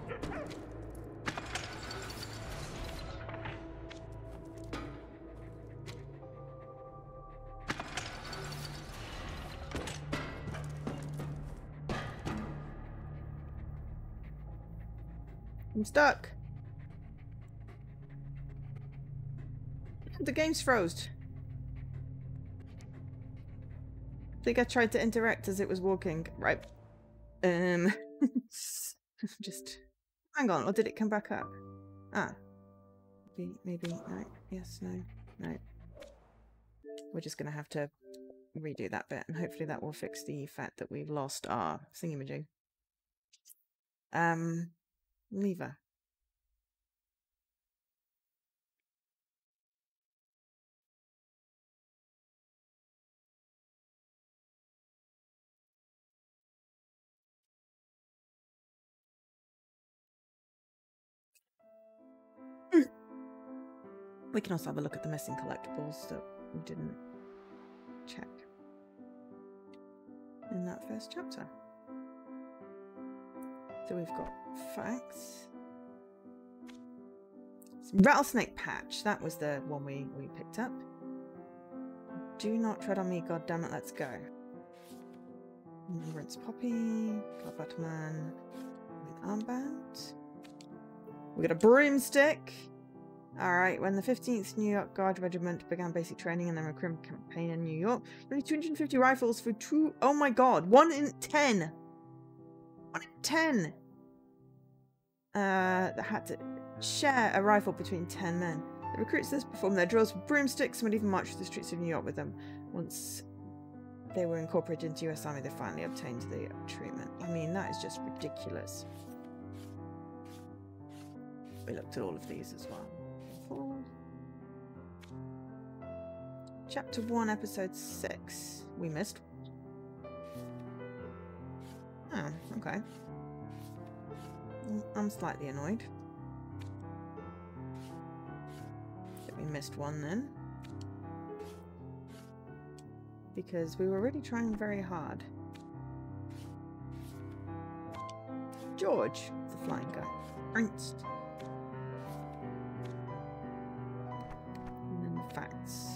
I'm stuck. The game's froze. I think I tried to interact as it was walking. Right. Just hang on, or did it come back up? Ah. Maybe no. Yes, no. No. We're just gonna have to redo that bit, and hopefully that will fix the fact that we've lost our thingamajig. Lever. We can also have a look at the missing collectibles that we didn't check in that first chapter. So we've got facts. Rattlesnake patch, that was the one we picked up. Do not tread on me, goddammit, let's go. Remembrance Poppy, Club Man with armband. We got a broomstick. Alright, when the 15th New York Guard Regiment began basic training and then recruitment campaign in New York, only 250 rifles for two. Oh my god, 1 in 10! 1 in 10! That had to share a rifle between 10 men. The recruits thus performed their drills with broomsticks and would even march through the streets of New York with them. Once they were incorporated into US Army, they finally obtained the treatment. I mean, that is just ridiculous. We looked at all of these as well. Chapter 1, Episode 6. We missed. Oh, okay. I'm slightly annoyed that we missed one then. Because we were really trying very hard. George, the flying guy. Ernst. And then facts.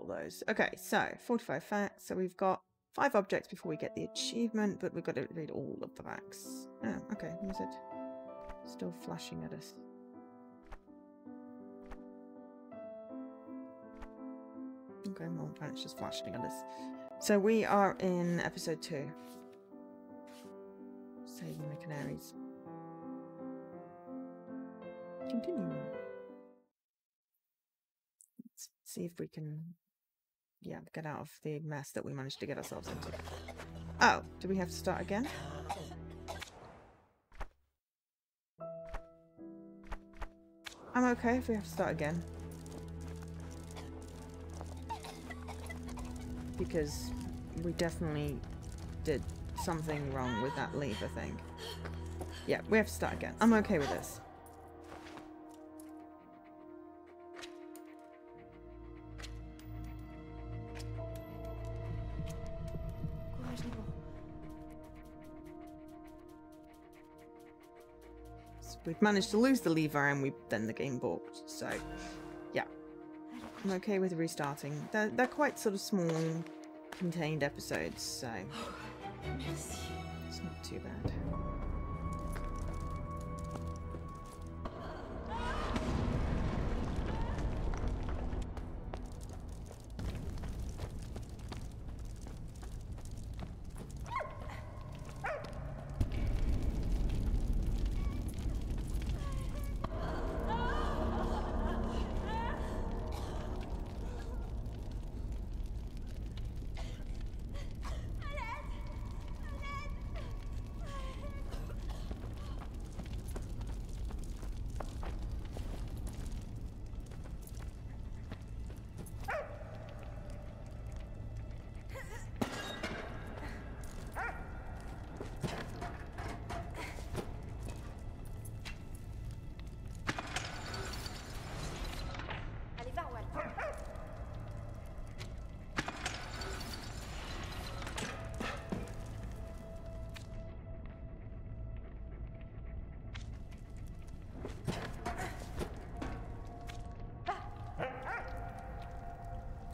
Those. Okay, so 45 facts. So we've got 5 objects before we get the achievement, but we've got to read all of the facts. Oh, okay. Was it still flashing at us? Okay, well, it's just flashing at us. So we are in episode 2. Saving the canaries. Continue. Let's see if we can, yeah, get out of the mess that we managed to get ourselves into. Oh, do we have to start again? I'm okay if we have to start again. Because we definitely did something wrong with that lever thing. Yeah, we have to start again. I'm okay with this. So we've managed to lose the lever and then the game balked. So, yeah. I'm okay with restarting. They're quite sort of small, contained episodes, so it's not too bad.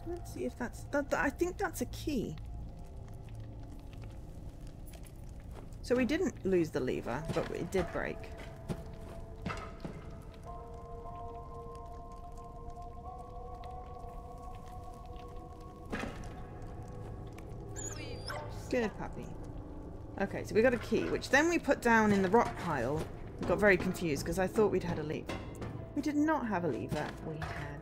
Let's see if that's... I think that's a key. So we didn't lose the lever, but it did break. Good puppy. Okay, so we got a key, which then we put down in the rock pile. We got very confused because I thought we'd had a lever. We did not have a lever. We had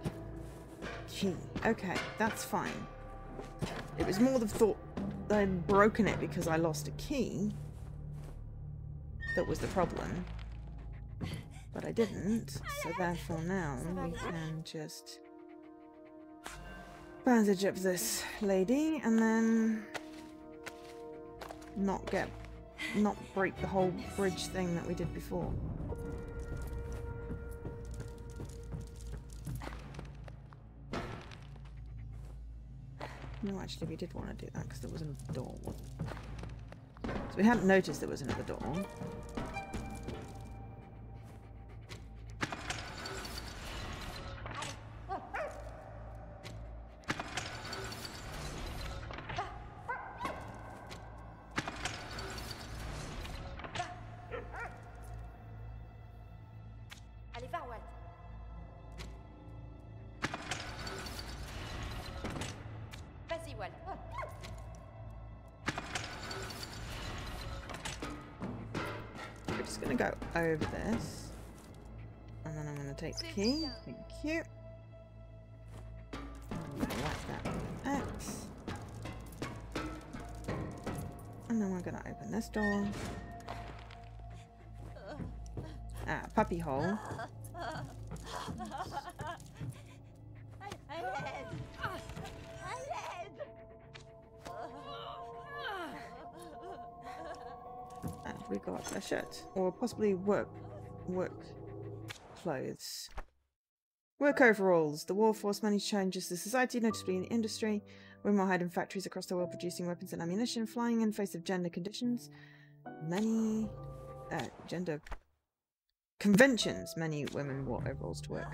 a key. Okay, that's fine. It was more the thought that I'd broken it because I lost a key that was the problem. But I didn't, so therefore now we can just bandage up this lady and then not break the whole bridge thing that we did before. No, actually we did want to do that because there was another door. So we hadn't noticed there was another door. We're just going to go over this. And then I'm going to take the key. Thank you. I'm going to whack that with X. And then we're going to open this door. Ah, puppy hole. And we got a shirt, or possibly work clothes. Work overalls. The war forced many changes to society, notably in the industry. Women hide in factories across the world producing weapons and ammunition, flying in face of gender conditions. Many gender conventions. Many women wore overalls to work.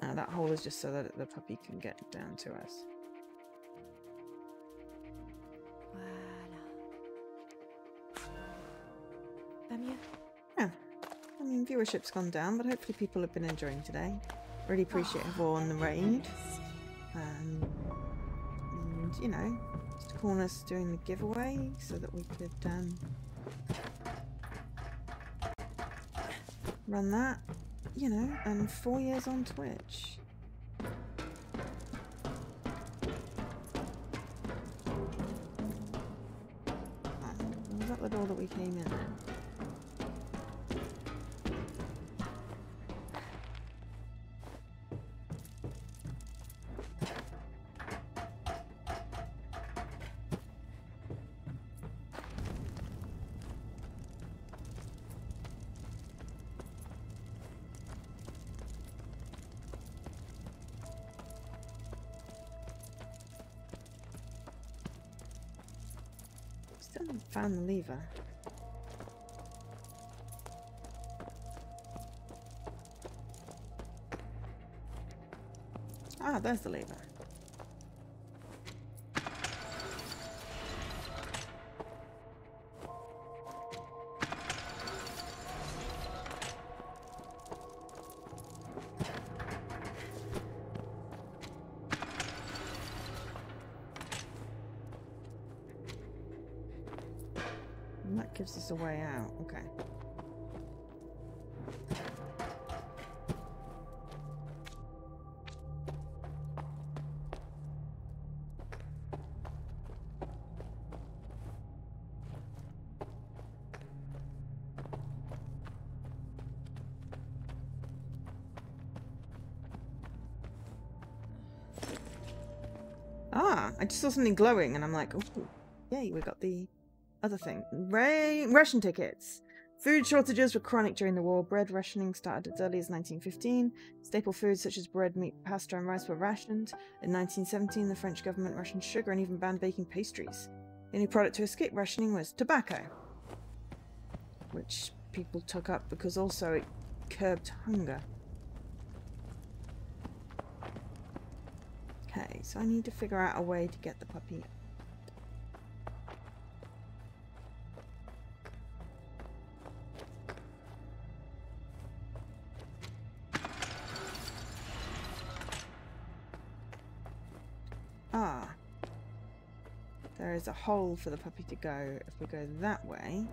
Now that hole is just so that the puppy can get down to us. Yeah, I mean viewership's gone down, but hopefully people have been enjoying today. Really appreciate everyone on the raid. you know, just Cornus doing the giveaway so that we could run that, you know, and 4 years on Twitch. Was that the door that we came in then? Still haven't found the lever. Ah, there's the lever. And that gives us a way out. Okay. Ah, I just saw something glowing and I'm like, oh, yay, we got the other thing. Ration tickets. Food shortages were chronic during the war. Bread rationing started as early as 1915. Staple foods such as bread, meat, pasta and rice were rationed. In 1917, the French government rationed sugar and even banned baking pastries. The only product to escape rationing was tobacco, which people took up because also it curbed hunger. Okay, so I need to figure out a way to get the puppy. Ah. There is a hole for the puppy to go if we go that way.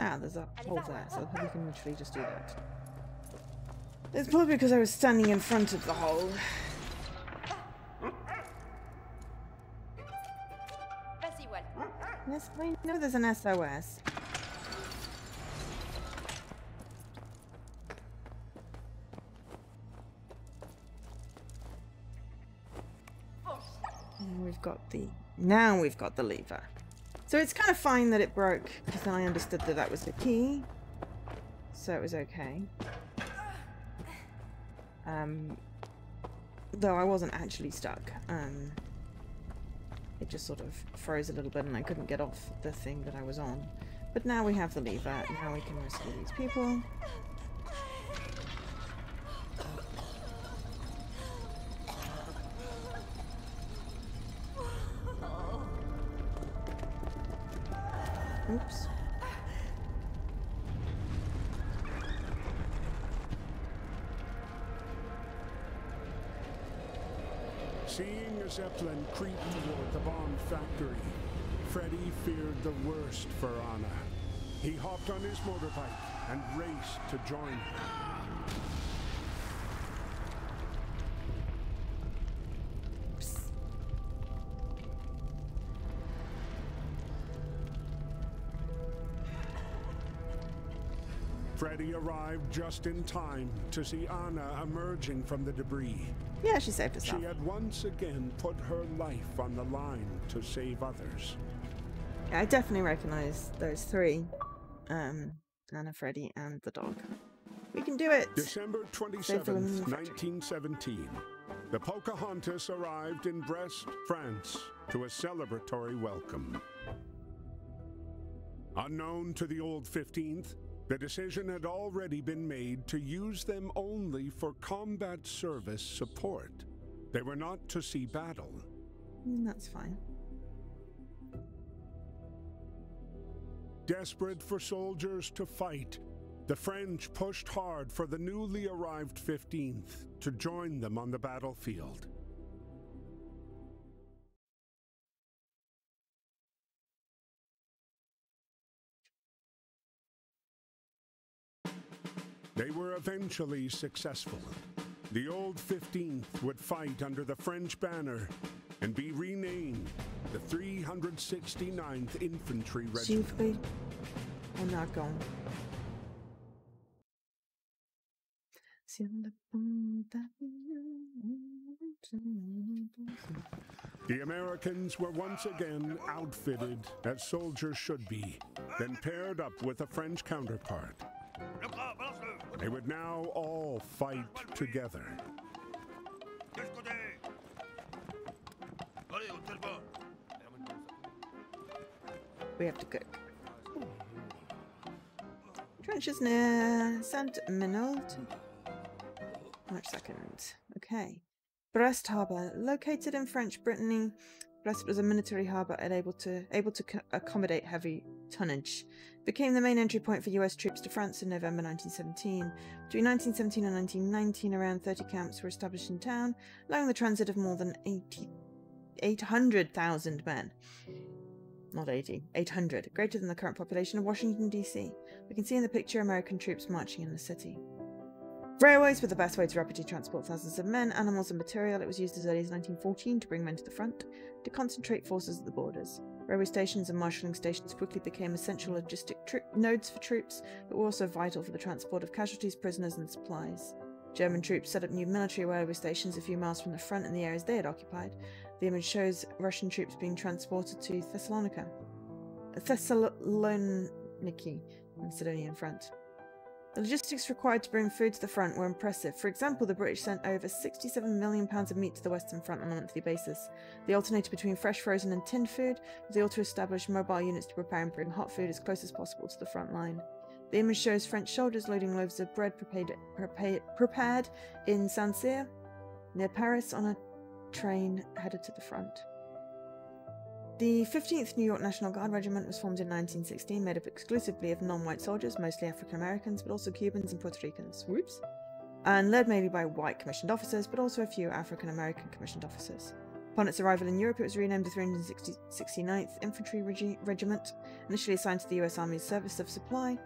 Ah, there's a hole there, so we can literally just do that. It's probably because I was standing in front of the hole. Yes, I know there's an SOS. And we've got the... Now we've got the lever. So it's kind of fine that it broke, because then I understood that that was the key. So it was okay. Though I wasn't actually stuck. It just sort of froze a little bit and I couldn't get off the thing that I was on. But now we have the lever, now we can rescue these people. Oops. Seeing a Zeppelin creep toward the bomb factory, Freddy feared the worst for Anna. He hopped on his motorbike and raced to join her. Freddy arrived just in time to see Anna emerging from the debris. Yeah, she saved herself. She had once again put her life on the line to save others. Yeah, I definitely recognize those three. Anna, Freddy, and the dog. We can do it! December 27th, 1917. The Pocahontas arrived in Brest, France, to a celebratory welcome. Unknown to the Old 15th, the decision had already been made to use them only for combat service support. They were not to see battle. That's fine. Desperate for soldiers to fight, the French pushed hard for the newly arrived 15th to join them on the battlefield. They were eventually successful. The Old 15th would fight under the French banner and be renamed the 369th Infantry Regiment. I'm not going. The Americans were once again outfitted as soldiers should be, then paired up with a French counterpart. They would now all fight together. We have to cook. Trenches near Saint-Menold. March 2nd. Okay. Brest Harbour. Located in French Brittany, Brest was a military harbour and able to accommodate heavy tonnage. Became the main entry point for US troops to France in November 1917. Between 1917 and 1919, around 30 camps were established in town, allowing the transit of more than 800,000 men. Not 80, 800, greater than the current population of Washington, D.C. We can see in the picture American troops marching in the city. Railways were the best way to rapidly transport thousands of men, animals and material. It was used as early as 1914 to bring men to the front, to concentrate forces at the borders. Railway stations and marshalling stations quickly became essential logistic nodes for troops, but were also vital for the transport of casualties, prisoners and supplies. German troops set up new military railway stations a few miles from the front in the areas they had occupied. The image shows Russian troops being transported to Thessaloniki, Macedonian front. The logistics required to bring food to the front were impressive. For example, the British sent over £67 million of meat to the Western Front on a monthly basis. They alternated between fresh, frozen and tinned food, but they also established mobile units to prepare and bring hot food as close as possible to the front line. The image shows French soldiers loading loaves of bread prepared in Saint-Cyr, near Paris, on a train headed to the front. The 15th New York National Guard Regiment was formed in 1916, made up exclusively of non-white soldiers, mostly African Americans, but also Cubans and Puerto Ricans. Whoops. And led mainly by white commissioned officers, but also a few African American commissioned officers. Upon its arrival in Europe, it was renamed the 369th Infantry Regiment, initially assigned to the US Army's Service of Supply.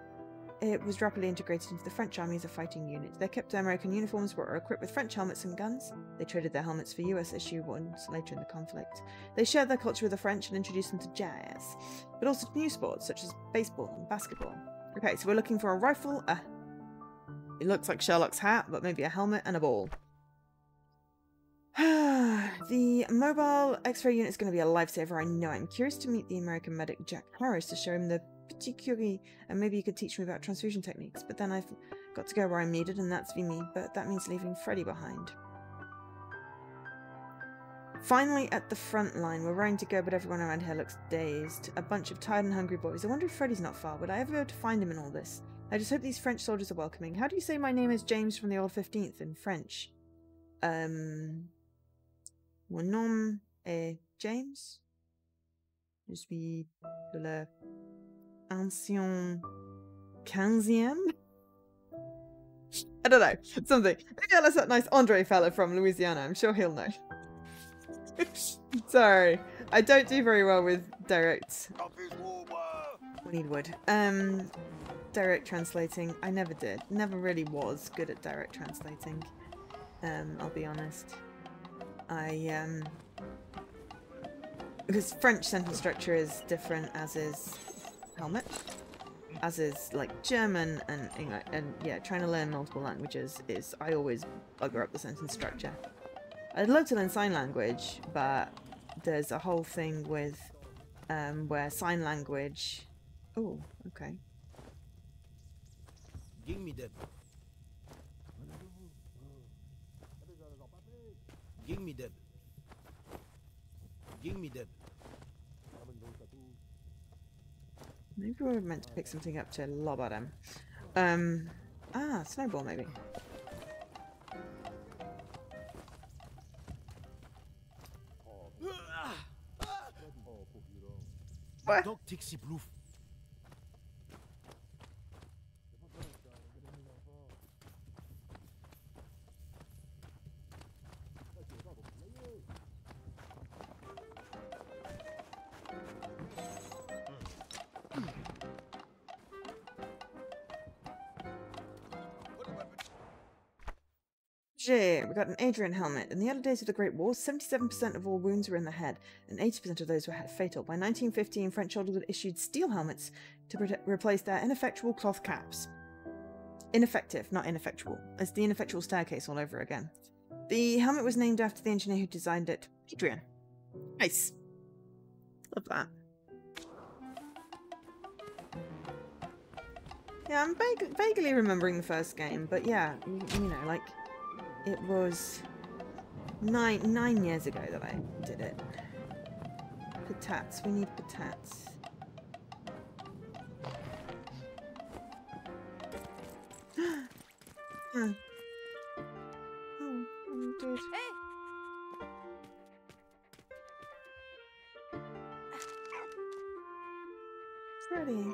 It was rapidly integrated into the French Army as a fighting unit. They kept their American uniforms but were equipped with French helmets and guns. They traded their helmets for US issue ones later in the conflict. They shared their culture with the French and introduced them to jazz, but also to new sports such as baseball and basketball. Okay, so we're looking for a rifle, it looks like Sherlock's hat, but maybe a helmet and a ball. The mobile X-ray unit is going to be a lifesaver, I know. I'm curious to meet the American medic Jack Harris to show him the particularly, and maybe you could teach me about transfusion techniques, but then I've got to go where I'm needed, and that's me, but that means leaving Freddy behind. Finally, at the front line, we're raring to go, but everyone around here looks dazed. A bunch of tired and hungry boys. I wonder if Freddy's not far. Would I ever be able to find him in all this? I just hope these French soldiers are welcoming. How do you say my name is James from the Old 15th in French? Mon nom est James. Je suis de la ancien 15e? I don't know. Something. Maybe I'll ask that nice Andre fella from Louisiana. I'm sure he'll know. Sorry, I don't do very well with direct. We need wood. Direct translating. I never did. Never really was good at direct translating. I'll be honest. Because French sentence structure is different, as is Helmet, as is like German and English, and yeah, trying to learn multiple languages is, I always bugger up the sentence structure. I'd love to learn sign language, but there's a whole thing with where sign language. Oh, okay. Give me that. Give me that. Give me that. Maybe we were meant to pick something up to lob at him. Snowball maybe. What? Dog Tixi Blue. We got an Adrian helmet. In the early days of the Great War, 77% of all wounds were in the head, and 80% of those were fatal. By 1915, French soldiers had issued steel helmets to replace their ineffectual cloth caps. Ineffective, not ineffectual. It's the ineffectual staircase all over again. The helmet was named after the engineer who designed it, Adrian. Nice. Love that. Yeah, I'm vaguely remembering the first game, but yeah, you know, like... It was nine years ago that I did it. Patats. We need patats. Oh, dude. Hey! Freddy.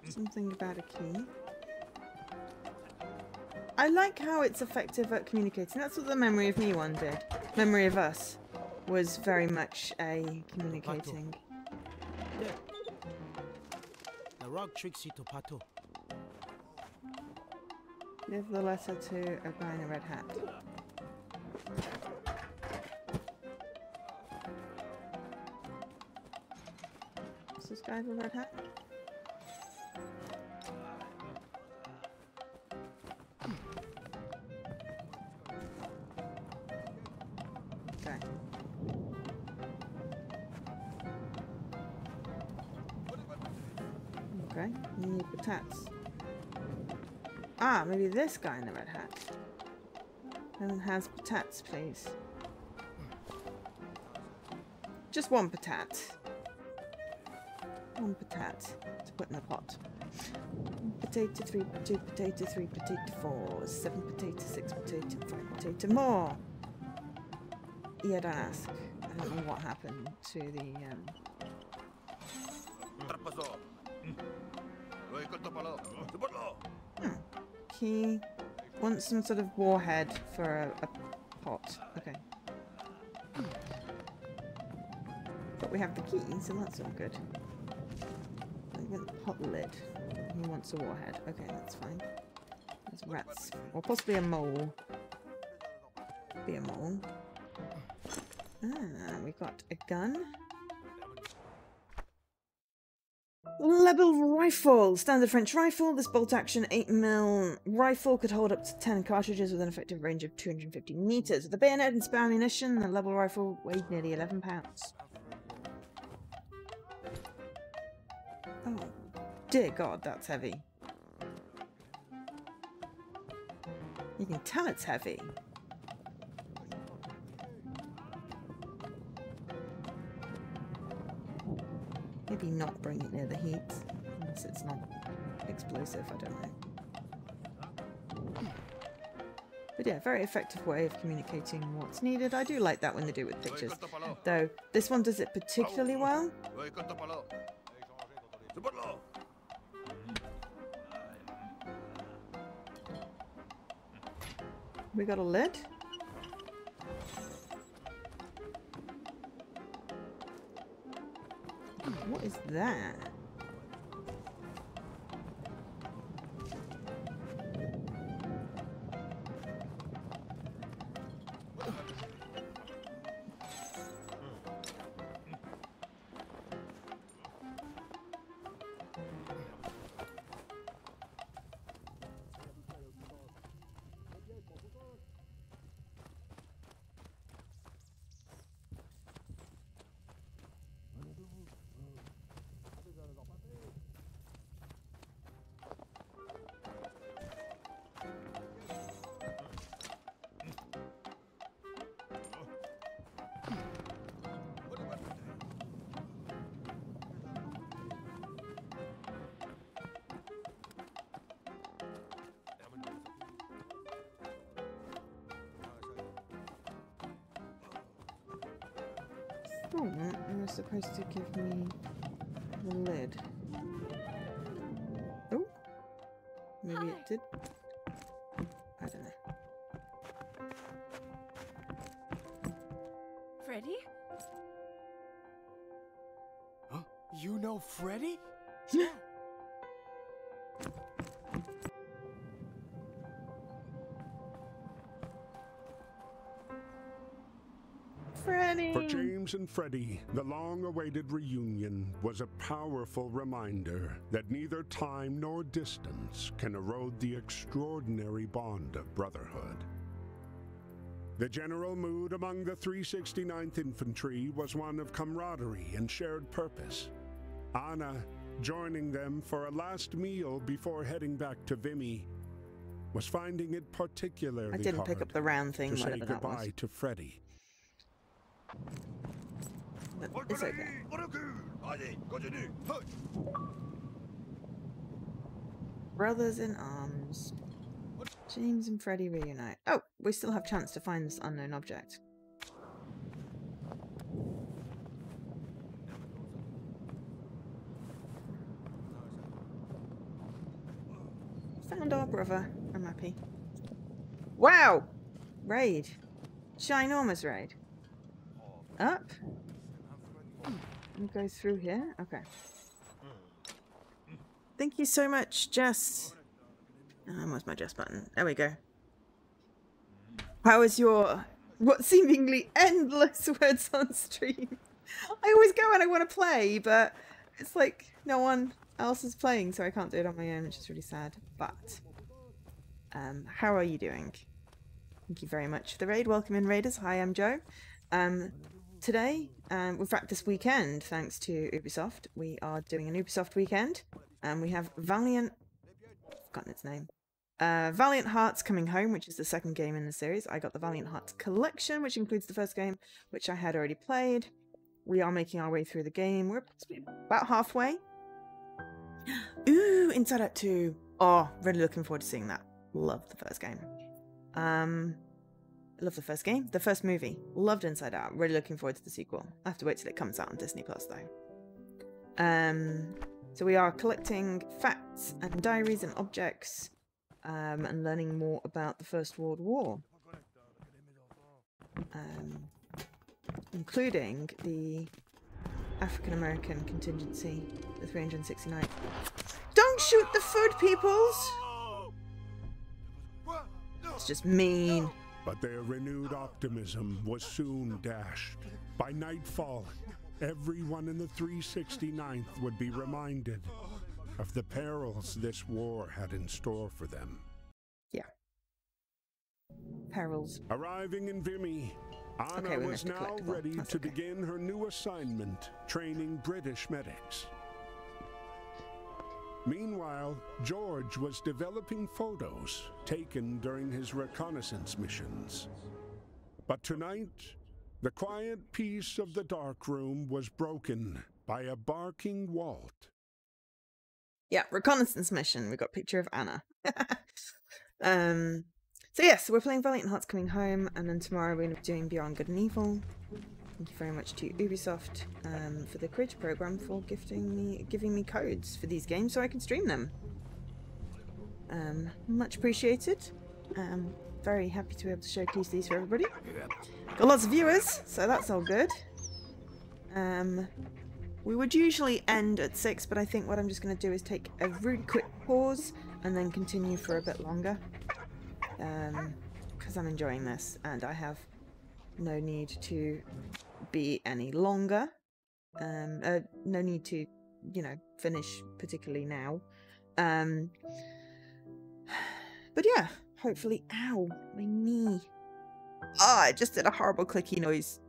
Something about a key. I like how it's effective at communicating. That's what the Memory of Me one did. Memory of Us was very much a communicating. There. The rock tricks you to Pato. Give the letter to a guy in a red hat. Is this guy in a red hat? Okay, you need patats. Ah, maybe this guy in the red hat. And has patats, please. Just one patat. One patat to put in the pot. Potato, 3, 2 potato, 3 potato, 4, 7 potato, 6 potato, 5 potato, more! Yeah, don't ask. I don't know what happened to the, He wants some sort of warhead for a pot. Okay. But we have the key, so that's all good. I want the pot lid. He wants a warhead. Okay, that's fine. There's rats. Or possibly a mole. Be a mole. Ah, we got a gun. Level rifle! Standard French rifle. This bolt-action 8mm rifle could hold up to 10 cartridges with an effective range of 250 meters. With a bayonet and spare ammunition, the level rifle weighed nearly 11 pounds. Oh, dear God, that's heavy. You can tell it's heavy. Maybe not bring it near the heat, unless it's not explosive, I don't know. But yeah, very effective way of communicating what's needed. I do like that when they do it with pictures. Though, this one does it particularly well. We got a lid. What is that? Oh, it was supposed to give me the lid. Oh, maybe it did. I don't know. Freddy? Huh? You know Freddy? Freddy! For James and Freddy, the long-awaited reunion was a powerful reminder that neither time nor distance can erode the extraordinary bond of brotherhood. The general mood among the 369th Infantry was one of camaraderie and shared purpose. Anna, joining them for a last meal before heading back to Vimy, was finding it particularly I didn't hard pick up the round thing, to say whatever that was. goodbye to Freddy. But it's okay. Brothers in arms. James and Freddy reunite. Oh, we still have chance to find this unknown object. Found our brother. I'm happy. Wow! Raid. Ginormous raid. Up. And go through here. Okay. Thank you so much, Jess. Where's my Jess button? There we go. How was your what seemingly endless words on stream? I always go when I want to play, but it's like no one else is playing, so I can't do it on my own, which is really sad. But how are you doing? Thank you very much for the raid. Welcome in, raiders. Hi, I'm Joe. Today, in fact this weekend, thanks to Ubisoft, we are doing an Ubisoft weekend. We have Valiant, I've forgotten its name. Valiant Hearts Coming Home, which is the second game in the series. I got the Valiant Hearts Collection, which includes the first game, which I had already played. We are making our way through the game. We're about halfway. Ooh, Inside Out 2. Oh, really looking forward to seeing that. Love the first game. Love the first game. The first movie. Loved Inside Out. Really looking forward to the sequel. I have to wait till it comes out on Disney Plus though. So we are collecting facts and diaries and objects, and learning more about the First World War. Including the African-American contingency, the 369th. Don't shoot the food, peoples! It's just mean. But their renewed optimism was soon dashed. By nightfall, everyone in the 369th would be reminded of the perils this war had in store for them. Yeah. Perils. Arriving in Vimy, Anna was now ready to begin her new assignment, training British medics. Meanwhile, George was developing photos taken during his reconnaissance missions. But tonight, the quiet peace of the dark room was broken by a barking Walt. Yeah, reconnaissance mission. We got a picture of Anna. So yes, we're playing Valiant Hearts Coming Home, and then tomorrow we're going to be doing Beyond Good and Evil. Thank you very much to Ubisoft for the creator program for giving me codes for these games so I can stream them. Much appreciated. Very happy to be able to showcase these for everybody. Got lots of viewers, so that's all good. We would usually end at 6, but I think what I'm just going to do is take a really quick pause and then continue for a bit longer. Because I'm enjoying this and I have no need to be any longer. No need to, you know, finish particularly now. But yeah, hopefully, ow, my knee. Ah, I just did a horrible clicky noise.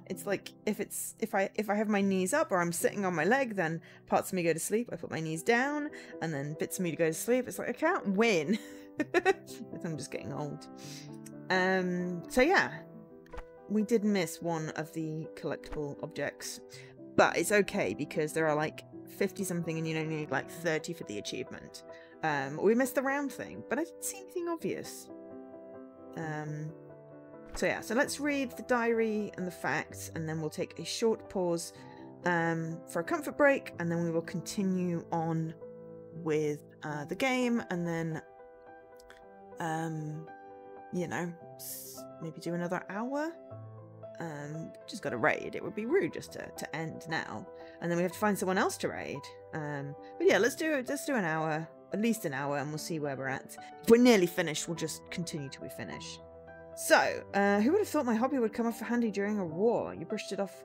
It's like if I have my knees up or I'm sitting on my leg, then parts of me go to sleep. I put my knees down, and then bits of me to go to sleep. It's like I can't win. I'm just getting old. So yeah, we did miss one of the collectible objects, but it's okay because there are like 50 something, and you only need like 30 for the achievement. We missed the round thing, but I didn't see anything obvious. So yeah, so let's read the diary and the facts, and then we'll take a short pause for a comfort break, and then we will continue on with the game, and then, you know, maybe do another hour. Just got to raid. It would be rude just to end now, and then we have to find someone else to raid. But yeah, let's do an hour, at least an hour, and we'll see where we're at. If we're nearly finished, we'll just continue till we finish. So, who would have thought my hobby would come off handy during a war? You brushed it off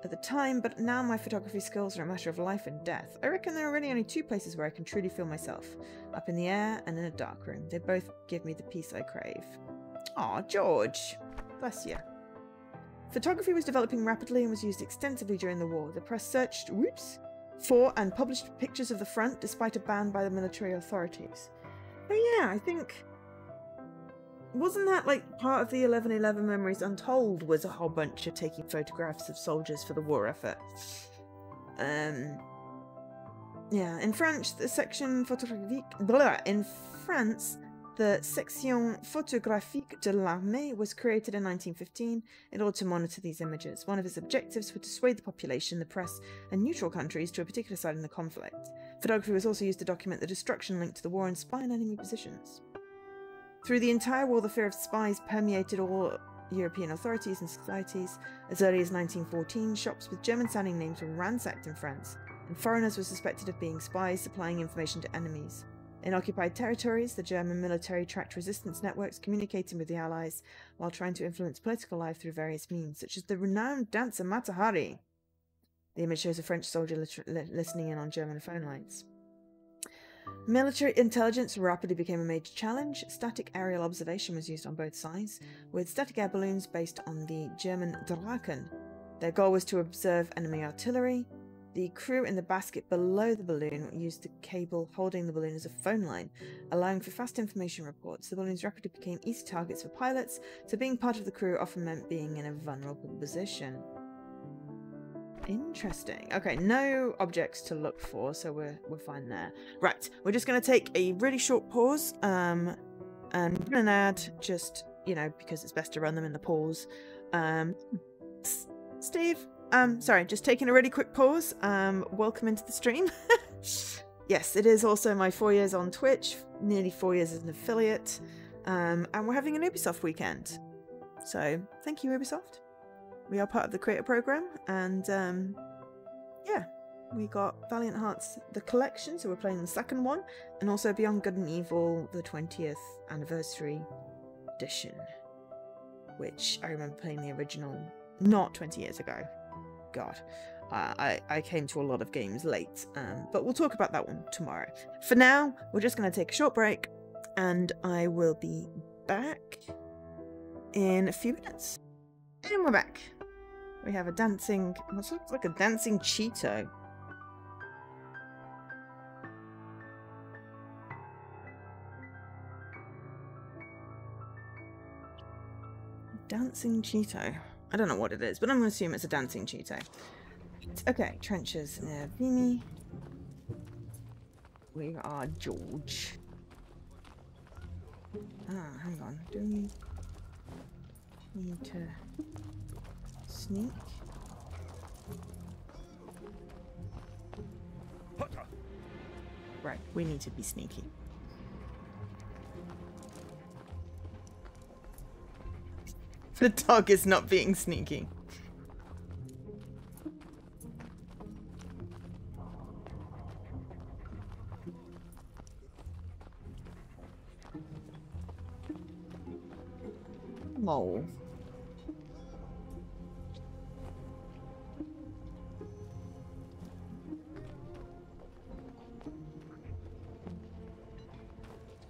at the time, but now my photography skills are a matter of life and death. I reckon there are really only 2 places where I can truly feel myself. Up in the air and in a dark room. They both give me the peace I crave. Aw, George. Bless you. Photography was developing rapidly and was used extensively during the war. The press searched, for and published pictures of the front despite a ban by the military authorities. Oh yeah, I think... Wasn't that like part of the 11/11 Memories Untold was a whole bunch of taking photographs of soldiers for the war effort? Yeah, in France, the section photographique... In France, the Section photographique de l'armée was created in 1915 in order to monitor these images. One of its objectives was to sway the population, the press, and neutral countries to a particular side in the conflict. Photography was also used to document the destruction linked to the war and spy on enemy positions. Through the entire war, the fear of spies permeated all European authorities and societies. As early as 1914, shops with German-sounding names were ransacked in France, and foreigners were suspected of being spies supplying information to enemies. In occupied territories, the German military tracked resistance networks communicating with the Allies while trying to influence political life through various means, such as the renowned dancer Mata Hari. The image shows a French soldier listening in on German phone lines. Military intelligence rapidly became a major challenge. Static aerial observation was used on both sides, with static air balloons based on the German Draken. Their goal was to observe enemy artillery. The crew in the basket below the balloon used the cable holding the balloon as a phone line, allowing for fast information reports. The balloons rapidly became easy targets for pilots, so being part of the crew often meant being in a vulnerable position. Interesting. Okay, no objects to look for, so we're fine there. Right, we're just going to take a really short pause, and an ad, just, you know, because it's best to run them in the pause. Steve, sorry, just taking a really quick pause. Welcome into the stream. Yes, it is also my 4 years on Twitch, nearly 4 years as an affiliate, and we're having an Ubisoft weekend. So, thank you, Ubisoft. We are part of the creator program, and yeah, we got Valiant Hearts, the collection, so we're playing the second one, and also Beyond Good and Evil, the 20th anniversary edition, which I remember playing the original not 20 years ago. God, I came to a lot of games late, but we'll talk about that one tomorrow. For now, we're just going to take a short break, and I will be back in a few minutes. And we're back. We have a dancing... What looks like a dancing Cheeto. Dancing Cheeto. I don't know what it is, but I'm going to assume it's a dancing Cheeto. Okay, trenches near Vimy. We are George. Ah, hang on. Do we need to sneak? Right, we need to be sneaky. The dog is not being sneaky. Mole.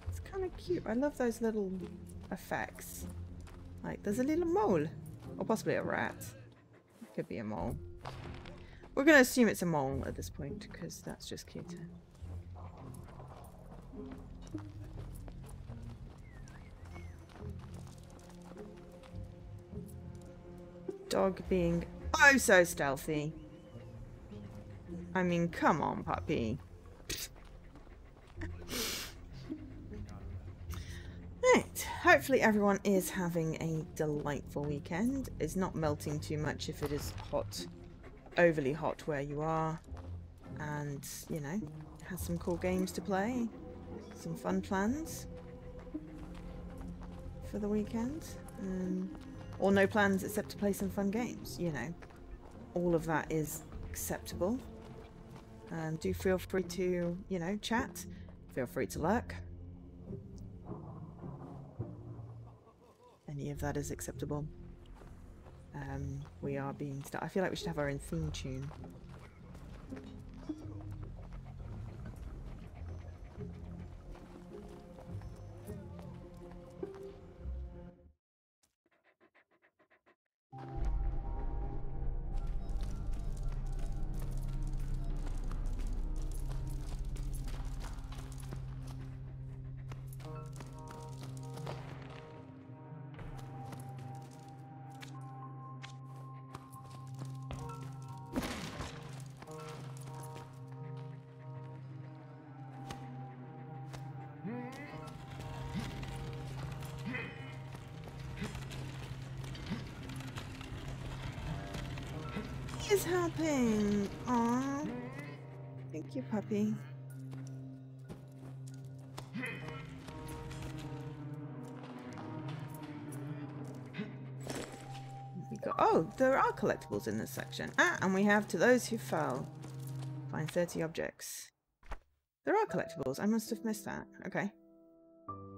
It's kind of cute. I love those little effects. Like, there's a little mole. Or possibly a rat. It could be a mole. We're going to assume it's a mole at this point, because that's just cuter. Dog being oh so stealthy. I mean, come on, puppy. Right, hopefully everyone is having a delightful weekend. It's not melting too much if it is hot, overly hot where you are. And, you know, has some cool games to play. Some fun plans for the weekend. Or no plans except to play some fun games, you know. All of that is acceptable. Do feel free to, you know, chat. Feel free to lurk. Any of that is acceptable. We are being I feel like we should have our own theme tune. Is helping. Aww. Thank you, puppy. We got there are collectibles in this section. Ah, and we have to those who fell. Find 30 objects. There are collectibles. I must have missed that. Okay.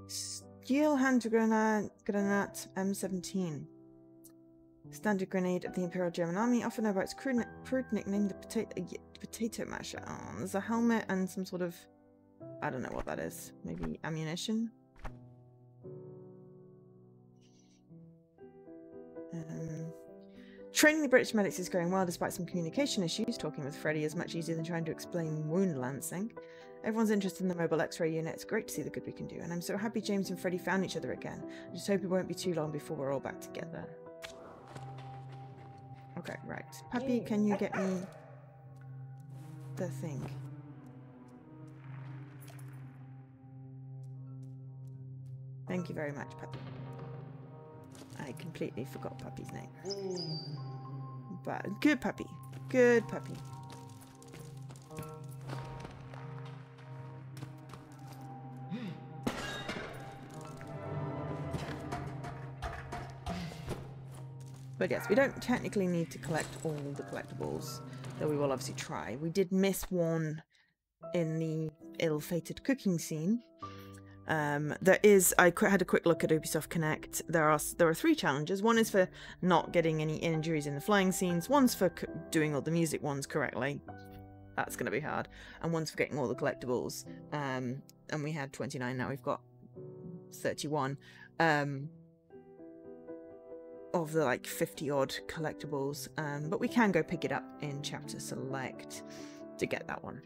Steel hand grenade M17. Standard grenade of the Imperial German Army, often known by its crude nickname, the potato masher. Oh, there's a helmet and some sort of, I don't know what that is. Maybe ammunition? Training the British medics is going well despite some communication issues. Talking with Freddy is much easier than trying to explain wound lancing. Everyone's interested in the mobile X-ray unit. It's great to see the good we can do, and I'm so happy James and Freddy found each other again. I just hope it won't be too long before we're all back together. Okay, right. Puppy, can you get me the thing? Thank you very much, Puppy. I completely forgot Puppy's name. But good puppy. Good puppy. But yes, we don't technically need to collect all the collectibles, though we will obviously try. We did miss one in the ill-fated cooking scene. There is, I had a quick look at Ubisoft Connect. There are 3 challenges. One is for not getting any injuries in the flying scenes. One's for doing all the music ones correctly. That's going to be hard. And one's for getting all the collectibles. And we had 29, now we've got 31. Of the like 50 odd collectibles, but we can go pick it up in chapter select to get that one,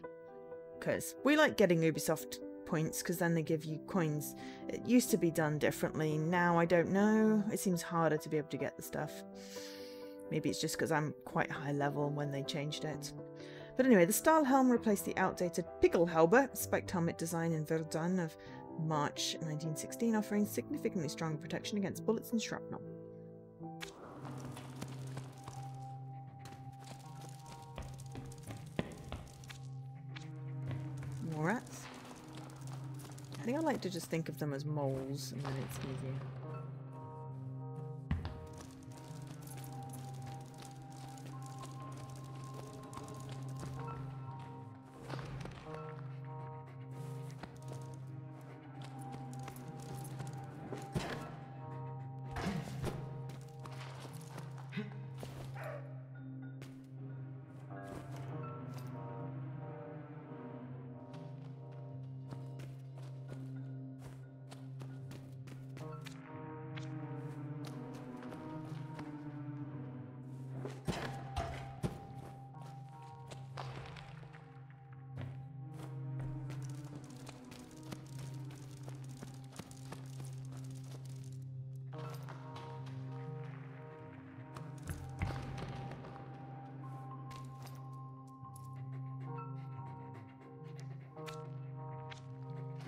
because we like getting Ubisoft points because then they give you coins. It used to be done differently. Now I don't know, it seems harder to be able to get the stuff. Maybe it's just because I'm quite high level when they changed it. But anyway, the style helm replaced the outdated Pickelhaube spiked helmet design in Verdun of March 1916, offering significantly stronger protection against bullets and shrapnel. More rats. I think I like to just think of them as moles, and then it's easier.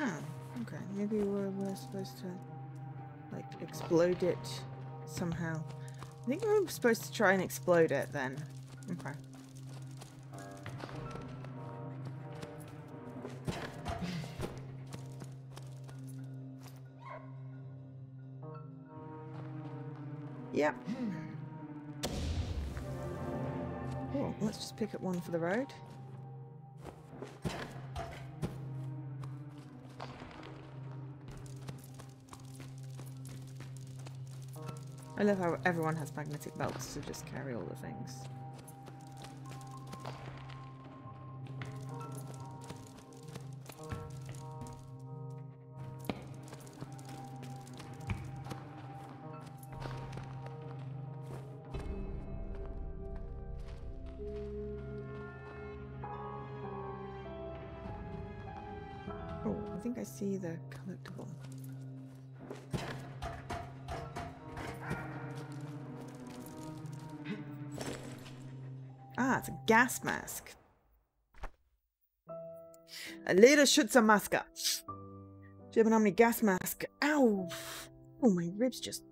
Oh, okay. Maybe we're supposed to, like, explode it somehow. I think we were supposed to try and explode it then. Okay. Yep. Cool. Let's just pick up one for the road. I love how everyone has magnetic belts to just carry all the things. Oh, I think I see the collectible. Ah, it's a gas mask. A little Schutzermaske. German Army gas mask. Ow! Oh, my ribs just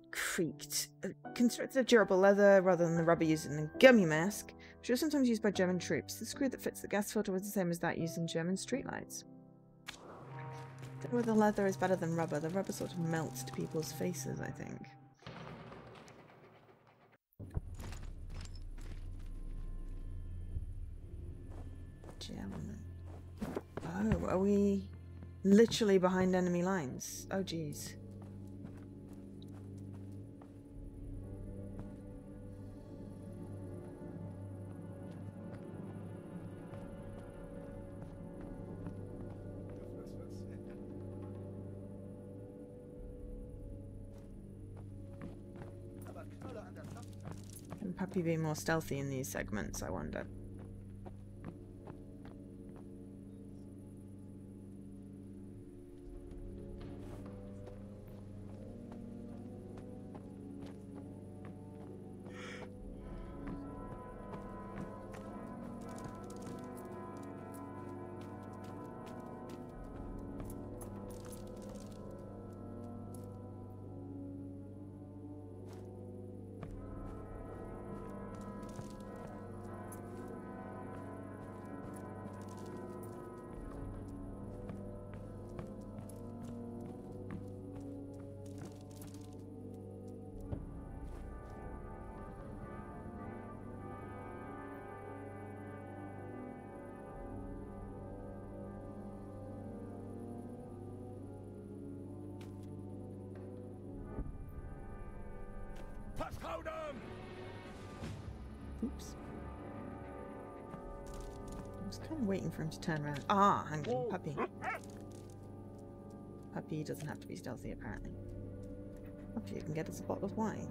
creaked. Constructed of durable leather rather than the rubber used in the gummy mask, which was sometimes used by German troops. The screw that fits the gas filter was the same as that used in German streetlights. I don't know whether leather is better than rubber. The rubber sort of melts to people's faces, I think. Oh, are we literally behind enemy lines? Oh, geez. Can Puppy be more stealthy in these segments, I wonder? Oops. I was kind of waiting for him to turn around. Ah, hang on, Puppy. Puppy doesn't have to be stealthy, apparently. Puppy, you can get us a bottle of wine.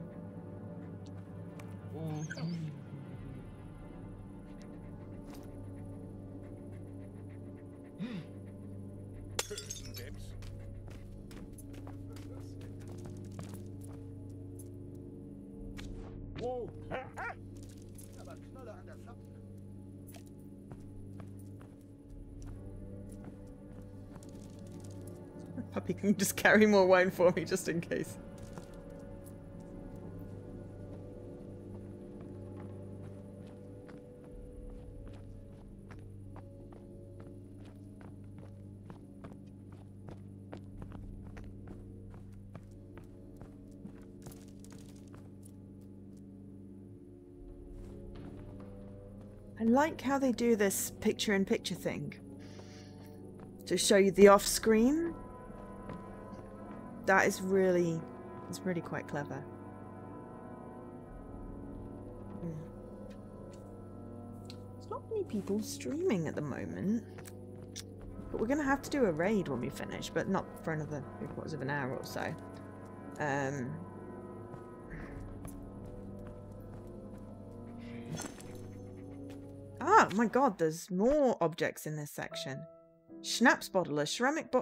puppy can just carry more wine for me just in case. I like how they do this picture-in-picture thing to show you the off-screen. That is really, it's really quite clever. There's not many people streaming at the moment, but we're gonna have to do a raid when we finish, but not for another 3/4 of an hour or so. Ah, my god, there's more objects in this section. Schnapps bottle, a ceramic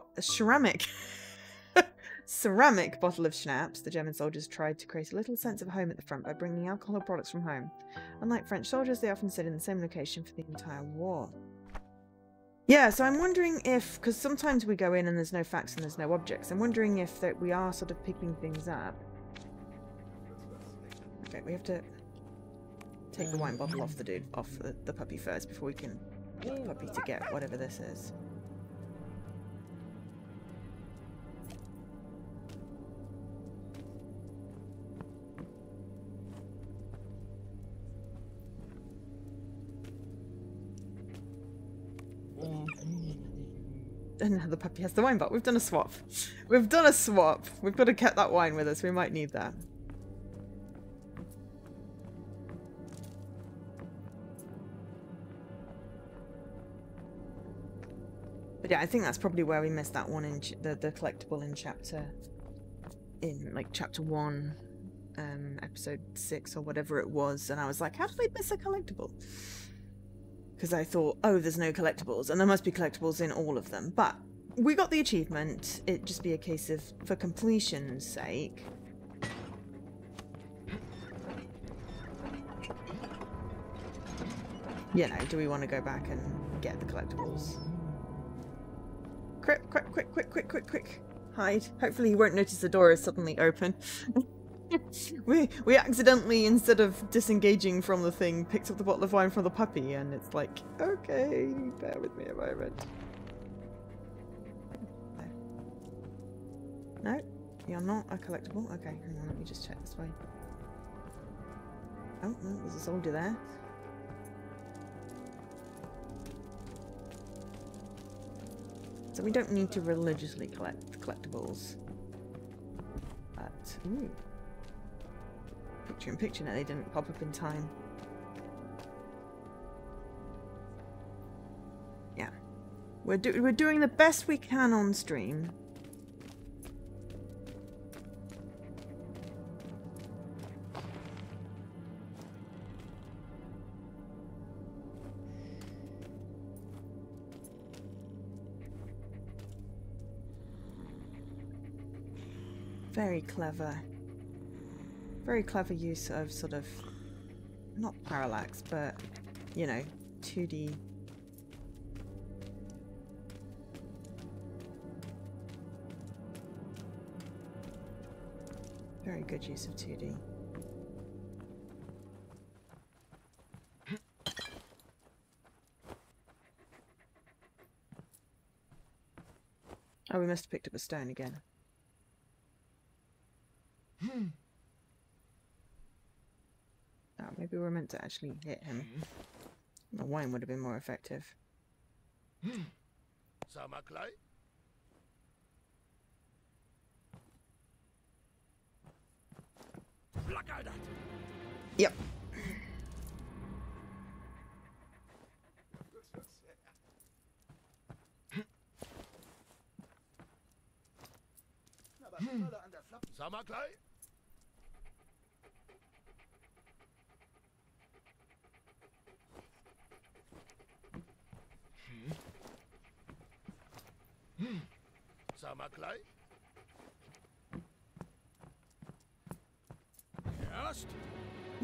ceramic bottle of schnapps. The German soldiers tried to create a little sense of home at the front by bringing alcohol products from home. Unlike French soldiers, they often sit in the same location for the entire war. Yeah, so I'm wondering if, because sometimes we go in and there's no facts and there's no objects, I'm wondering if that we are sort of picking things up. Okay, we have to take the wine bottle off the dude, off the puppy first before we can get the puppy to get whatever this is. And now the puppy has the wine bottle. We've done a swap. We've done a swap. We've got to get that wine with us. We might need that. But yeah, I think that's probably where we missed that one in the collectible in chapter 1, episode 6 or whatever it was, and I was like, how did I miss a collectible? Because I thought, oh, there's no collectibles, and there must be collectibles in all of them. But we got the achievement. It'd just be a case of, for completion's sake, you know, do we want to go back and get the collectibles? Quick, quick, quick, quick, quick, quick, quick. Hide. Hopefully you won't notice the door is suddenly open. we accidentally, instead of disengaging from the thing, picked up the bottle of wine from the puppy, and it's like, okay, bear with me a moment. No, you're not a collectible. Okay, hang on, let me just check this way. Oh, no, there's a soldier there. So we don't need to religiously collect collectibles. But, ooh. Picture-in-picture, no, they didn't pop up in time. Yeah. We're doing the best we can on stream. Very clever. Very clever use of sort of, not parallax, but, you know, 2D. Very good use of 2D. Oh, we must have picked up a stone again. Oh, maybe we're meant to actually hit him. The wine would have been more effective. Yep.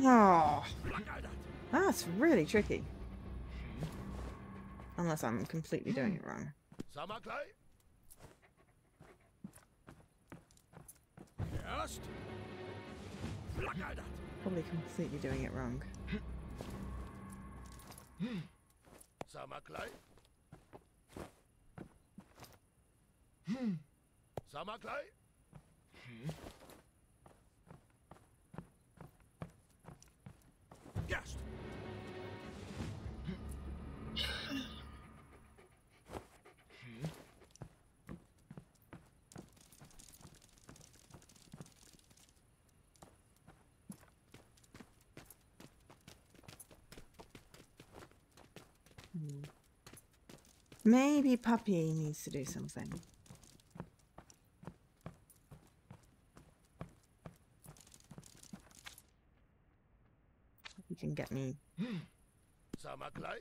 Oh, that's really tricky. Unless I'm completely doing it wrong. Probably completely doing it wrong. Samaklai. Samaklai. Gast. Maybe Puppy needs to do something. You can get me. Samaklai.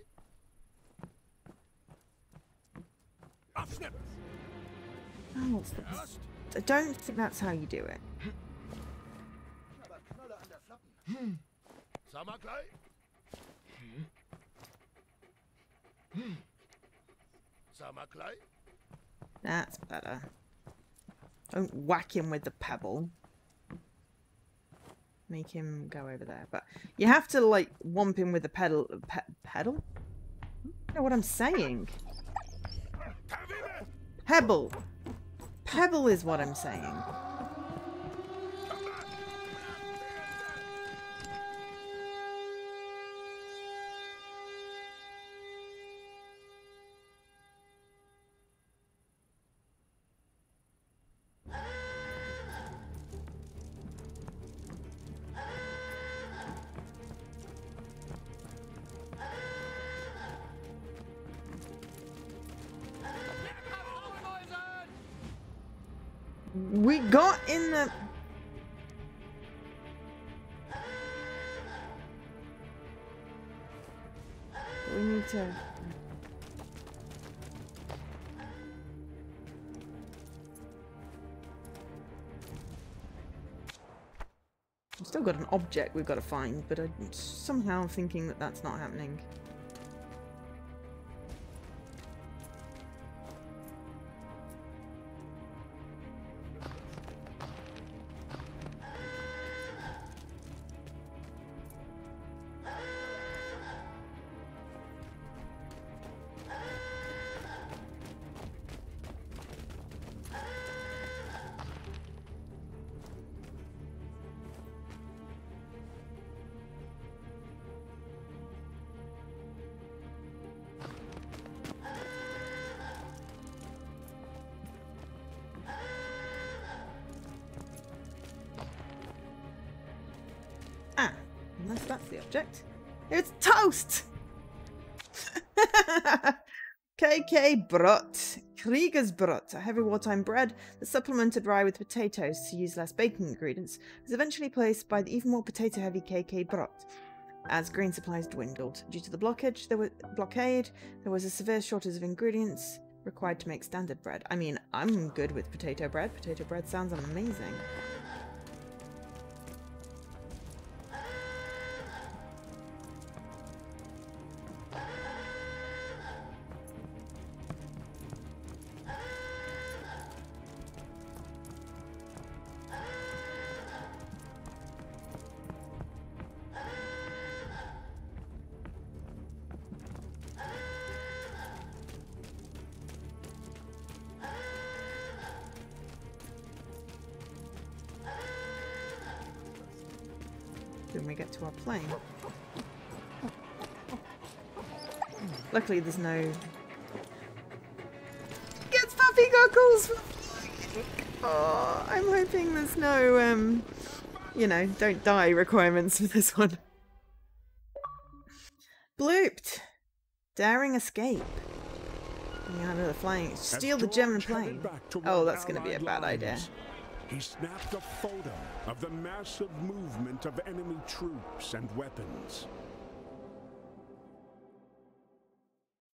Oh, what's this? I don't think that's how you do it. Samaklai. Samaklai. That's better. Don't whack him with the pebble. Make him go over there. But you have to, like, whomp him with the pedal. Pedal? I don't know what I'm saying. Pebble. Pebble is what I'm saying. We got in the... We need to... We've still got an object we've got to find, but I'm somehow thinking that that's not happening. Unless that's the object. It's toast! KK Brot. Kriegersbrot, a heavy wartime bread that supplemented rye with potatoes to use less baking ingredients, was eventually placed by the even more potato-heavy KK Brot. As grain supplies dwindled. Due to the blockade, there was a severe shortage of ingredients required to make standard bread. I mean, I'm good with potato bread. Potato bread sounds amazing. When we get to our plane. Luckily there's no... Gets puppy goggles! Oh, I'm hoping there's no, you know, don't die requirements for this one. Blooped! Daring escape. Yeah, another flying. Steal the German plane. Oh, that's going to be a bad idea. He snapped a photo of the massive movement of enemy troops and weapons.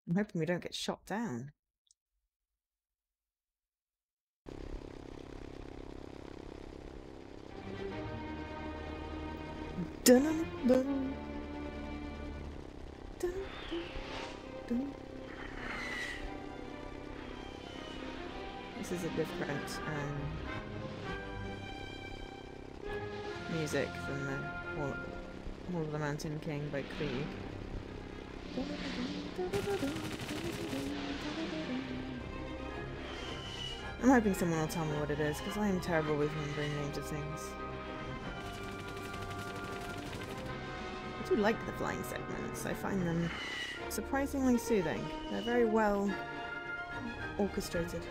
I'm hoping we don't get shot down. Dun dun dun. Dun dun. This is a different music from the Hall of the Mountain King by Krieg. I'm hoping someone will tell me what it is, because I am terrible with remembering names of things. I do like the flying segments. I find them surprisingly soothing. They're very well orchestrated.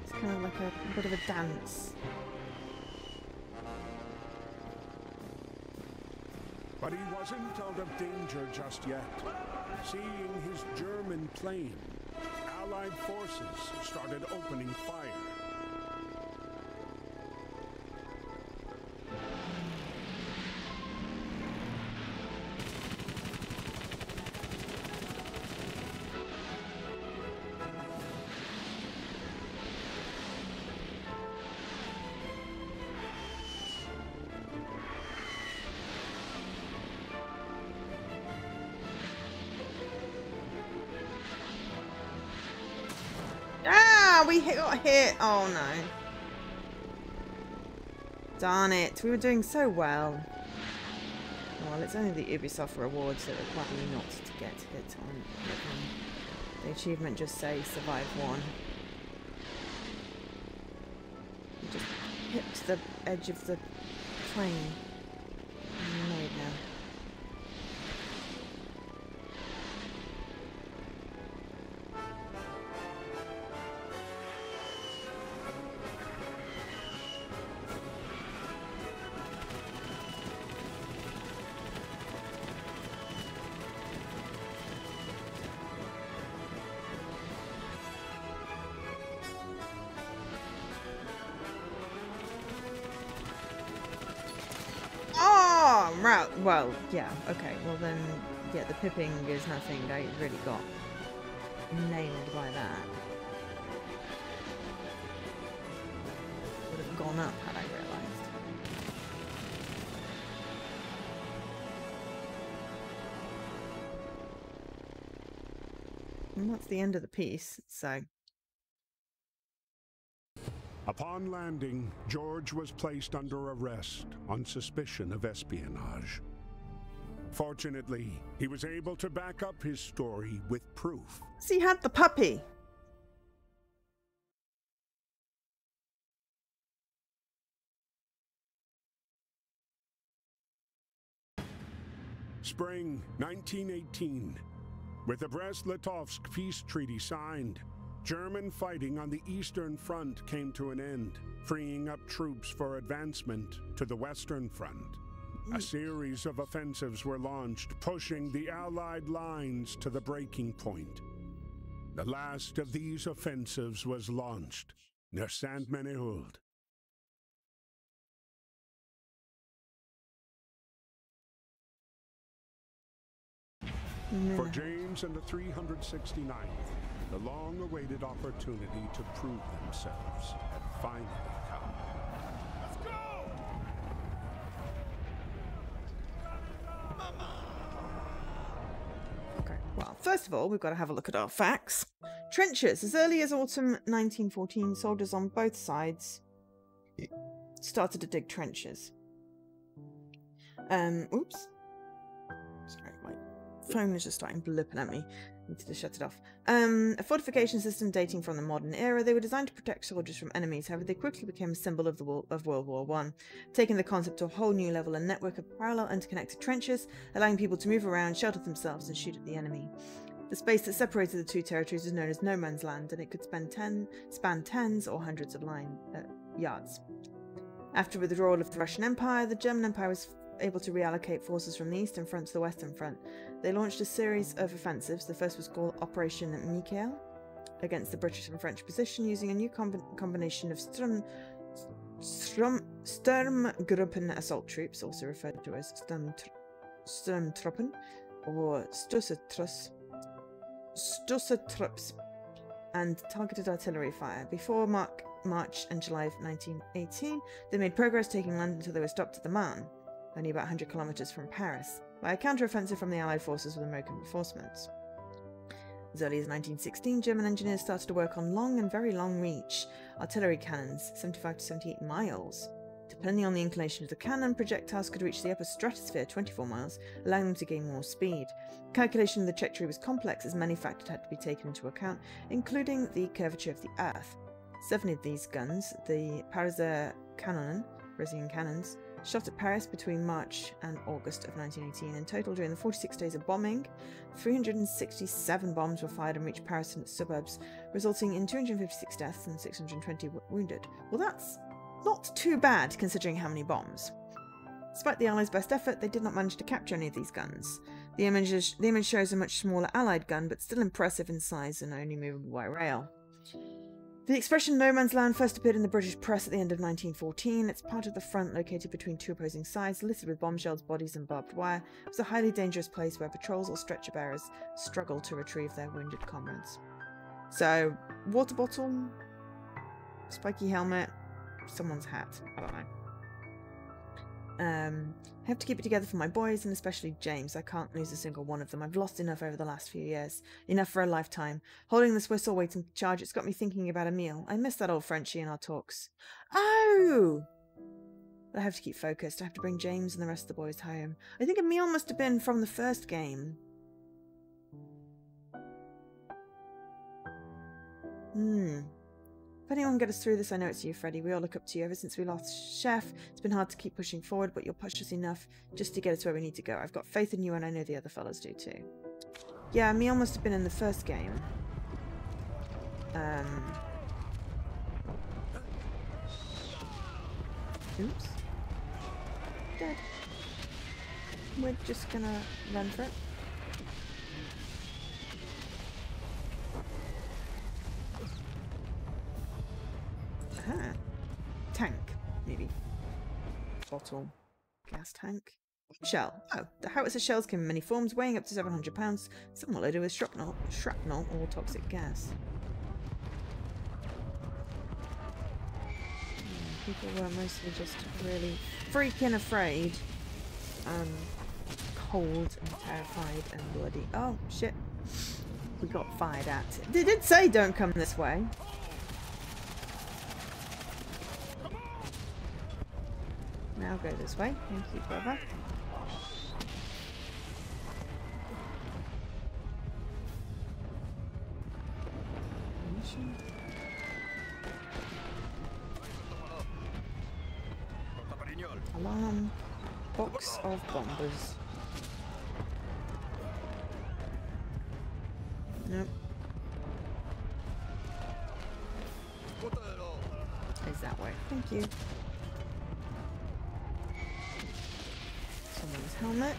It's kind of like a bit of a dance. But he wasn't out of danger just yet. Seeing his German plane, Allied forces started opening fire. We got hit. Oh no. Darn it. We were doing so well. Well, it's only the Ubisoft rewards that require you not to get hit on. The achievement just says survive one. You just hit the edge of the plane. I'm annoyed now. Well, yeah, okay, well then, yeah, the pipping is nothing. I really got nailed by that. Would have gone up had I realised. And that's the end of the piece, so... Upon landing, George was placed under arrest on suspicion of espionage. Fortunately, he was able to back up his story with proof. So he had the puppy. Spring 1918. With the Brest-Litovsk peace treaty signed, German fighting on the Eastern Front came to an end, freeing up troops for advancement to the Western Front. A series of offensives were launched, pushing the Allied lines to the breaking point. The last of these offensives was launched near Saint-Menehould. For James and the 369th, the long-awaited opportunity to prove themselves had finally come. Let's go! Okay, well, first of all, we've got to have a look at our facts. Trenches. As early as autumn 1914, soldiers on both sides started to dig trenches. Oops. Sorry, my phone is just starting blipping at me. Need to shut it off. A fortification system dating from the modern era. They were designed to protect soldiers from enemies. However, they quickly became a symbol of World War I, taking the concept to a whole new level. A network of parallel interconnected trenches, allowing people to move around, shelter themselves, and shoot at the enemy. The space that separated the two territories was known as no man's land, and it could span tens or hundreds of yards. After withdrawal of the Russian Empire, the German Empire was able to reallocate forces from the Eastern Front to the Western Front. They launched a series of offensives. The first was called Operation Michael, against the British and French position, using a new combination of Sturmgruppen assault troops, also referred to as Sturmtruppen, or Stussertrupps, and targeted artillery fire. Before March and July of 1918, they made progress taking London until they were stopped at the Marne, only about 100 kilometers from Paris. by a counter-offensive from the Allied forces with American reinforcements. As early as 1916, German engineers started to work on long and very long-reach artillery cannons, 75 to 78 miles. Depending on the inclination of the cannon, projectiles could reach the upper stratosphere, 24 miles, allowing them to gain more speed. Calculation of the trajectory was complex as many factors had to be taken into account, including the curvature of the Earth. 7 of these guns, the Pariser Kanonen, Brazilian cannons, shot at Paris between March and August of 1918. In total, during the 46 days of bombing, 367 bombs were fired and reached Paris and its suburbs, resulting in 256 deaths and 620 wounded. Well, that's not too bad, considering how many bombs. Despite the Allies' best effort, they did not manage to capture any of these guns. The image shows a much smaller Allied gun, but still impressive in size and only movable by rail. The expression no man's land first appeared in the British press at the end of 1914. It's part of the front located between 2 opposing sides, littered with bombshells, bodies and barbed wire. It was a highly dangerous place where patrols or stretcher bearers struggled to retrieve their wounded comrades. So, water bottle, spiky helmet, someone's hat. I don't know. I have to keep it together for my boys, and especially James. I can't lose a single one of them. I've lost enough over the last few years. Enough for a lifetime. Holding this whistle, waiting to charge, it's got me thinking about a meal. I miss that old Frenchie in our talks. Oh! But I have to keep focused. I have to bring James and the rest of the boys home. I think a meal must have been from the first game. If anyone can get us through this, I know it's you, Freddy. We all look up to you. Ever since we lost Chef, it's been hard to keep pushing forward, but you'll push us enough just to get us where we need to go. I've got faith in you, and I know the other fellas do too. Yeah, Emil must have been in the first game. Oops. Dead. We're just gonna run for it. Aha. Tank, maybe. Bottle. Gas tank. Shell. Oh, the howitzer shells came in many forms, weighing up to 700 pounds, somewhat loaded with shrapnel or toxic gas. People were mostly just really freaking afraid, cold and terrified and bloody. Oh, shit. We got fired at. They did say don't come this way. Now go this way. Thank you, brother. Alarm. Box of bombers. Nope. Is that way? Thank you. Someone's helmet.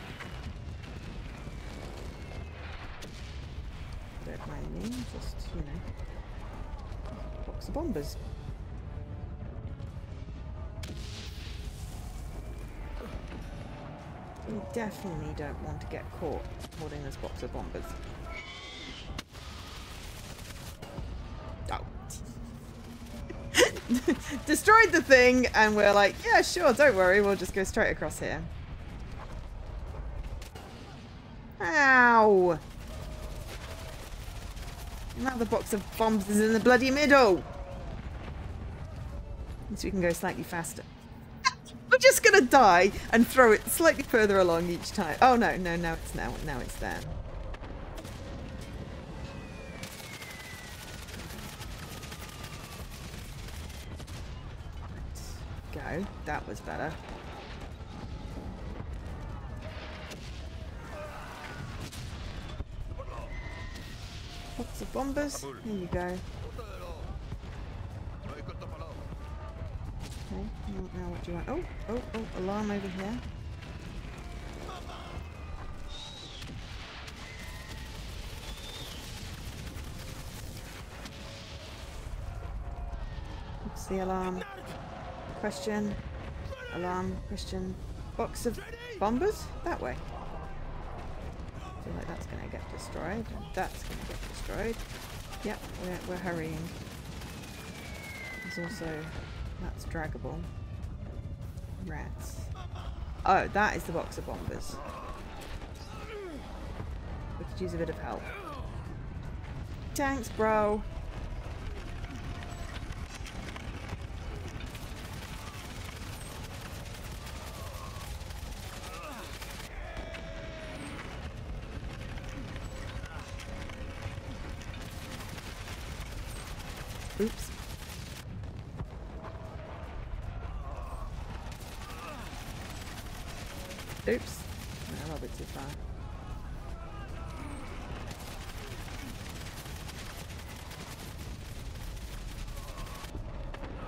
Don't mind me, just, you know. Box of bombers. We definitely don't want to get caught holding this box of bombers. Oh. Destroyed the thing, and we're like, yeah, sure, don't worry, we'll just go straight across here. Ow! Now the box of bombs is in the bloody middle! At least we can go slightly faster. We're just gonna die and throw it slightly further along each time. Oh no, no, now it's now it's there. Go. That was better. Lots of bombers. Here you go. Okay, now what do you want? Oh, alarm over here. What's the alarm? Question. Alarm. Question. Box of bombers? That way. I feel like that's going to get destroyed. And that's going to get destroyed. Yep, we're hurrying. There's also... That's draggable. Rats. Oh, that is the box of bombers. could use a bit of help. Thanks, bro. Oops. Oops. No, a little bit too far.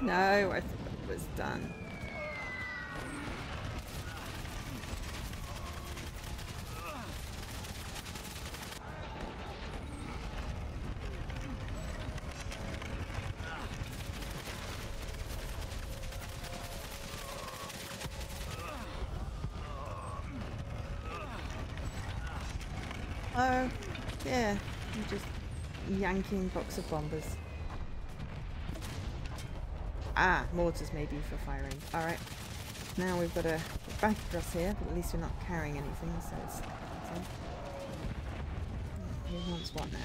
No, I thought it was done. Oh, yeah, I'm just yanking box of bombers. Ah, mortars maybe for firing. Alright, now we've got to get back across here, but at least we're not carrying anything, so it's... Who wants what now?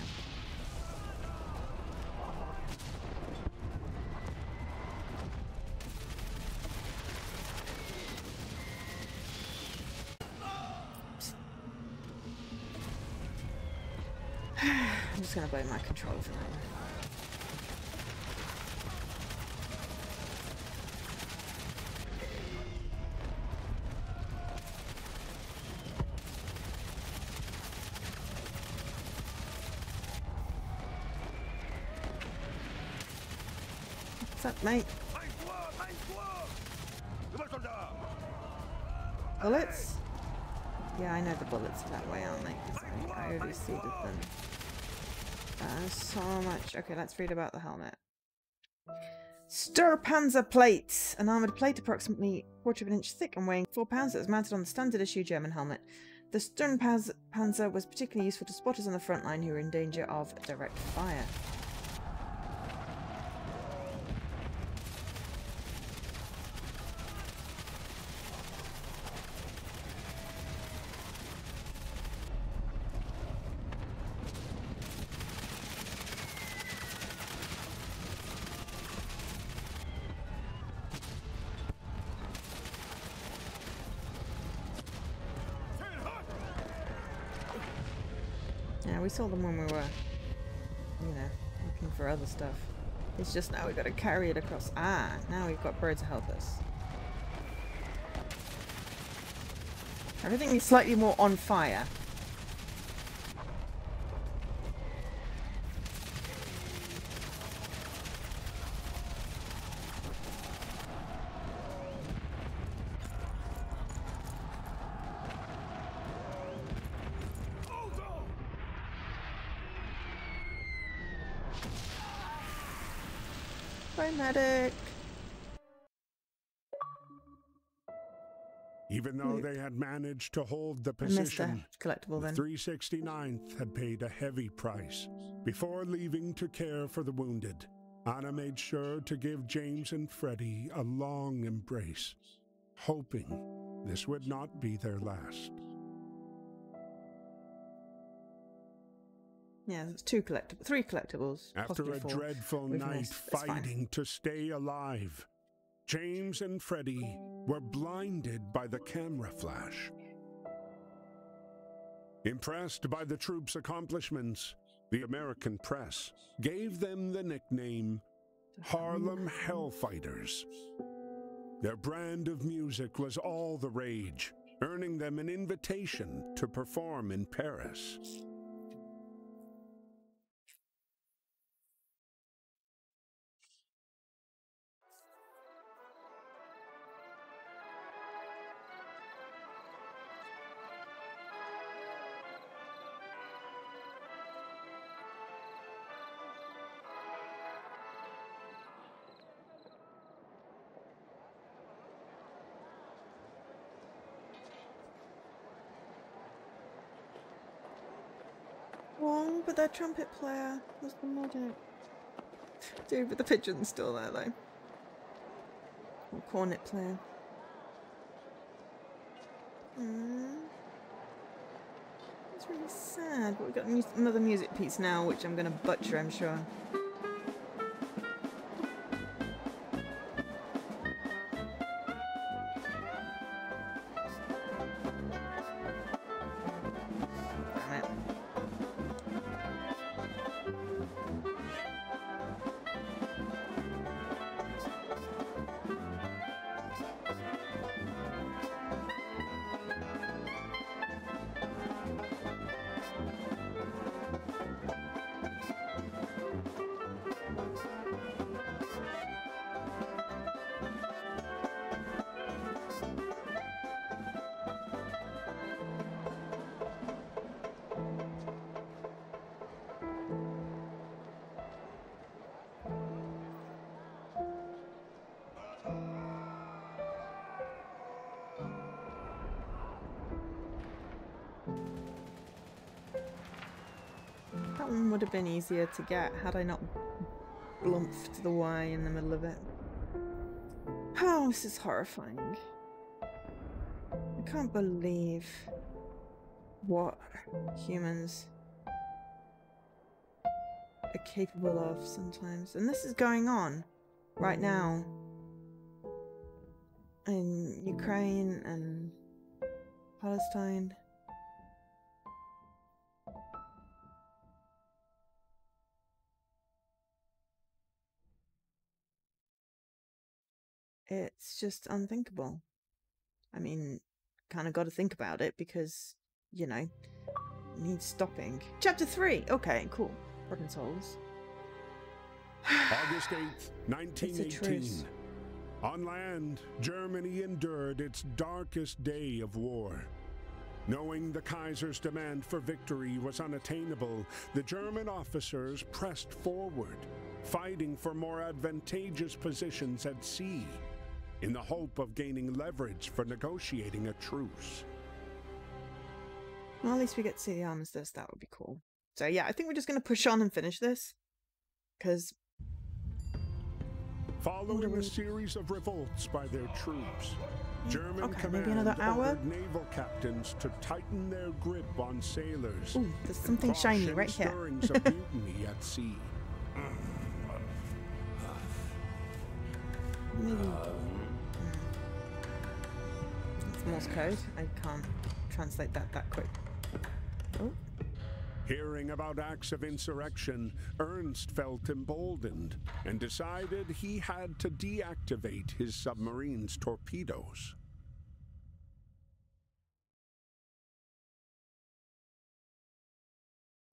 I'm just going to blow my control for now. What's up, mate? Bullets? Yeah, I know the bullets are that way, aren't they? Because I overseeded them. So much. Okay, let's read about the helmet. Sturmpanzer plates! An armoured plate approximately 1/4 of an inch thick and weighing 4 pounds that was mounted on the standard issue German helmet. The Sturmpanzer was particularly useful to spotters on the front line who were in danger of direct fire. Yeah, we saw them when we were, you know, looking for other stuff. It's just now we've got to carry it across. Ah, now we've got birds to help us. Everything is slightly more on fire. Bye, medic. Even though they had managed to hold the position, Collectible the then. 369th had paid a heavy price. Before leaving to care for the wounded, Anna made sure to give James and Freddie a long embrace, hoping this would not be their last. Yeah, it's 3 collectibles. After a 4. dreadful We've night missed. It's fine. fighting to stay alive, James and Freddie were blinded by the camera flash. Impressed by the troops' accomplishments, the American press gave them the nickname Harlem Hellfighters. Their brand of music was all the rage, earning them an invitation to perform in Paris. Wrong, but their trumpet player was the medic. Dude, but the pigeon's still there though. Or cornet player. What's It's really sad, but we've got another music piece now, which I'm going to butcher, I'm sure. Damn it. That one would have been easier to get had I not blumped the Y in the middle of it. Oh, this is horrifying. I can't believe what humans are capable of sometimes. And this is going on right now in Ukraine and Palestine. It's just unthinkable. I mean, kind of got to think about it because, you know, it needs stopping. Chapter 3! Okay, cool. Broken Souls. August 8th, 1918. On land, Germany endured its darkest day of war. Knowing the Kaiser's demand for victory was unattainable, the German officers pressed forward, fighting for more advantageous positions at sea, in the hope of gaining leverage for negotiating a truce. Well, at least we get to see the armistice. That would be cool. So yeah, I think we're just going to push on and finish this. Because... Following a series of revolts by their troops, German command ordered naval captains to tighten their grip on sailors. Ooh, there's something shiny right here. Stirrings of mutiny at sea. Maybe... It's Morse code. I can't translate that quick. Oh. Hearing about acts of insurrection, Ernst felt emboldened and decided he had to deactivate his submarine's torpedoes.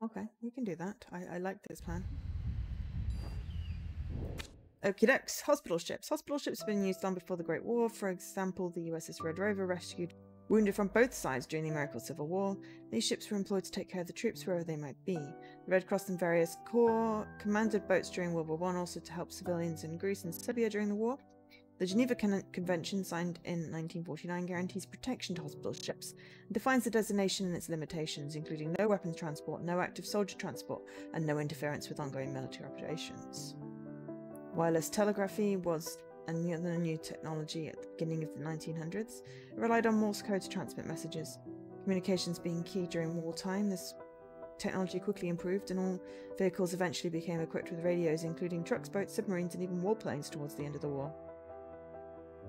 Okay, we can do that. I like this plan. Okie dokes. Hospital ships. Hospital ships have been used long before the Great War. For example, the USS Red Rover rescued wounded from both sides during the American Civil War. These ships were employed to take care of the troops wherever they might be. The Red Cross and various corps commanded boats during World War I, also to help civilians in Greece and Serbia during the war. The Geneva Convention, signed in 1949, guarantees protection to hospital ships and defines the designation and its limitations, including no weapons transport, no active soldier transport, and no interference with ongoing military operations. Wireless telegraphy was another new technology at the beginning of the 1900s. It relied on Morse code to transmit messages. Communications being key during wartime, this technology quickly improved and all vehicles eventually became equipped with radios, including trucks, boats, submarines, and even warplanes towards the end of the war.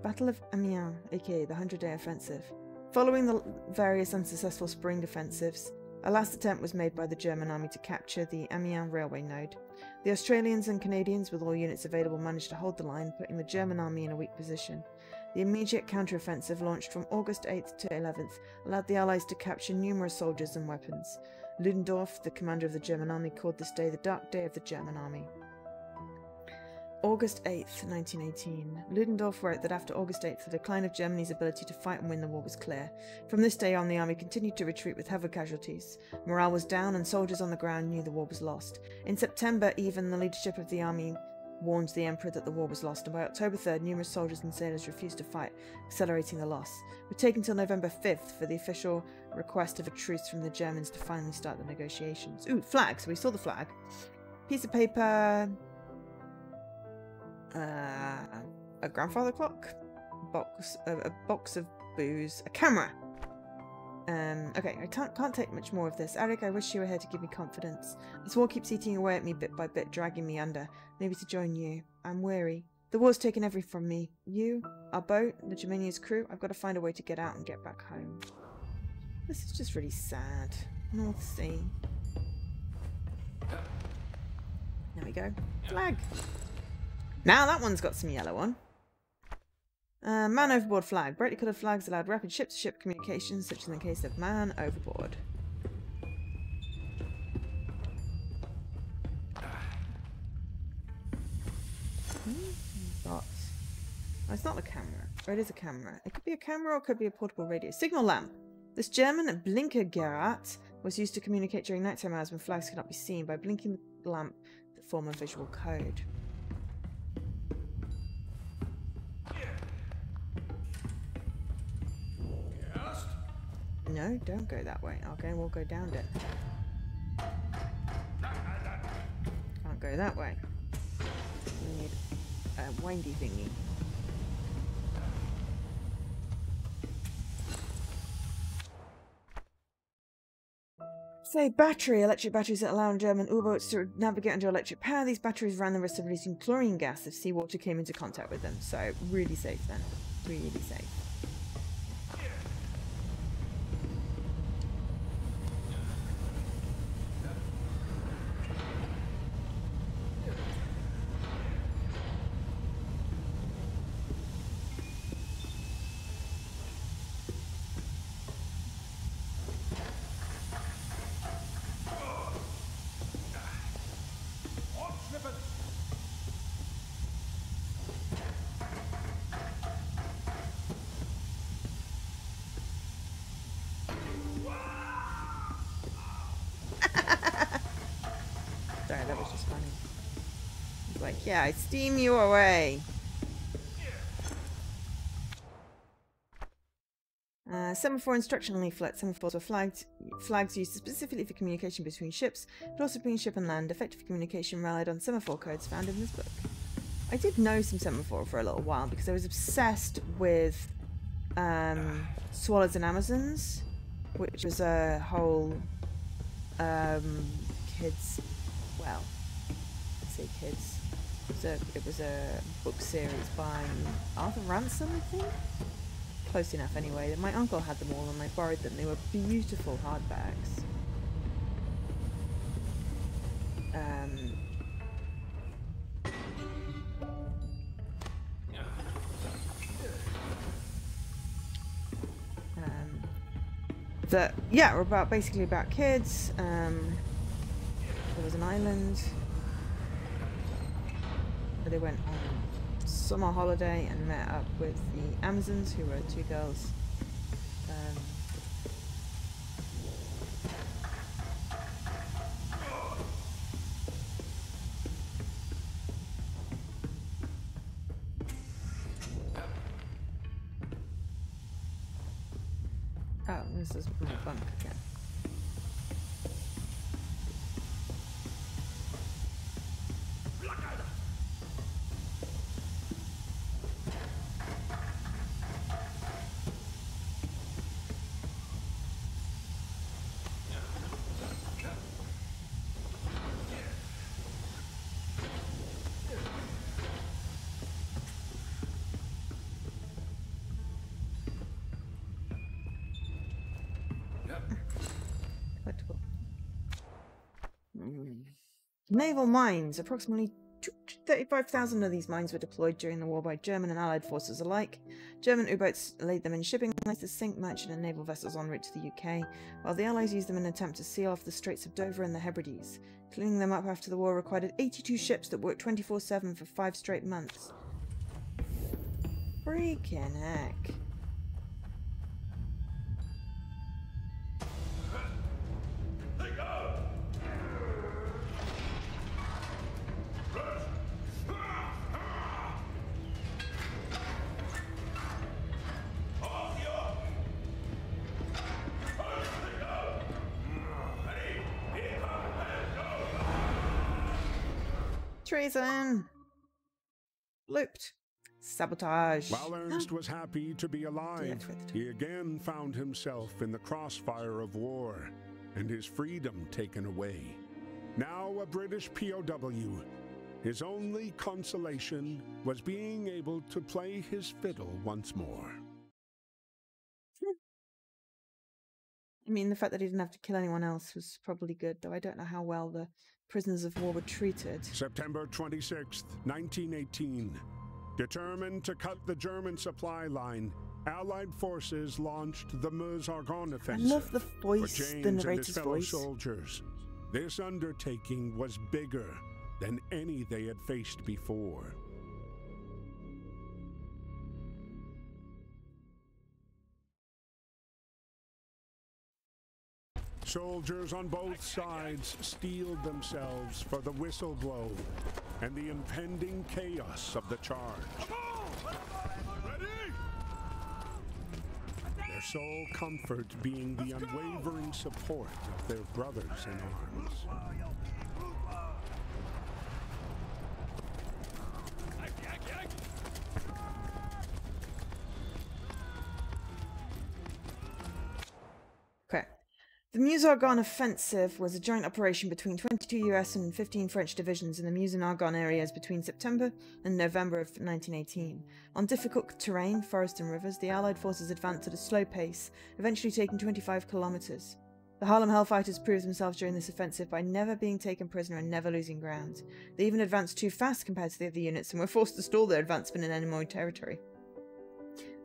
Battle of Amiens, aka the 100-Day Offensive. Following the various unsuccessful spring offensives, a last attempt was made by the German army to capture the Amiens railway node. The Australians and Canadians, with all units available, managed to hold the line, putting the German army in a weak position. The immediate counter-offensive, launched from August 8th to 11th, allowed the Allies to capture numerous soldiers and weapons. Ludendorff, the commander of the German army, called this day the Dark Day of the German Army. August 8th, 1918. Ludendorff wrote that after August 8th, the decline of Germany's ability to fight and win the war was clear. From this day on, the army continued to retreat with heavy casualties. Morale was down and soldiers on the ground knew the war was lost. In September, even, the leadership of the army warned the emperor that the war was lost, and by October 3rd, numerous soldiers and sailors refused to fight, accelerating the loss. It would take until November 5th for the official request of a truce from the Germans to finally start the negotiations. Ooh, flag! So we saw the flag. Piece of paper... a grandfather clock, a box of booze, a camera. Okay, I can't take much more of this. Eric, I wish you were here to give me confidence. This war keeps eating away at me bit by bit, dragging me under. Maybe to join you. I'm weary. The war's taken everything from me. You, our boat, the Germania's crew. I've got to find a way to get out and get back home. This is just really sad. North Sea. There we go. Flag. Now that one's got some yellow on. Man overboard flag. Brightly coloured flags allowed rapid ship-to-ship communication, such as in the case of man overboard. Oh, it's not a camera. Or it is a camera. It could be a camera or it could be a portable radio. Signal lamp. This German Blinkergerät was used to communicate during nighttime hours when flags could not be seen by blinking the lamp that form a visual code. No, don't go that way. Okay, we'll go down it. Can't go that way. We need a windy thingy. Say battery. Electric batteries that allow German U-boats to navigate under electric power. These batteries ran the risk of releasing chlorine gas if seawater came into contact with them. So really safe then. Really safe. Sorry, that was just funny. It's like, yeah, I steam you away. Semaphore instruction leaflet. Semaphores were flags used specifically for communication between ships, but also between ship and land. Effective communication relied on semaphore codes found in this book. I did know some semaphore for a little while because I was obsessed with Swallows and Amazons, which was a whole kids, well, I say kids. It was a book series by Arthur Ransom, I think. Close enough anyway. My uncle had them all and I borrowed them. They were beautiful hardbacks. That, yeah, were about basically about kids. There was an island where they went on summer holiday and met up with the Amazons, who were two girls. Oh, this is my bunk again. Naval mines. Approximately 35,000 of these mines were deployed during the war by German and Allied forces alike. German U-boats laid them in shipping lines to sink merchant and naval vessels en route to the UK, while the Allies used them in an attempt to seal off the Straits of Dover and the Hebrides. Cleaning them up after the war required 82 ships that worked 24/7 for 5 straight months. Freaking heck. Treason! Looped. Sabotage. While Ernst was happy to be alive, he again found himself in the crossfire of war and his freedom taken away. Now a British POW, his only consolation was being able to play his fiddle once more. I mean, the fact that he didn't have to kill anyone else was probably good, though I don't know how well the prisoners of war were treated. September 26th, 1918. Determined to cut the German supply line, Allied forces launched the Meuse-Argonne offensive. I love the voice, for James the and his narrator's fellow voice. soldiers. This undertaking was bigger than any they had faced before. Soldiers on both sides steeled themselves for the whistle blow and the impending chaos of the charge. Their sole comfort being the unwavering support of their brothers in arms. Okay. The Meuse-Argonne offensive was a joint operation between 22 US and 15 French divisions in the Meuse and Argonne areas between September and November of 1918. On difficult terrain, forest and rivers, the Allied forces advanced at a slow pace, eventually taking 25 kilometers. The Harlem Hellfighters proved themselves during this offensive by never being taken prisoner and never losing ground. They even advanced too fast compared to the other units and were forced to stall their advancement in enemy territory.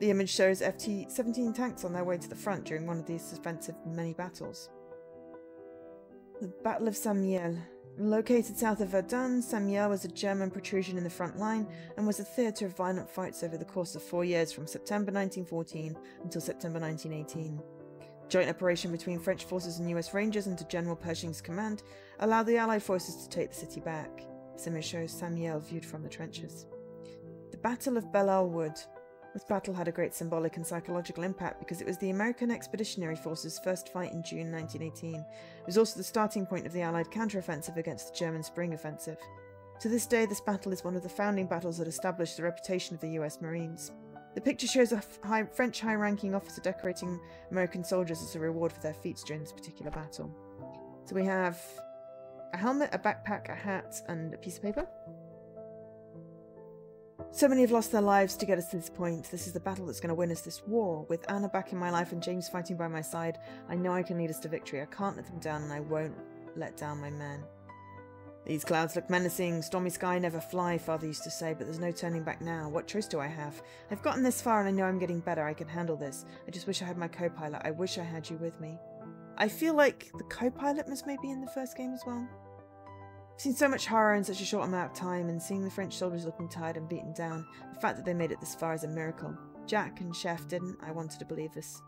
The image shows FT-17 tanks on their way to the front during one of these offensive mini-battles. The Battle of Saint-Mihiel. Located south of Verdun, Saint-Mihiel was a German protrusion in the front line and was a theatre of violent fights over the course of 4 years from September 1914 until September 1918. Joint operation between French forces and US Rangers under General Pershing's command allowed the Allied forces to take the city back. This image shows Saint-Mihiel viewed from the trenches. The Battle of Belle Isle Wood. This battle had a great symbolic and psychological impact because it was the American Expeditionary Force's first fight in June 1918. It was also the starting point of the Allied counteroffensive against the German Spring Offensive. To this day, this battle is one of the founding battles that established the reputation of the US Marines. The picture shows a French high-ranking officer decorating American soldiers as a reward for their feats during this particular battle. So we have a helmet, a backpack, a hat, and a piece of paper. So many have lost their lives to get us to this point. This is the battle that's going to win us this war. With Anna back in my life and James fighting by my side, I know I can lead us to victory. I can't let them down, and I won't let down my men. These clouds look menacing. Stormy sky, never fly, Father used to say, but there's no turning back now. What choice do I have? I've gotten this far and I know I'm getting better. I can handle this. I just wish I had my co-pilot. I wish I had you with me. I feel like the co-pilot was maybe in the first game as well. I've seen so much horror in such a short amount of time, and seeing the French soldiers looking tired and beaten down, the fact that they made it this far is a miracle. Jack and Chef didn't. I wanted to believe this.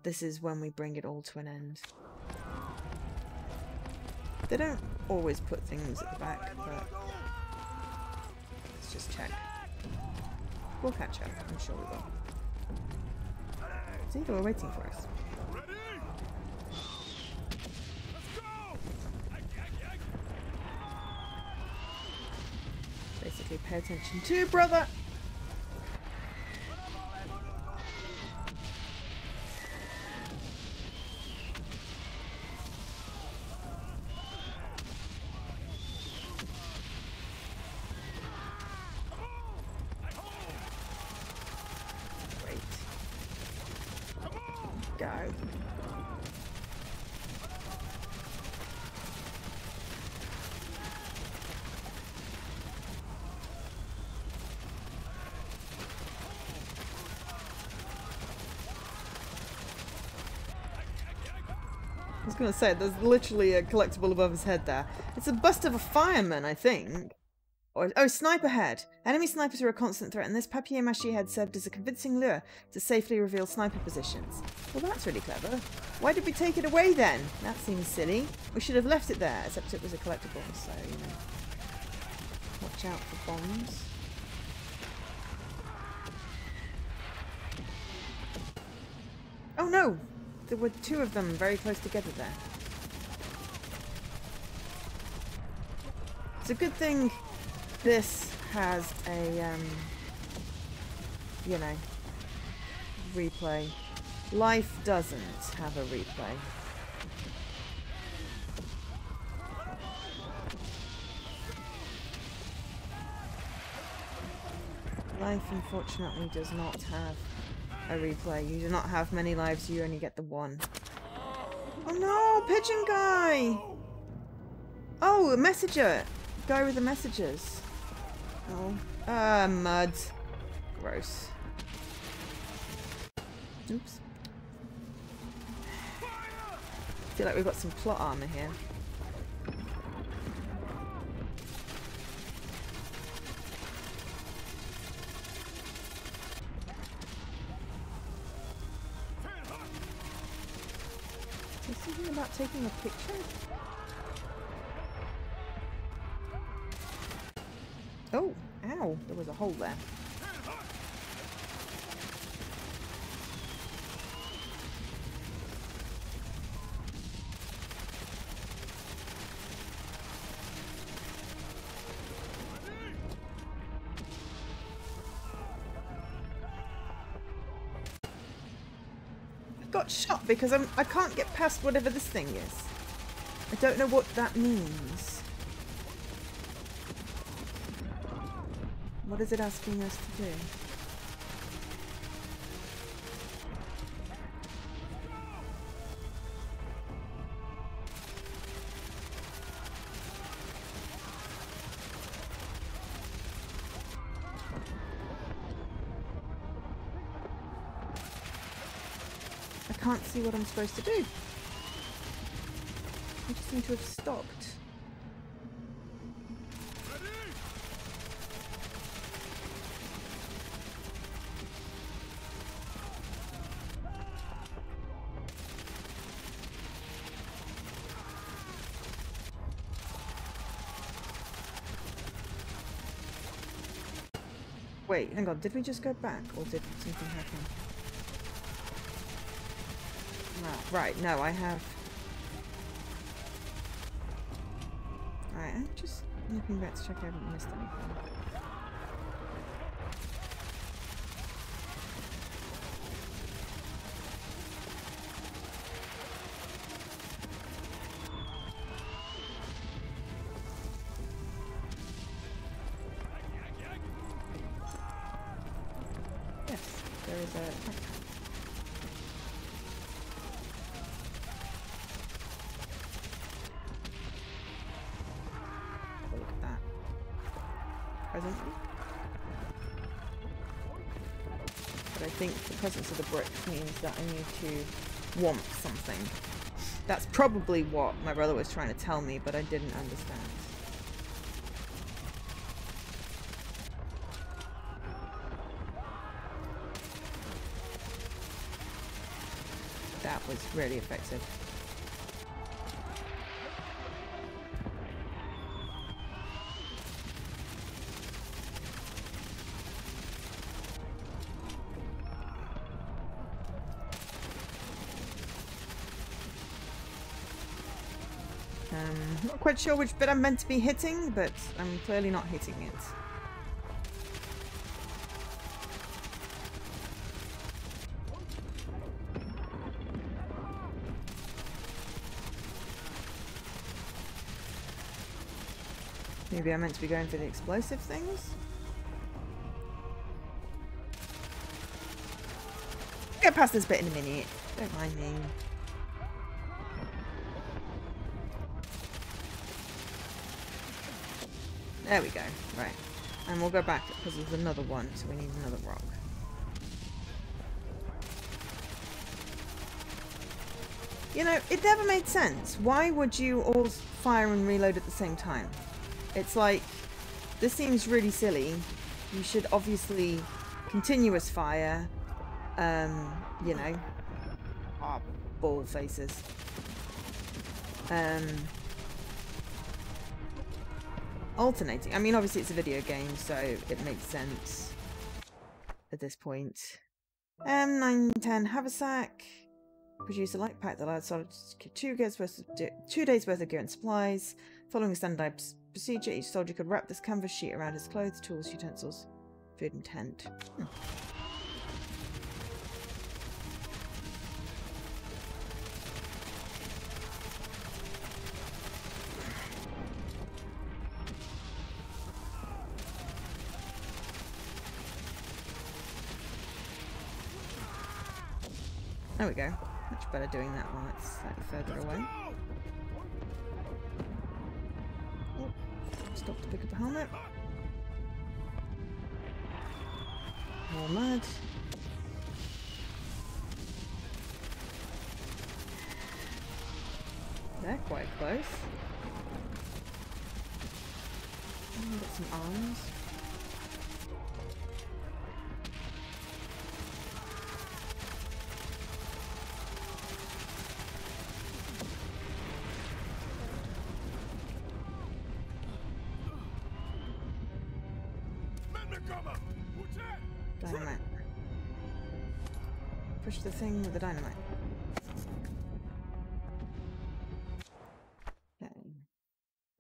This is when we bring it all to an end. They don't always put things at the back, but let's just check. We'll catch up, I'm sure we will. It's either we're waiting for us. Basically, pay attention to brother! Go. I was going to say, there's literally a collectible above his head there. It's a bust of a fireman, I think. Oh, sniper head. Enemy snipers are a constant threat, and this papier-mâché head served as a convincing lure to safely reveal sniper positions. Well, that's really clever. Why did we take it away then? That seems silly. We should have left it there, except it was a collectible, so, you know. Watch out for bombs. Oh no! There were two of them very close together there. It's a good thing this has a you know, replay. Life doesn't have a replay. Life, unfortunately, does not have a replay. You do not have many lives, you only get the one. Oh no, pigeon guy! Oh, a messenger! Guy with the messages. Oh. Mud. Gross. Oops. I feel like we've got some plot armor here. Is there something about taking a picture? Oh, ow, there was a hole there. Got shot because I can't get past whatever this thing is. I don't know what that means. What is it asking us to do? I can't see what I'm supposed to do. I just seem to have stopped. Wait, hang on. Did we just go back or did something happen? Right, no, I have... Alright, I'm just looking back to check I haven't missed anything. Yes, there is a... presently. But I think the presence of the brick means that I need to want something. That's probably what my brother was trying to tell me, but I didn't understand. That was really effective. Not quite sure which bit I'm meant to be hitting, but I'm clearly not hitting it. Maybe I'm meant to be going for the explosive things? Get past this bit in a minute. Don't mind me. There we go. Right. And we'll go back because there's another one, so we need another rock. You know, it never made sense. Why would you all fire and reload at the same time? It's like, this seems really silly. You should obviously continuous fire. You know. Ah, ball faces. Alternating. I mean, obviously it's a video game, so it makes sense at this point. 910 haversack. Produce a light pack that allows solid 2 days worth of gear and supplies. Following a standard procedure, each soldier could wrap this canvas sheet around his clothes, tools, utensils, food and tent. There we go. Much better doing that while it's slightly further away. Oh, stop to pick up a helmet. More mud. They're quite close. Get some arms. Dynamite. Push the thing with the dynamite. Okay.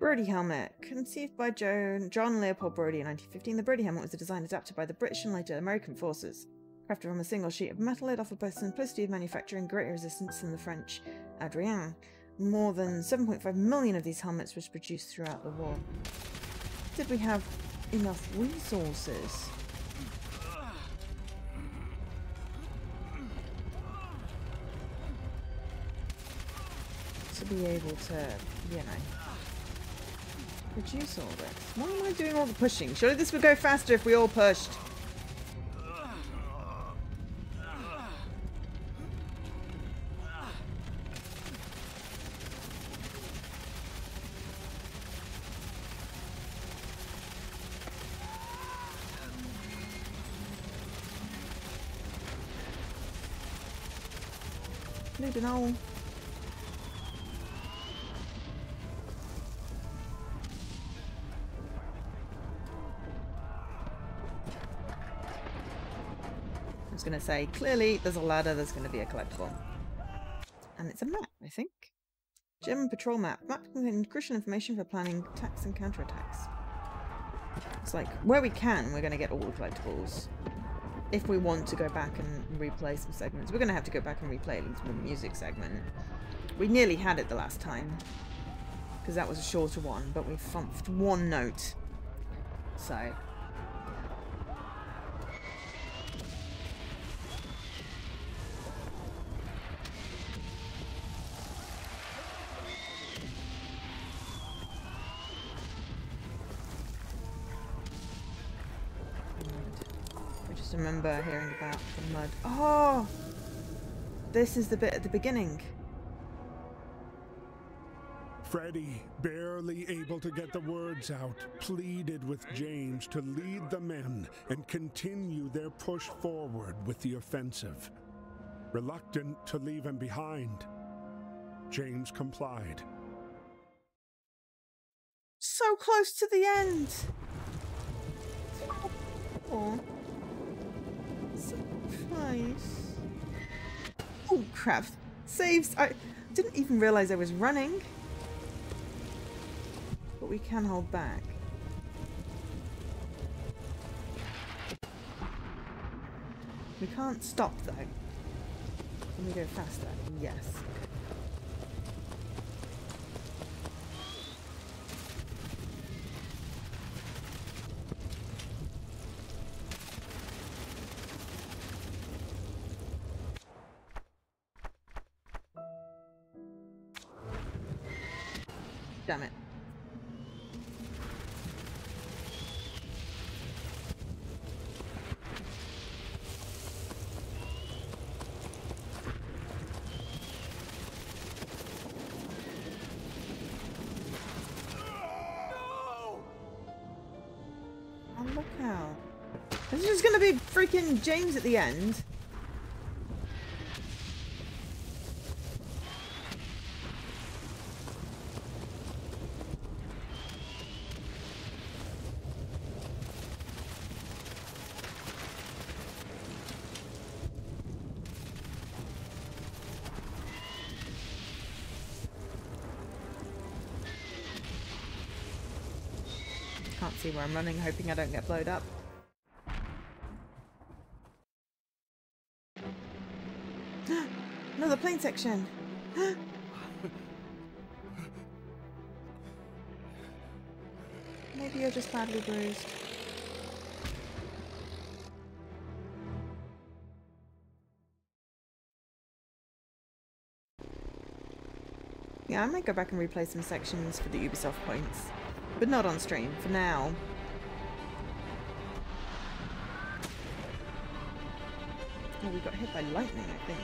Brody helmet. Conceived by John Leopold Brody in 1915, the Brody helmet was a design adapted by the British and later American forces. Crafted from a single sheet of metal, it offered both simplicity of manufacture and greater resistance than the French Adrien. More than 7.5 million of these helmets was produced throughout the war. Did we have enough resources to be able to, you know, produce all this? Why am I doing all the pushing? Surely this would go faster if we all pushed. Need to know. I was going to say, clearly there's a ladder, there's going to be a collectible. And it's a map, I think. German patrol map. Map contains crucial information for planning attacks and counterattacks. It's like, where we can, we're going to get all the collectibles. If we want to go back and replay some segments. We're going to have to go back and replay at least one music segment. We nearly had it the last time. Because that was a shorter one, but we funked one note. So... remember hearing about the mud. Oh! This is the bit at the beginning. Freddy, barely able to get the words out, pleaded with James to lead the men and continue their push forward with the offensive. Reluctant to leave him behind, James complied. So close to the end! Oh. So close. Oh crap. Saves. I didn't even realise I was running. But we can hold back. We can't stop though. Can we go faster? Yes. Damn it. Oh, look out. This is just gonna be freaking James at the end. Can't see where I'm running, hoping I don't get blowed up. Another plane section. Maybe you're just badly bruised. Yeah, I might go back and replay some sections for the Ubisoft points, but not on stream for now. Oh, we got hit by lightning, I think.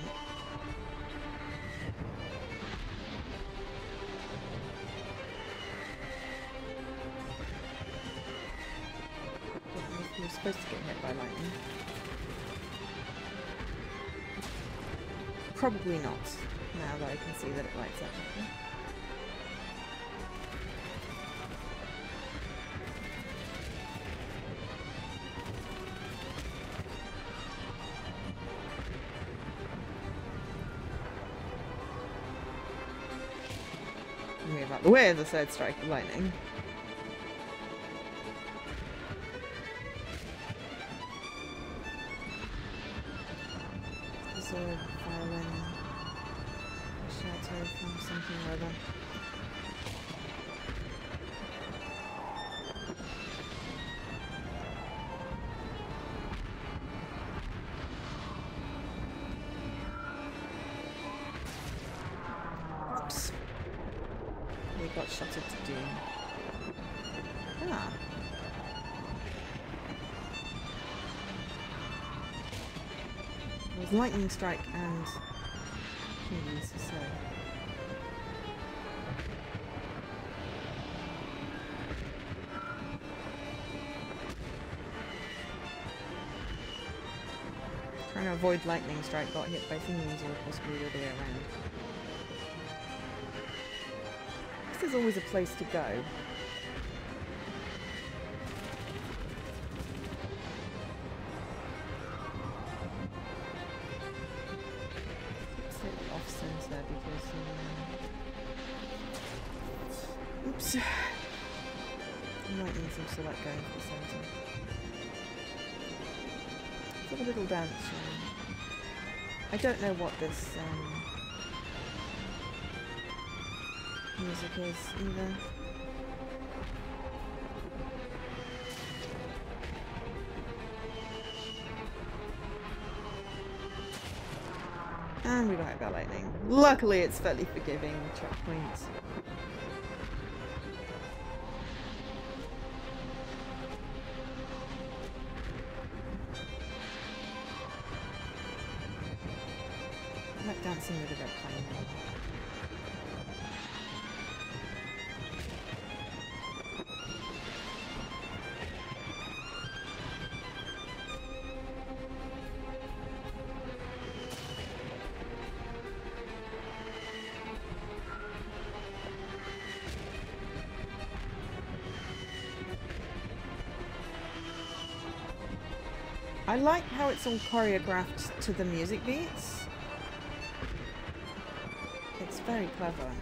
We were supposed to get hit by lightning. Probably not, now that I can see that it lights up. Move out the way of the third strike of lightning. There's a violin shadow from something or other. Oops. We got shotted to doom. Ah. It was lightning strike and keys, so. Trying to avoid lightning strike, got hit by thingies or possibly the other way around. There's always a place to go. Slightly off center because oops. Lightning seems to like going for the center. Let's have a little dance. I don't know what this music is either. And we got hit by lightning. Luckily it's fairly forgiving checkpoints. I like dancing with a red flame. I like how it's all choreographed to the music beats. It's very clever.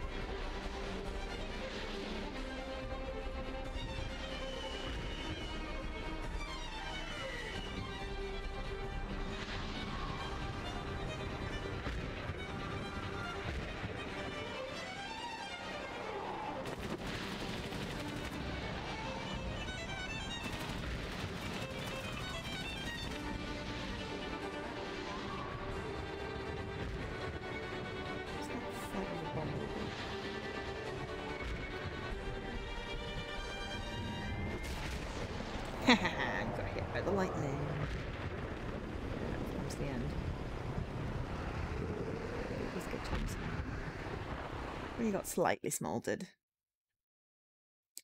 Got hit by the lightning. Comes the end. Let's get Thompson. We got slightly smoldered.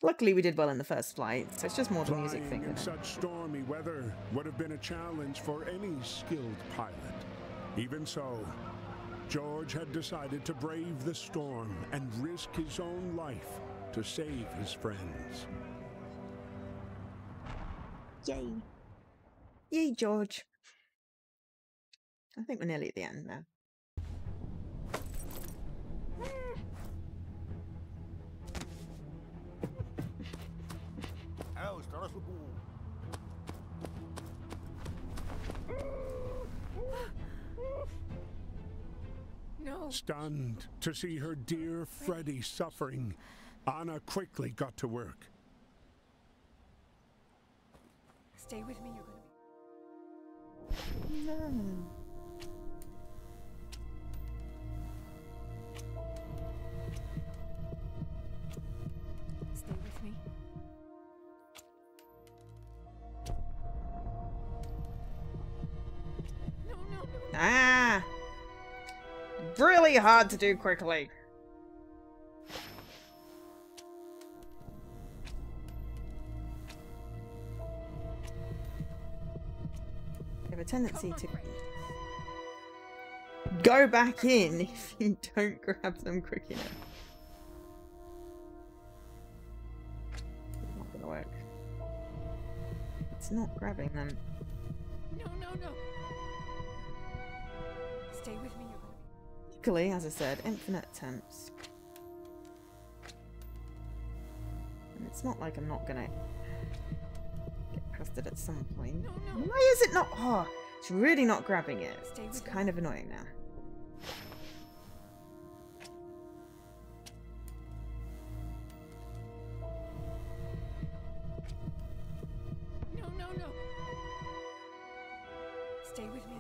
Luckily we did well in the first flight, so it's just more the music thing. In such stormy weather would have been a challenge for any skilled pilot. Even so, George had decided to brave the storm and risk his own life to save his friends. Yay. Yay, George. I think we're nearly at the end now. No. Stunned to see her dear Freddy suffering, Anna quickly got to work. Stay with me, you're gonna be... No. Ah! Really hard to do quickly. You have a tendency to go back in if you don't grab them quick enough. It's not gonna work. It's not grabbing them. No, no, no. Stay with me. Luckily, as I said, infinite attempts. And it's not like I'm not gonna get past it at some point. No, no. Why is it not? Oh, it's really not grabbing it. Stay It's with kind of annoying now. No, no, no. Stay with me.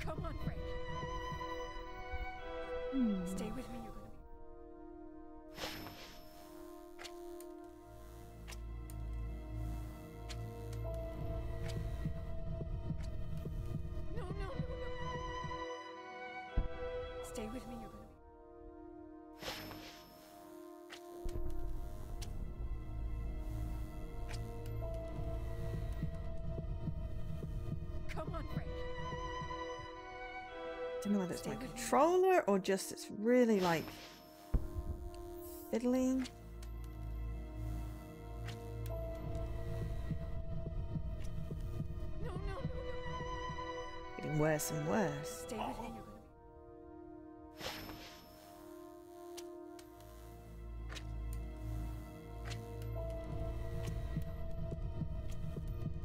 Come on, Frank. Stay with me. No, no, no, no. Stay with me. You're gonna be. Come on, Frank. I don't know whether it's Stay my with me. controller or just it's really like fiddling. No, no, no, no. Getting worse and worse. Stay with me.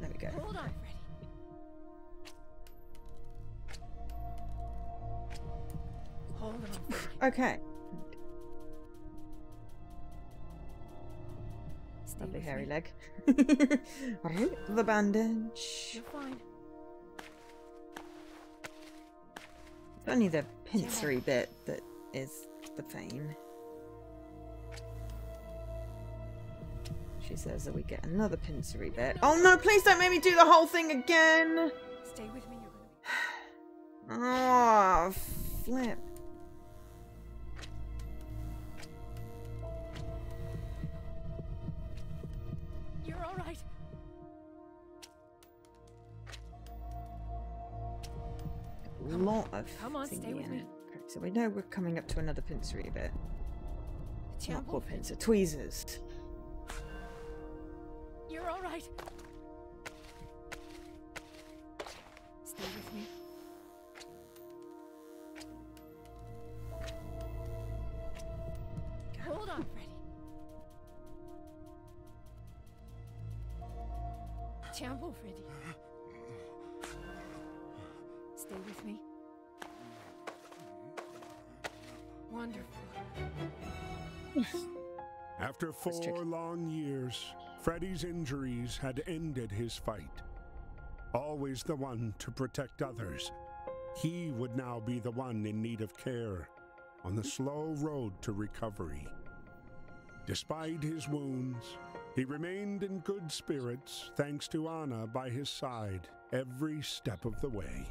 You're gonna There we go. be. Hold on, Freddy. Hold on, Freddy. Okay. Stay Lovely with hairy me. leg. Rip the bandage. You're fine. It's only the pincery bit that is the pain. She says that we get another pincery bit. Oh no, please don't make me do the whole thing again! Stay with me. You're gonna be. Oh, flip. You're all right. A lot of Come on, stay thingy with in me. it. Okay, so we know we're coming up to another pincery bit. Not Temple. poor pincer, tweezers. You're all right. Stay with me. Hold on, Freddy. Temple, Freddy. Stay with me. Wonderful. After That's tricky. 4 long years, Freddy's injuries had ended his fight. Always the one to protect others, he would now be the one in need of care on the slow road to recovery. Despite his wounds, he remained in good spirits thanks to Anna by his side every step of the way.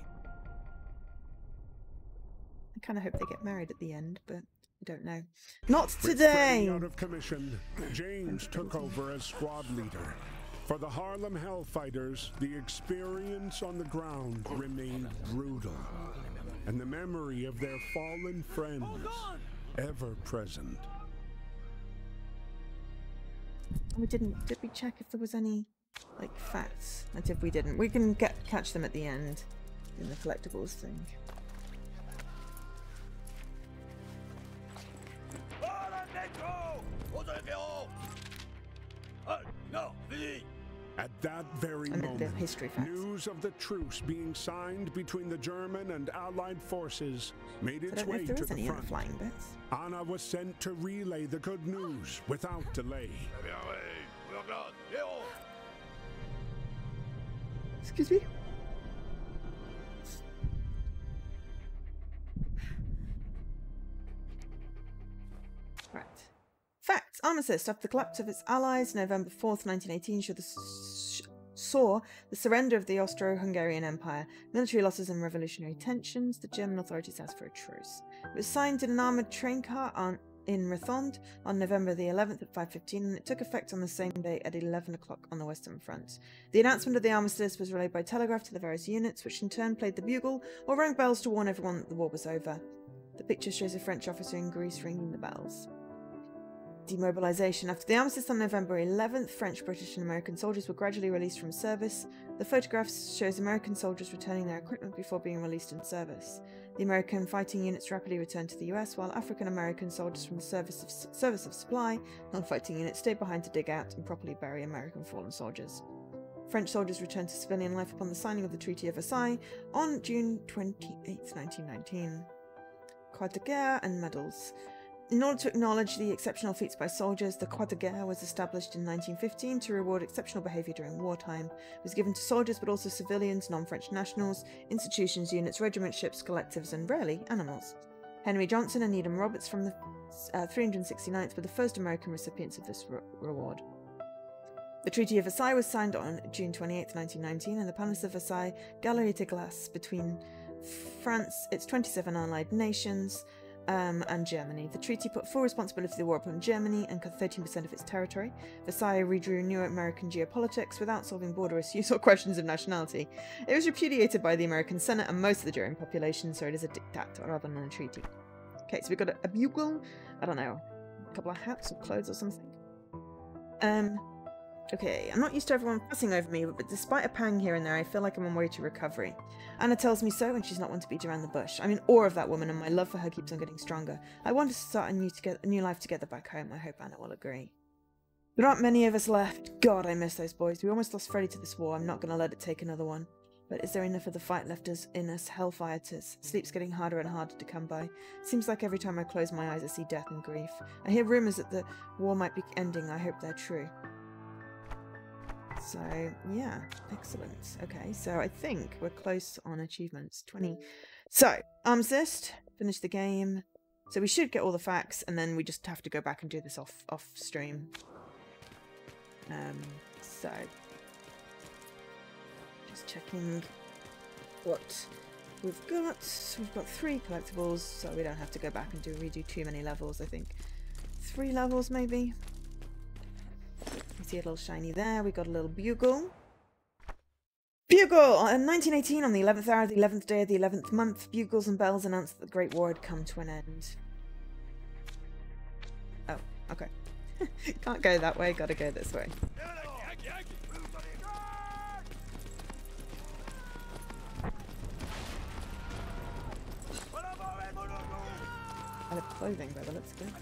I kind of hope they get married at the end, but I don't know. Not With today! Freddy out of commission, James took over as squad leader. For the Harlem Hellfighters, the experience on the ground remained brutal, and the memory of their fallen friends ever present. Did we check if there was any, like, facts? And if we didn't, we can catch them at the end in the collectibles thing. At that very I meant the moment, history facts. news of the truce being signed between the German and Allied forces made I its don't know way if there to is the any other front. flying bits. Anna was sent to relay the good news without delay. Excuse me? Right. armistice. After the collapse of its allies, November 4th, 1918, saw the surrender of the Austro-Hungarian Empire, military losses and revolutionary tensions. The German authorities asked for a truce. It was signed in an armoured train car in Rethond on November the 11th at 5:15, and it took effect on the same day at 11 o'clock on the Western Front. The announcement of the armistice was relayed by telegraph to the various units, which in turn played the bugle or rang bells to warn everyone that the war was over. The picture shows a French officer in Greece ringing the bells. Demobilization. After the armistice on November 11th, French, British and American soldiers were gradually released from service. The photographs shows American soldiers returning their equipment before being released in service. The American fighting units rapidly returned to the US, while African American soldiers from the service of supply, non-fighting units, stayed behind to dig out and properly bury American fallen soldiers. French soldiers returned to civilian life upon the signing of the Treaty of Versailles on June 28, 1919. Croix de Guerre and medals. In order to acknowledge the exceptional feats by soldiers, the Croix de Guerre was established in 1915 to reward exceptional behaviour during wartime. It was given to soldiers but also civilians, non-French nationals, institutions, units, regiments, ships, collectives and, rarely, animals. Henry Johnson and Needham Roberts from the 369th were the first American recipients of this reward. The Treaty of Versailles was signed on June 28, 1919, in the Palace of Versailles, Galerie de Glace, between France, its 27 allied nations, and Germany. The treaty put full responsibility for the war upon Germany and cut 13% of its territory. Versailles redrew new American geopolitics without solving border issues or questions of nationality. It was repudiated by the American Senate and most of the German population, so it is a diktat rather than a treaty. Okay, so we've got a bugle, I don't know, a couple of hats or clothes or something. Okay, I'm not used to everyone fussing over me, but despite a pang here and there, I feel like I'm on my way to recovery. Anna tells me so, and she's not one to beat around the bush. I'm in awe of that woman, and my love for her keeps on getting stronger. I want to start a new life together back home. I hope Anna will agree. There aren't many of us left. God, I miss those boys. We almost lost Freddie to this war. I'm not going to let it take another one. But is there enough of the fight left in us? Hellfire tis. Sleep's getting harder and harder to come by. Seems like every time I close my eyes, I see death and grief. I hear rumours that the war might be ending. I hope they're true. So, yeah, excellent. Okay, so I think we're close on achievements. 20. So, armistice, finish the game. So we should get all the facts, and then we just have to go back and do this off stream. So, just checking what we've got. We've got 3 collectibles, so we don't have to go back and redo too many levels, I think. 3 levels, maybe? You see a little shiny there. We got a little bugle. Bugle! In 1918, on the 11th hour of the 11th day of the 11th month, bugles and bells announced that the Great War had come to an end. Oh, okay. Can't go that way, gotta go this way. I look clothing by the looks of it.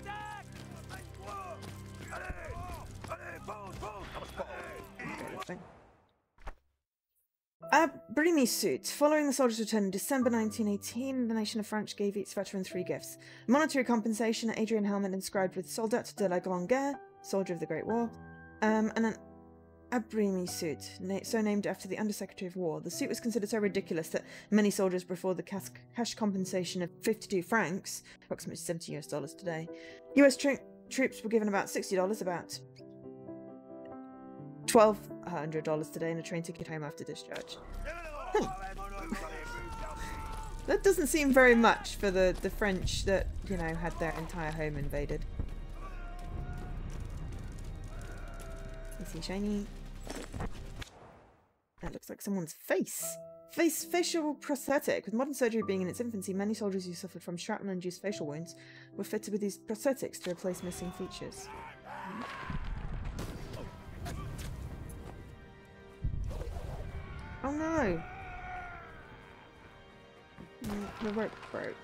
Brimy suit. Following the soldiers' return in December 1918, the nation of France gave its veterans 3 gifts. Monetary compensation, an Adrian helmet inscribed with Soldat de la Grande Guerre, Soldier of the Great War, and an Brimy suit, so named after the Undersecretary of War. The suit was considered so ridiculous that many soldiers before the cash compensation of 52 francs, approximately $70 today. US troops were given about $60, about $1,200 today, and a train ticket home after discharge. That doesn't seem very much for the French that, you know, had their entire home invaded. You see shiny. That looks like someone's face. Facial prosthetic. With modern surgery being in its infancy, many soldiers who suffered from shrapnel-induced facial wounds were fitted with these prosthetics to replace missing features. Oh no! The rope broke.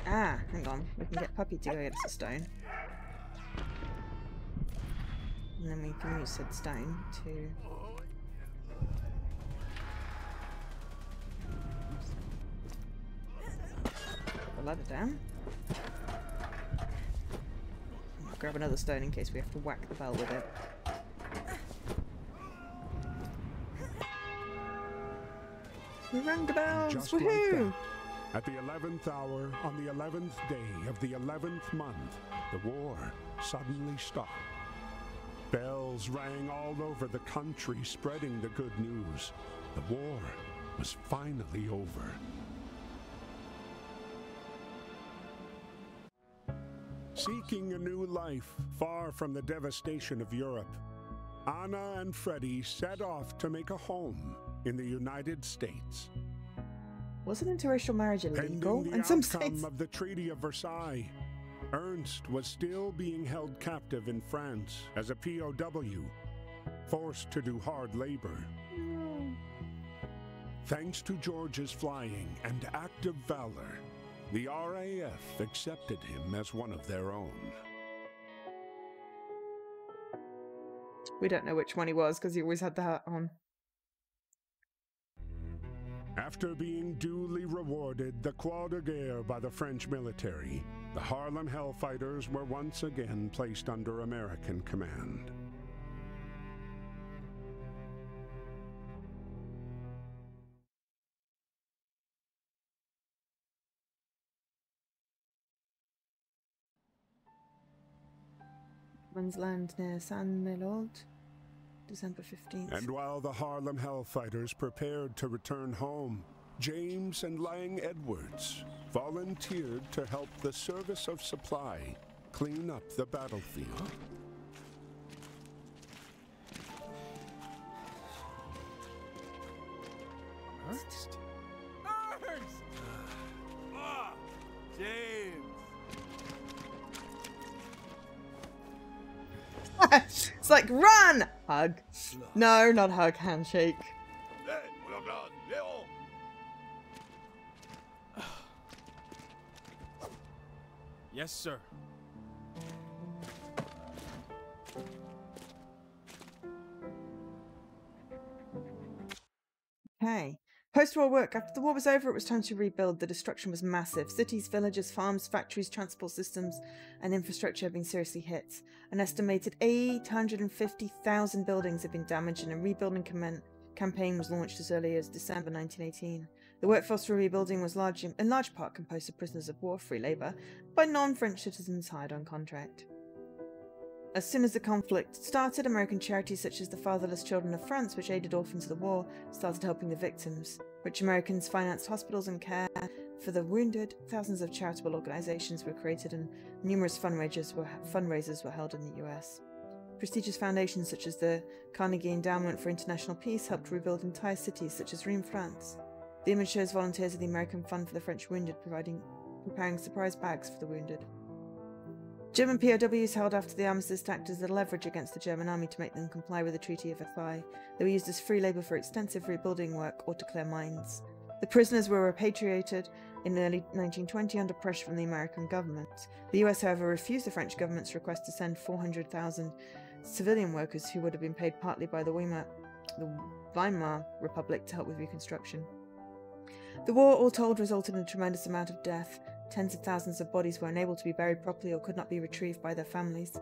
Ah, hang on. We can get Puppy to go get us a stone. And then we can use said stone to... put the ladder down. I'll grab another stone in case we have to whack the bell with it. We rang the bells! Just like Woohoo! that, at the 11th hour, on the 11th day of the 11th month, the war suddenly stopped. Bells rang all over the country, spreading the good news. The war was finally over. Seeking a new life, far from the devastation of Europe, Anna and Freddie set off to make a home in the United States. Wasn't interracial marriage illegal Pending the in some outcome states? of the Treaty of Versailles, Ernst was still being held captive in France as a POW, forced to do hard labor. Thanks to George's flying and active valor, the RAF accepted him as one of their own. We don't know which one he was because he always had the hat on. After being duly rewarded the Croix de Guerre by the French military, the Harlem Hellfighters were once again placed under American command. One's land near San Melod, December 15th. And while the Harlem Hellfighters prepared to return home, James and Lang Edwards volunteered to help the Service of Supply clean up the battlefield. Ernst? Ernst! James! It's like, run! Hug. No, not hug, handshake. Yes, sir. Okay. Post-war work. After the war was over, it was time to rebuild. The destruction was massive. Cities, villages, farms, factories, transport systems, and infrastructure have been seriously hit. An estimated 850,000 buildings have been damaged, and a rebuilding campaign was launched as early as December 1918. The workforce for rebuilding was in large part composed of prisoners of war, free labour, by non-French citizens hired on contract. As soon as the conflict started, American charities such as the Fatherless Children of France, which aided orphans of the war, started helping the victims. Rich Americans financed hospitals and care for the wounded. Thousands of charitable organizations were created and numerous fundraisers were held in the US. Prestigious foundations such as the Carnegie Endowment for International Peace helped rebuild entire cities such as Reims, France. The image shows volunteers of the American Fund for the French Wounded preparing surprise bags for the wounded. German POWs held after the armistice acted as a leverage against the German army to make them comply with the Treaty of Versailles. They were used as free labour for extensive rebuilding work or to clear mines. The prisoners were repatriated in early 1920 under pressure from the American government. The US, however, refused the French government's request to send 400,000 civilian workers who would have been paid partly by the Weimar Republic to help with reconstruction. The war, all told, resulted in a tremendous amount of death. Tens of thousands of bodies were unable to be buried properly or could not be retrieved by their families.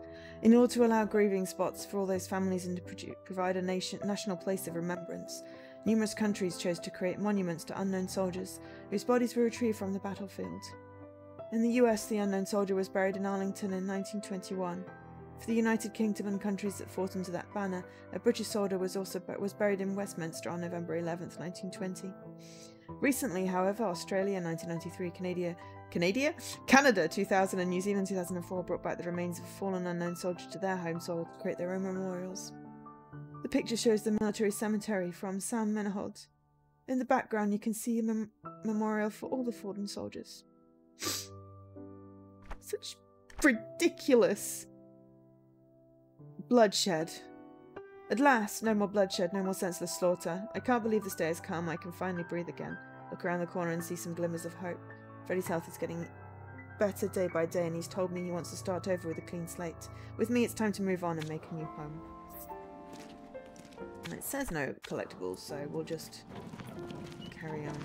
In order to allow grieving spots for all those families and to provide a national place of remembrance, numerous countries chose to create monuments to unknown soldiers whose bodies were retrieved from the battlefield. In the US, the unknown soldier was buried in Arlington in 1921. For the United Kingdom and countries that fought under that banner, a British soldier was buried in Westminster on November 11th, 1920. Recently, however, Australia 1993, Canada 2000 and New Zealand 2004 brought back the remains of a fallen unknown soldier to their home soil to create their own memorials. The picture shows the military cemetery from San Menahod. In the background you can see a memorial for all the fallen soldiers. Such ridiculous bloodshed. At last, no more bloodshed, no more senseless slaughter. I can't believe this day has come. I can finally breathe again. Look around the corner and see some glimmers of hope. Freddie's health is getting better day by day, and he's told me he wants to start over with a clean slate. With me, it's time to move on and make a new home. And it says no collectibles, so we'll just carry on.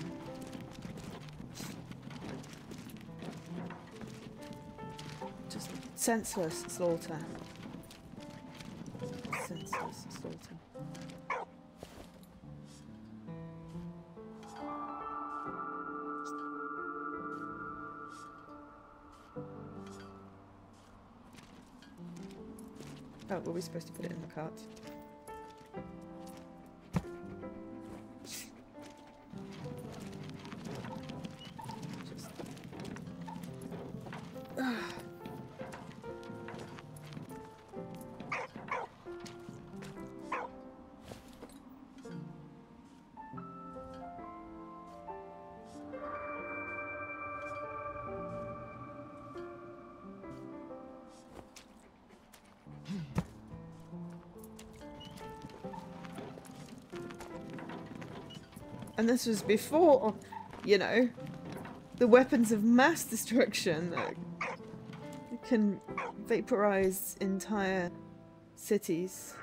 Just senseless slaughter. Senseless slaughter. Oh, were we supposed to put it in the cart? Just... And this was before, you know, the weapons of mass destruction that can vaporize entire cities.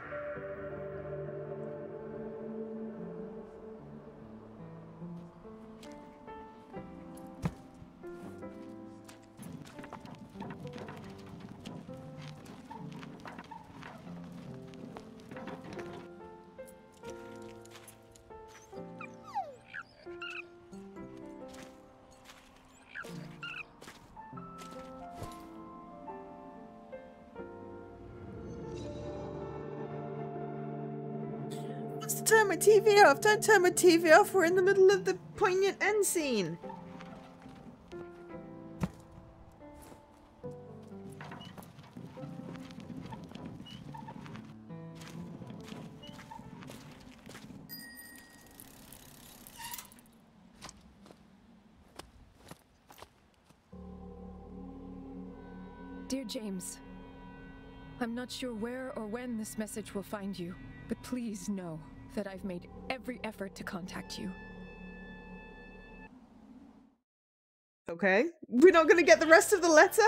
Turn my TV off! Don't turn my TV off! We're in the middle of the poignant end scene! Dear James, I'm not sure where or when this message will find you, but please know that I've made every effort to contact you. Okay, we're not gonna get the rest of the letter?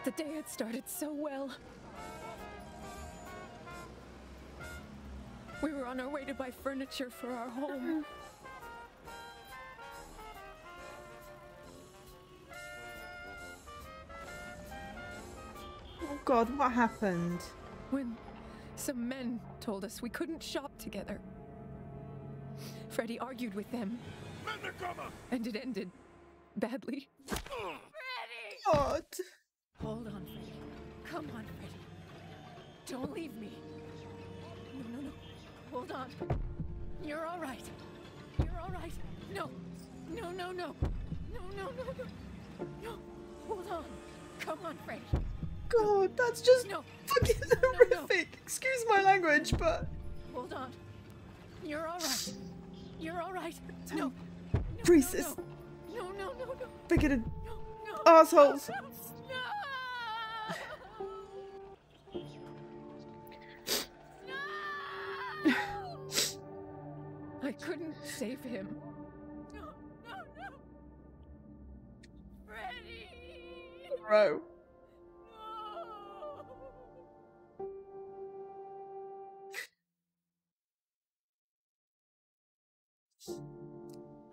The day had started so well. We were on our way to buy furniture for our home. Oh God, what happened? When some men told us we couldn't shop together. Freddy argued with them. And it ended badly. Freddy! God! Hold on, Freddy. Come on, Freddy. Don't leave me. No. Hold on. You're all right. You're all right. No. No. Hold on. Come on, Freddy. God, that's just fucking horrific. No. Excuse my language, but... Hold on. You're all right. You're all right. No. Racist. No. Bigoted assholes. No. I couldn't save him. No. Freddy. Bro.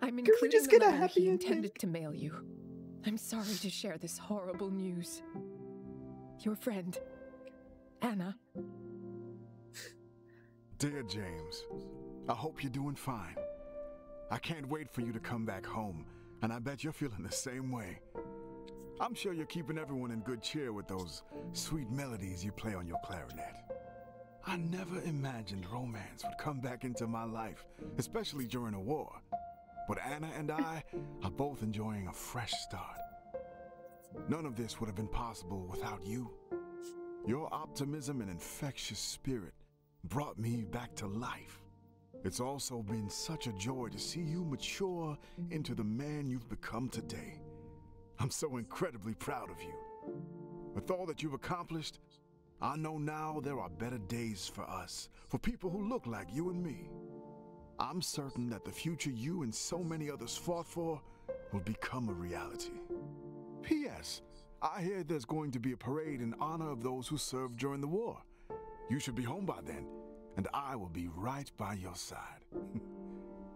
I'm we including just the get a letter happy he ending? intended to mail you. I'm sorry to share this horrible news. Your friend, Anna. Dear James, I hope you're doing fine. I can't wait for you to come back home, and I bet you're feeling the same way. I'm sure you're keeping everyone in good cheer with those sweet melodies you play on your clarinet. I never imagined romance would come back into my life, especially during a war. But Anna and I are both enjoying a fresh start. None of this would have been possible without you. Your optimism and infectious spirit brought me back to life. It's also been such a joy to see you mature into the man you've become today. I'm so incredibly proud of you. With all that you've accomplished, I know now there are better days for us, for people who look like you and me. I'm certain that the future you and so many others fought for will become a reality. P.S. I hear there's going to be a parade in honor of those who served during the war. You should be home by then, and I will be right by your side.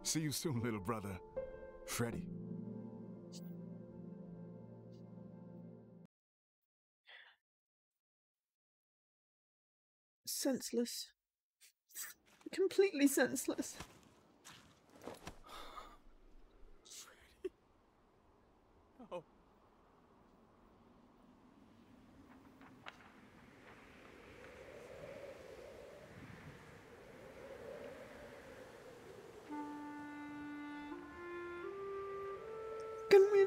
See you soon, little brother. Freddy. Senseless. Completely senseless. Oh.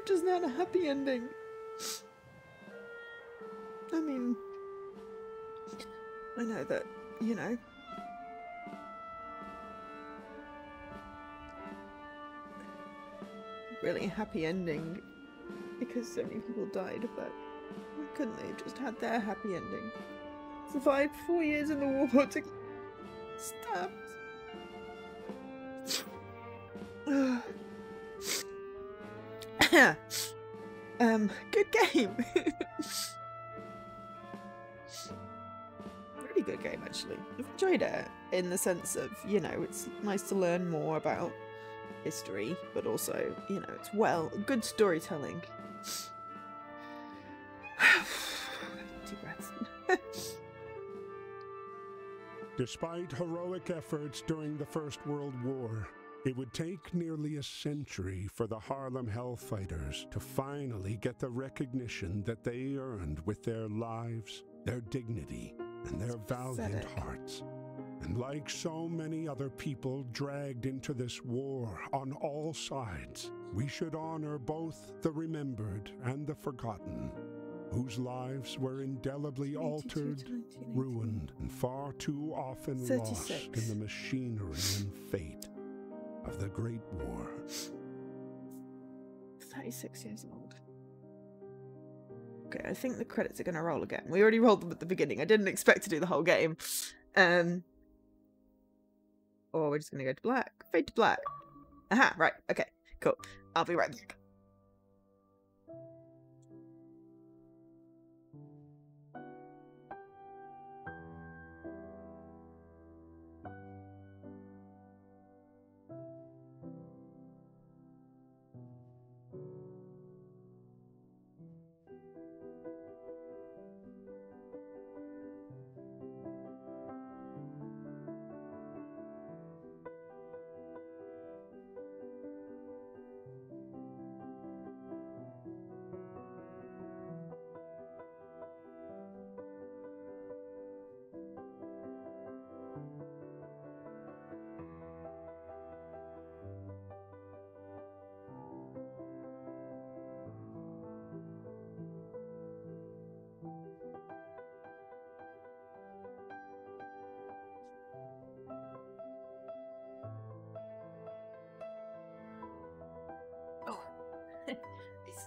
doesn't have a happy ending. I mean, I know that, you know, really happy ending because so many people died, but why couldn't they have just had their happy ending? Survived 4 years in the war to stabbed. Good game. Really good game, actually. I've enjoyed it in the sense of, you know, it's nice to learn more about history, but also, you know, it's good storytelling. Deep breaths. Despite heroic efforts during the First World War, it would take nearly a century for the Harlem Hellfighters to finally get the recognition that they earned with their lives, their dignity, and their valiant hearts. And like so many other people dragged into this war on all sides, we should honor both the remembered and the forgotten, whose lives were indelibly altered, ruined, and far too often 36. lost in the machinery and fate of the Great War. 36 years old. Okay, I think the credits are going to roll again. We already rolled them at the beginning. I didn't expect to do the whole game. Or we're just going to go to black. Fade to black. Aha, right. Okay, cool. I'll be right back.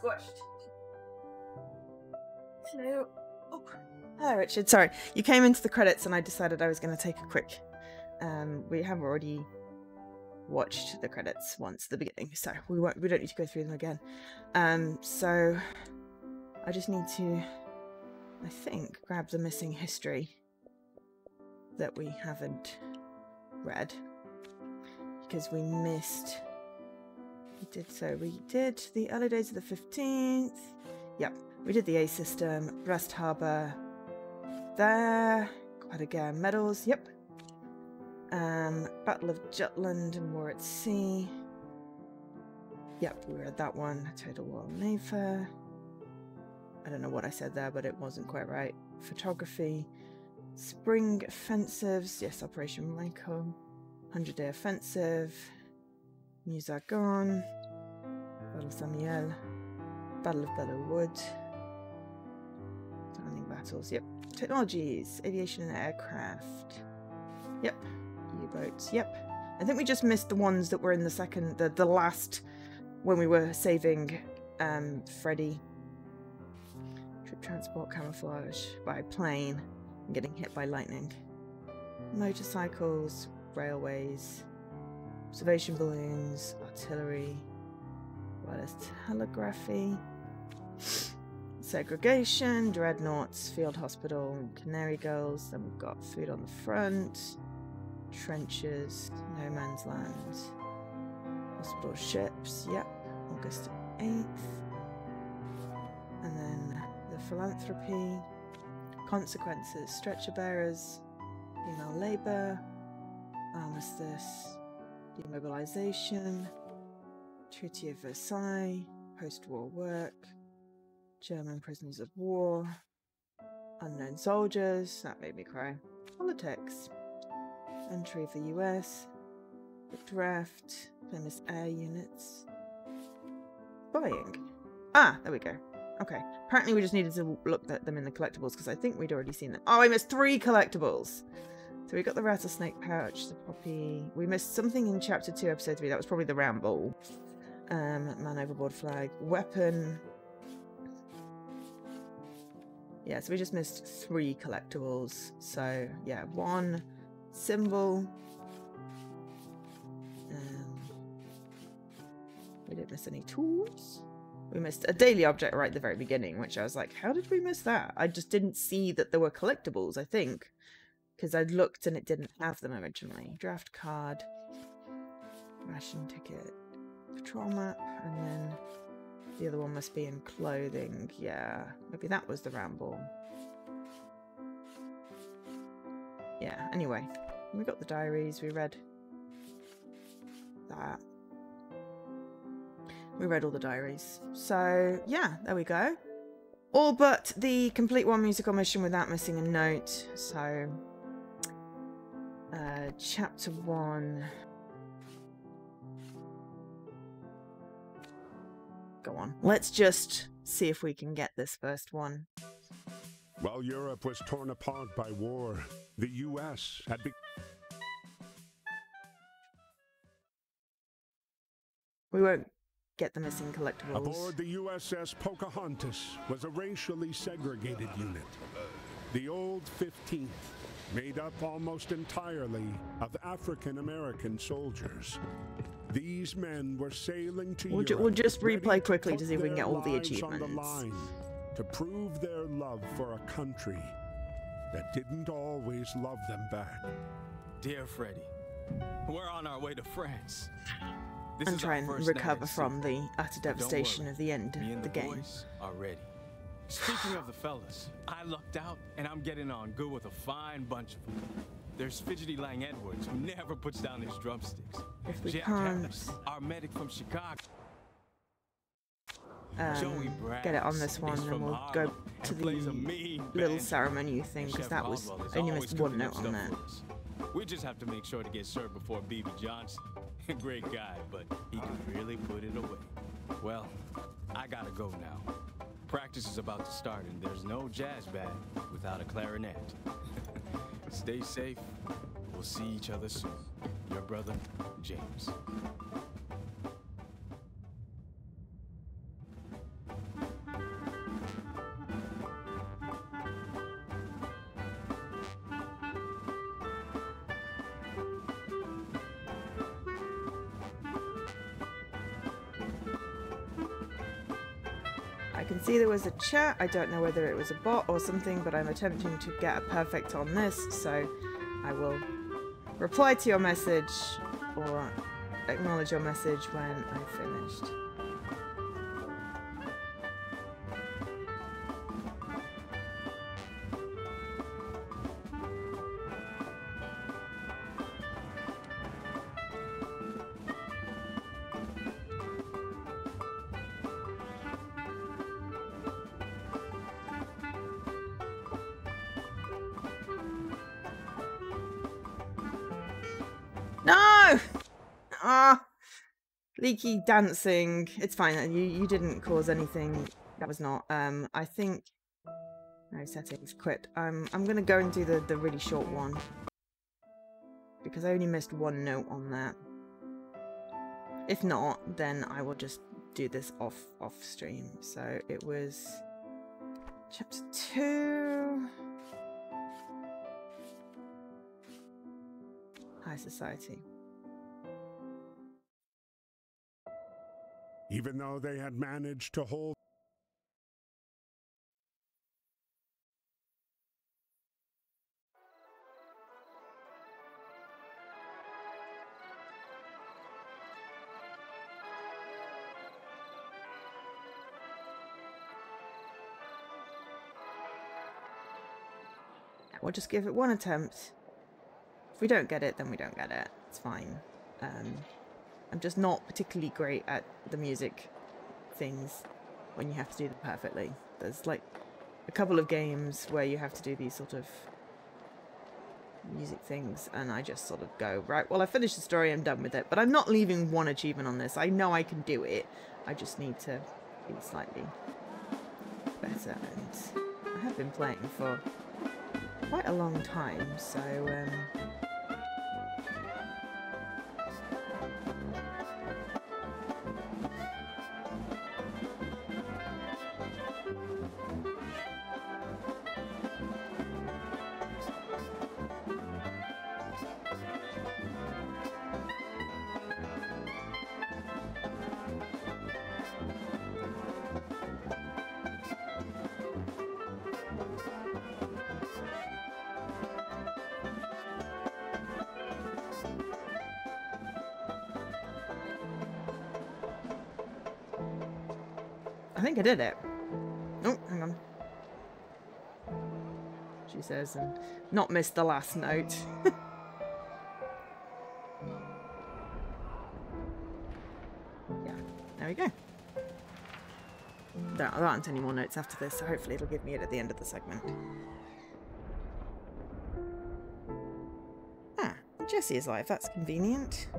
Squished. Hello. Oh. Hello, Richard. Sorry, you came into the credits and I decided I was going to take a quick... we have already watched the credits once at the beginning, so we don't need to go through them again. So I just need to, I think, grab the missing history that we haven't read because we missed... We did the early days of the 15th. Yep, we did the A system, Brest Harbour. There, quite again, medals. Yep. Battle of Jutland and War at Sea. Yep, we read that one. Total War on Mayfair. I don't know what I said there, but it wasn't quite right. Photography. Spring Offensives. Yes, Operation Michael. 100-Day Offensive. Musagon, Battle of Samuel, Battle of Belleau Wood, Standing Battles, yep. Technologies, Aviation and Aircraft, yep. U-boats, yep. I think we just missed the ones that were in the second, the last, when we were saving Freddy. Trip transport, camouflage by plane, and getting hit by lightning. Motorcycles, railways, observation balloons, artillery, wireless telegraphy, segregation, dreadnoughts, field hospital, canary girls. Then we've got food on the front, trenches, no man's land, hospital ships. Yep, August 8th, and then the philanthropy, consequences, stretcher bearers, female labour, armistice. Demobilization, Treaty of Versailles, post-war work, German prisoners of war, unknown soldiers, that made me cry, politics, entry of the US, the draft, famous air units, buying, Ah, there we go. Okay. Apparently we just needed to look at them in the collectibles because I think we'd already seen them. Oh, I missed 3 collectibles. So we got the rattlesnake pouch, the poppy. We missed something in chapter 2, episode 3. That was probably the round ball. Man overboard flag. Weapon. Yeah, so we just missed 3 collectibles. So, yeah, 1 symbol. We didn't miss any tools. We missed a daily object right at the very beginning, which I was like, how did we miss that? I just didn't see that there were collectibles, I think. Because I'd looked and it didn't have them originally. Draft card. Ration ticket. Patrol map. And then the other one must be in clothing. Yeah, maybe that was the round ball. Yeah, anyway. We got the diaries. We read that. We read all the diaries. So, yeah, there we go. All but the complete 1 musical mission without missing a note. So, chapter 1. Go on. Let's just see if we can get this first one. While Europe was torn apart by war, the U.S. had We won't get the missing collectibles. Aboard the USS Pocahontas was a racially segregated unit. The old 15th, made up almost entirely of African-American soldiers. These men were sailing to Europe. We'll just ready replay quickly to put see if we can their get all the lives achievements. on the line to prove their love for a country that didn't always love them back. Dear Freddy, we're on our way to France. And try and recover from the utter devastation of the end of the game. Are ready. Speaking of the fellas, I lucked out and I'm getting on good with a fine bunch of them. There's Fidgety Lang Edwards, who never puts down his drumsticks. If we Jack can't Harris, our medic from Chicago. Get it on this one, and we'll go to the little ceremony thing, because that was, I only missed 1 note on that. We just have to make sure to get served before B.B. Johnson. Great guy, but he can really put it away. Well, I gotta go now. Practice is about to start, and there's no jazz band without a clarinet. Stay safe. We'll see each other soon. Your brother, James. I can see there was a chat. I don't know whether it was a bot or something, but I'm attempting to get a perfect on this, so I will reply to your message or acknowledge your message when I've finished. No! Ah! Leaky dancing. It's fine. You didn't cause anything. That was not. I think... No settings. Quit. I'm gonna go and do the really short one. Because I only missed 1 note on that. If not, then I will just do this off stream. So it was... Chapter 2... High Society. Even though they had managed to hold we'll just give it 1 attempt. If we don't get it, then we don't get it. It's fine. I'm just not particularly great at the music things when you have to do them perfectly. There's like a couple of games where you have to do these sort of music things, and I just sort of go, right, well, I finished the story, I'm done with it. But I'm not leaving 1 achievement on this. I know I can do it. I just need to be slightly better. And I have been playing for quite a long time, so I think I did it. Oh, hang on. She says, and not missed the last note. Yeah, there we go. There aren't any more notes after this, so hopefully it'll give me it at the end of the segment. Ah, Jesse is live. That's convenient.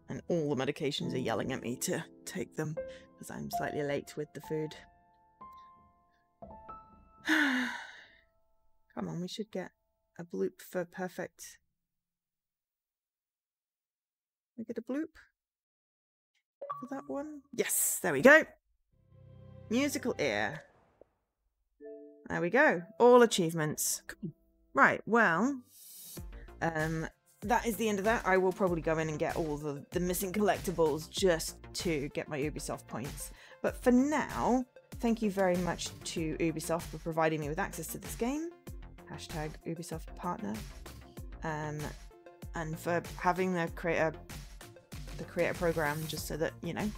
And all the medications are yelling at me to take them because I'm slightly late with the food. Come on, we should get a bloop for perfect. We get a bloop for that one? Yes, there we go. Musical ear. There we go. All achievements. Cool. Right, well, that is the end of that. I will probably go in and get all the missing collectibles just to get my Ubisoft points. But for now, thank you very much to Ubisoft for providing me with access to this game. Hashtag Ubisoft partner. And for having the creator program just so that, you know,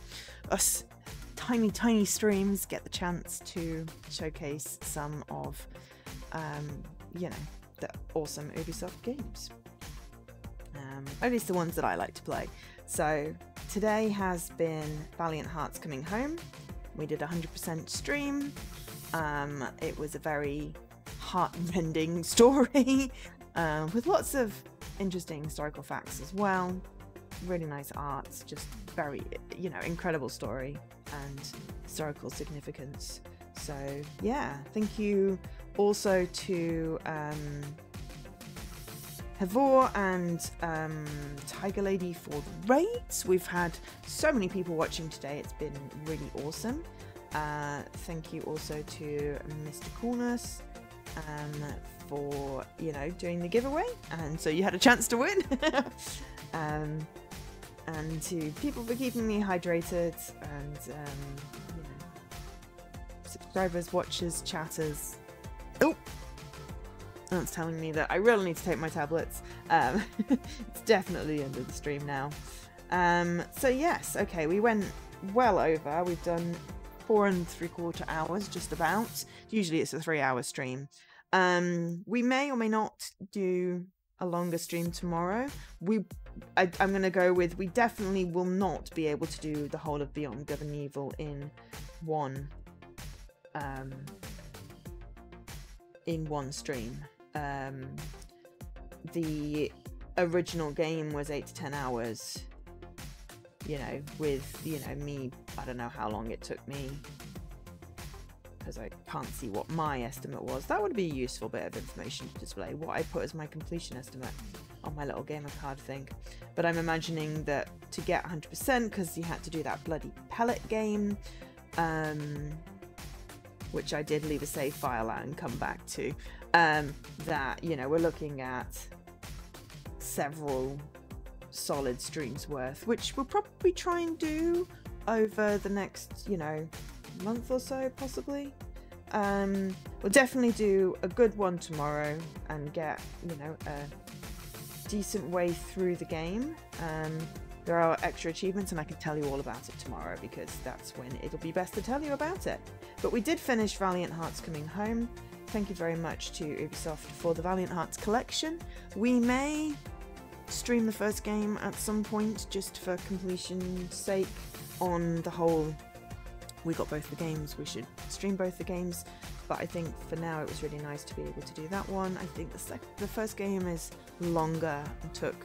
us tiny streams get the chance to showcase some of, you know, the awesome Ubisoft games. At least the ones that I like to play. So today has been Valiant Hearts Coming Home. We did 100% stream. It was a very heart-rending story with lots of interesting historical facts as well. Really nice art, just very, you know, incredible story and historical significance. So yeah, thank you also to Havor and Tiger Lady for the raids. We've had so many people watching today. It's been really awesome. Thank you also to Mr. Coolness for, you know, doing the giveaway, and so you had a chance to win. And to people for keeping me hydrated, and you know, subscribers, watchers, chatters. Oh, that's telling me that I really need to take my tablets. It's definitely the end of the stream now. So yes, okay, we went well over. We've done 4 3/4 hours, just about. Usually it's a 3-hour stream. We may or may not do a longer stream tomorrow. I'm going to go with, we definitely will not be able to do the whole of Beyond Good and Evil in one stream. The original game was 8 to 10 hours, you know, with, you know, me, I don't know how long it took me, because I can't see what my estimate was. That would be a useful bit of information to display, what I put as my completion estimate on my little gamer card thing. But I'm imagining that to get 100%, because you had to do that bloody pellet game, which I did leave a save file out and come back to, that, you know, we're looking at several solid streams worth, which we'll probably try and do over the next, you know, month or so, possibly. We'll definitely do a good one tomorrow and get, you know, a decent way through the game. There are extra achievements, and I can tell you all about it tomorrow, because that's when it'll be best to tell you about it. But we did finish Valiant Hearts Coming Home. Thank you very much to Ubisoft for the Valiant Hearts collection. We may stream the first game at some point, just for completion's sake. On the whole, we got both the games, we should stream both the games. but I think for now it was really nice to be able to do that one. I think the first game is longer and took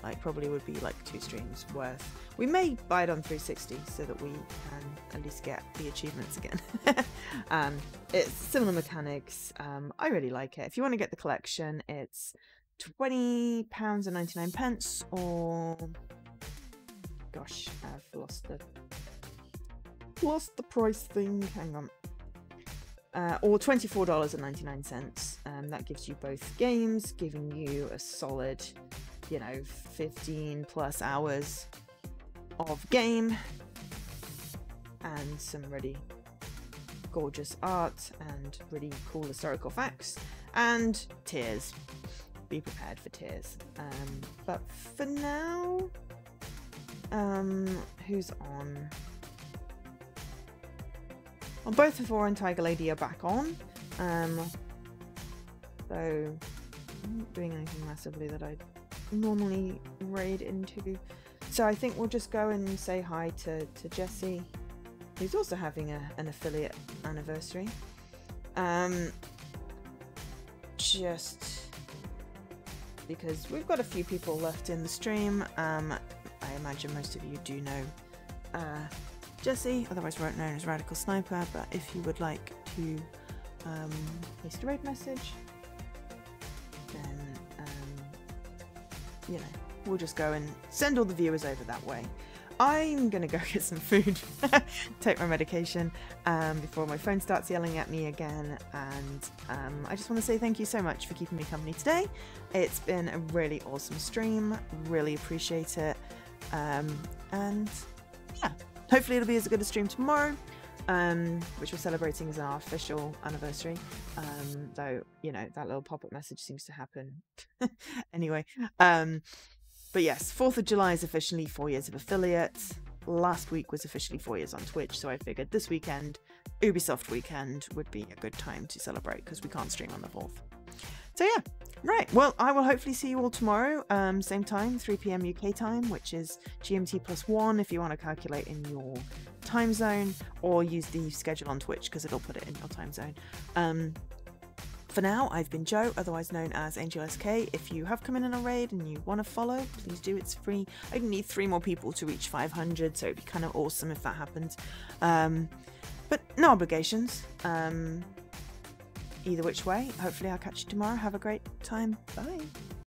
like probably would be like 2 streams worth. We may buy it on 360 so that we can at least get the achievements again. It's similar mechanics. I really like it. If you want to get the collection, it's £20.99 or gosh, I've lost the price thing. Hang on. Or $24.99. That gives you both games, giving you a solid, you know, 15 plus hours of game and some really gorgeous art and really cool historical facts and tears. Be prepared for tears. But for now, who's on? Well, both Vivora and Tiger Lady are back on. So I'm not doing anything massively that I normally raid into. So I think we'll just go and say hi to Jesse, who's also having an affiliate anniversary. Just because we've got a few people left in the stream. I imagine most of you do know Jesse, otherwise known as Radical Sniper, but if you would like to paste a raid message, then you know, we'll just go and send all the viewers over that way. I'm gonna go get some food, take my medication before my phone starts yelling at me again, and I just want to say thank you so much for keeping me company today. It's been a really awesome stream, really appreciate it, and yeah, hopefully it'll be as good a stream tomorrow, which we're celebrating as our official anniversary, though, you know, that little pop-up message seems to happen anyway. But yes, 4th of July is officially 4 years of affiliate. Last week was officially 4 years on Twitch, so I figured this weekend, Ubisoft weekend, would be a good time to celebrate because we can't stream on the 4th. So yeah, right. Well, I will hopefully see you all tomorrow, same time, 3 PM UK time, which is GMT +1 if you want to calculate in your time zone, or use the schedule on Twitch because it'll put it in your time zone. For now, I've been Joe, otherwise known as Angel SK. If you have come in a raid and you want to follow, please do. It's free. I need 3 more people to reach 500, so it'd be kind of awesome if that happens. But no obligations. Either which way. Hopefully I'll catch you tomorrow. Have a great time. Bye.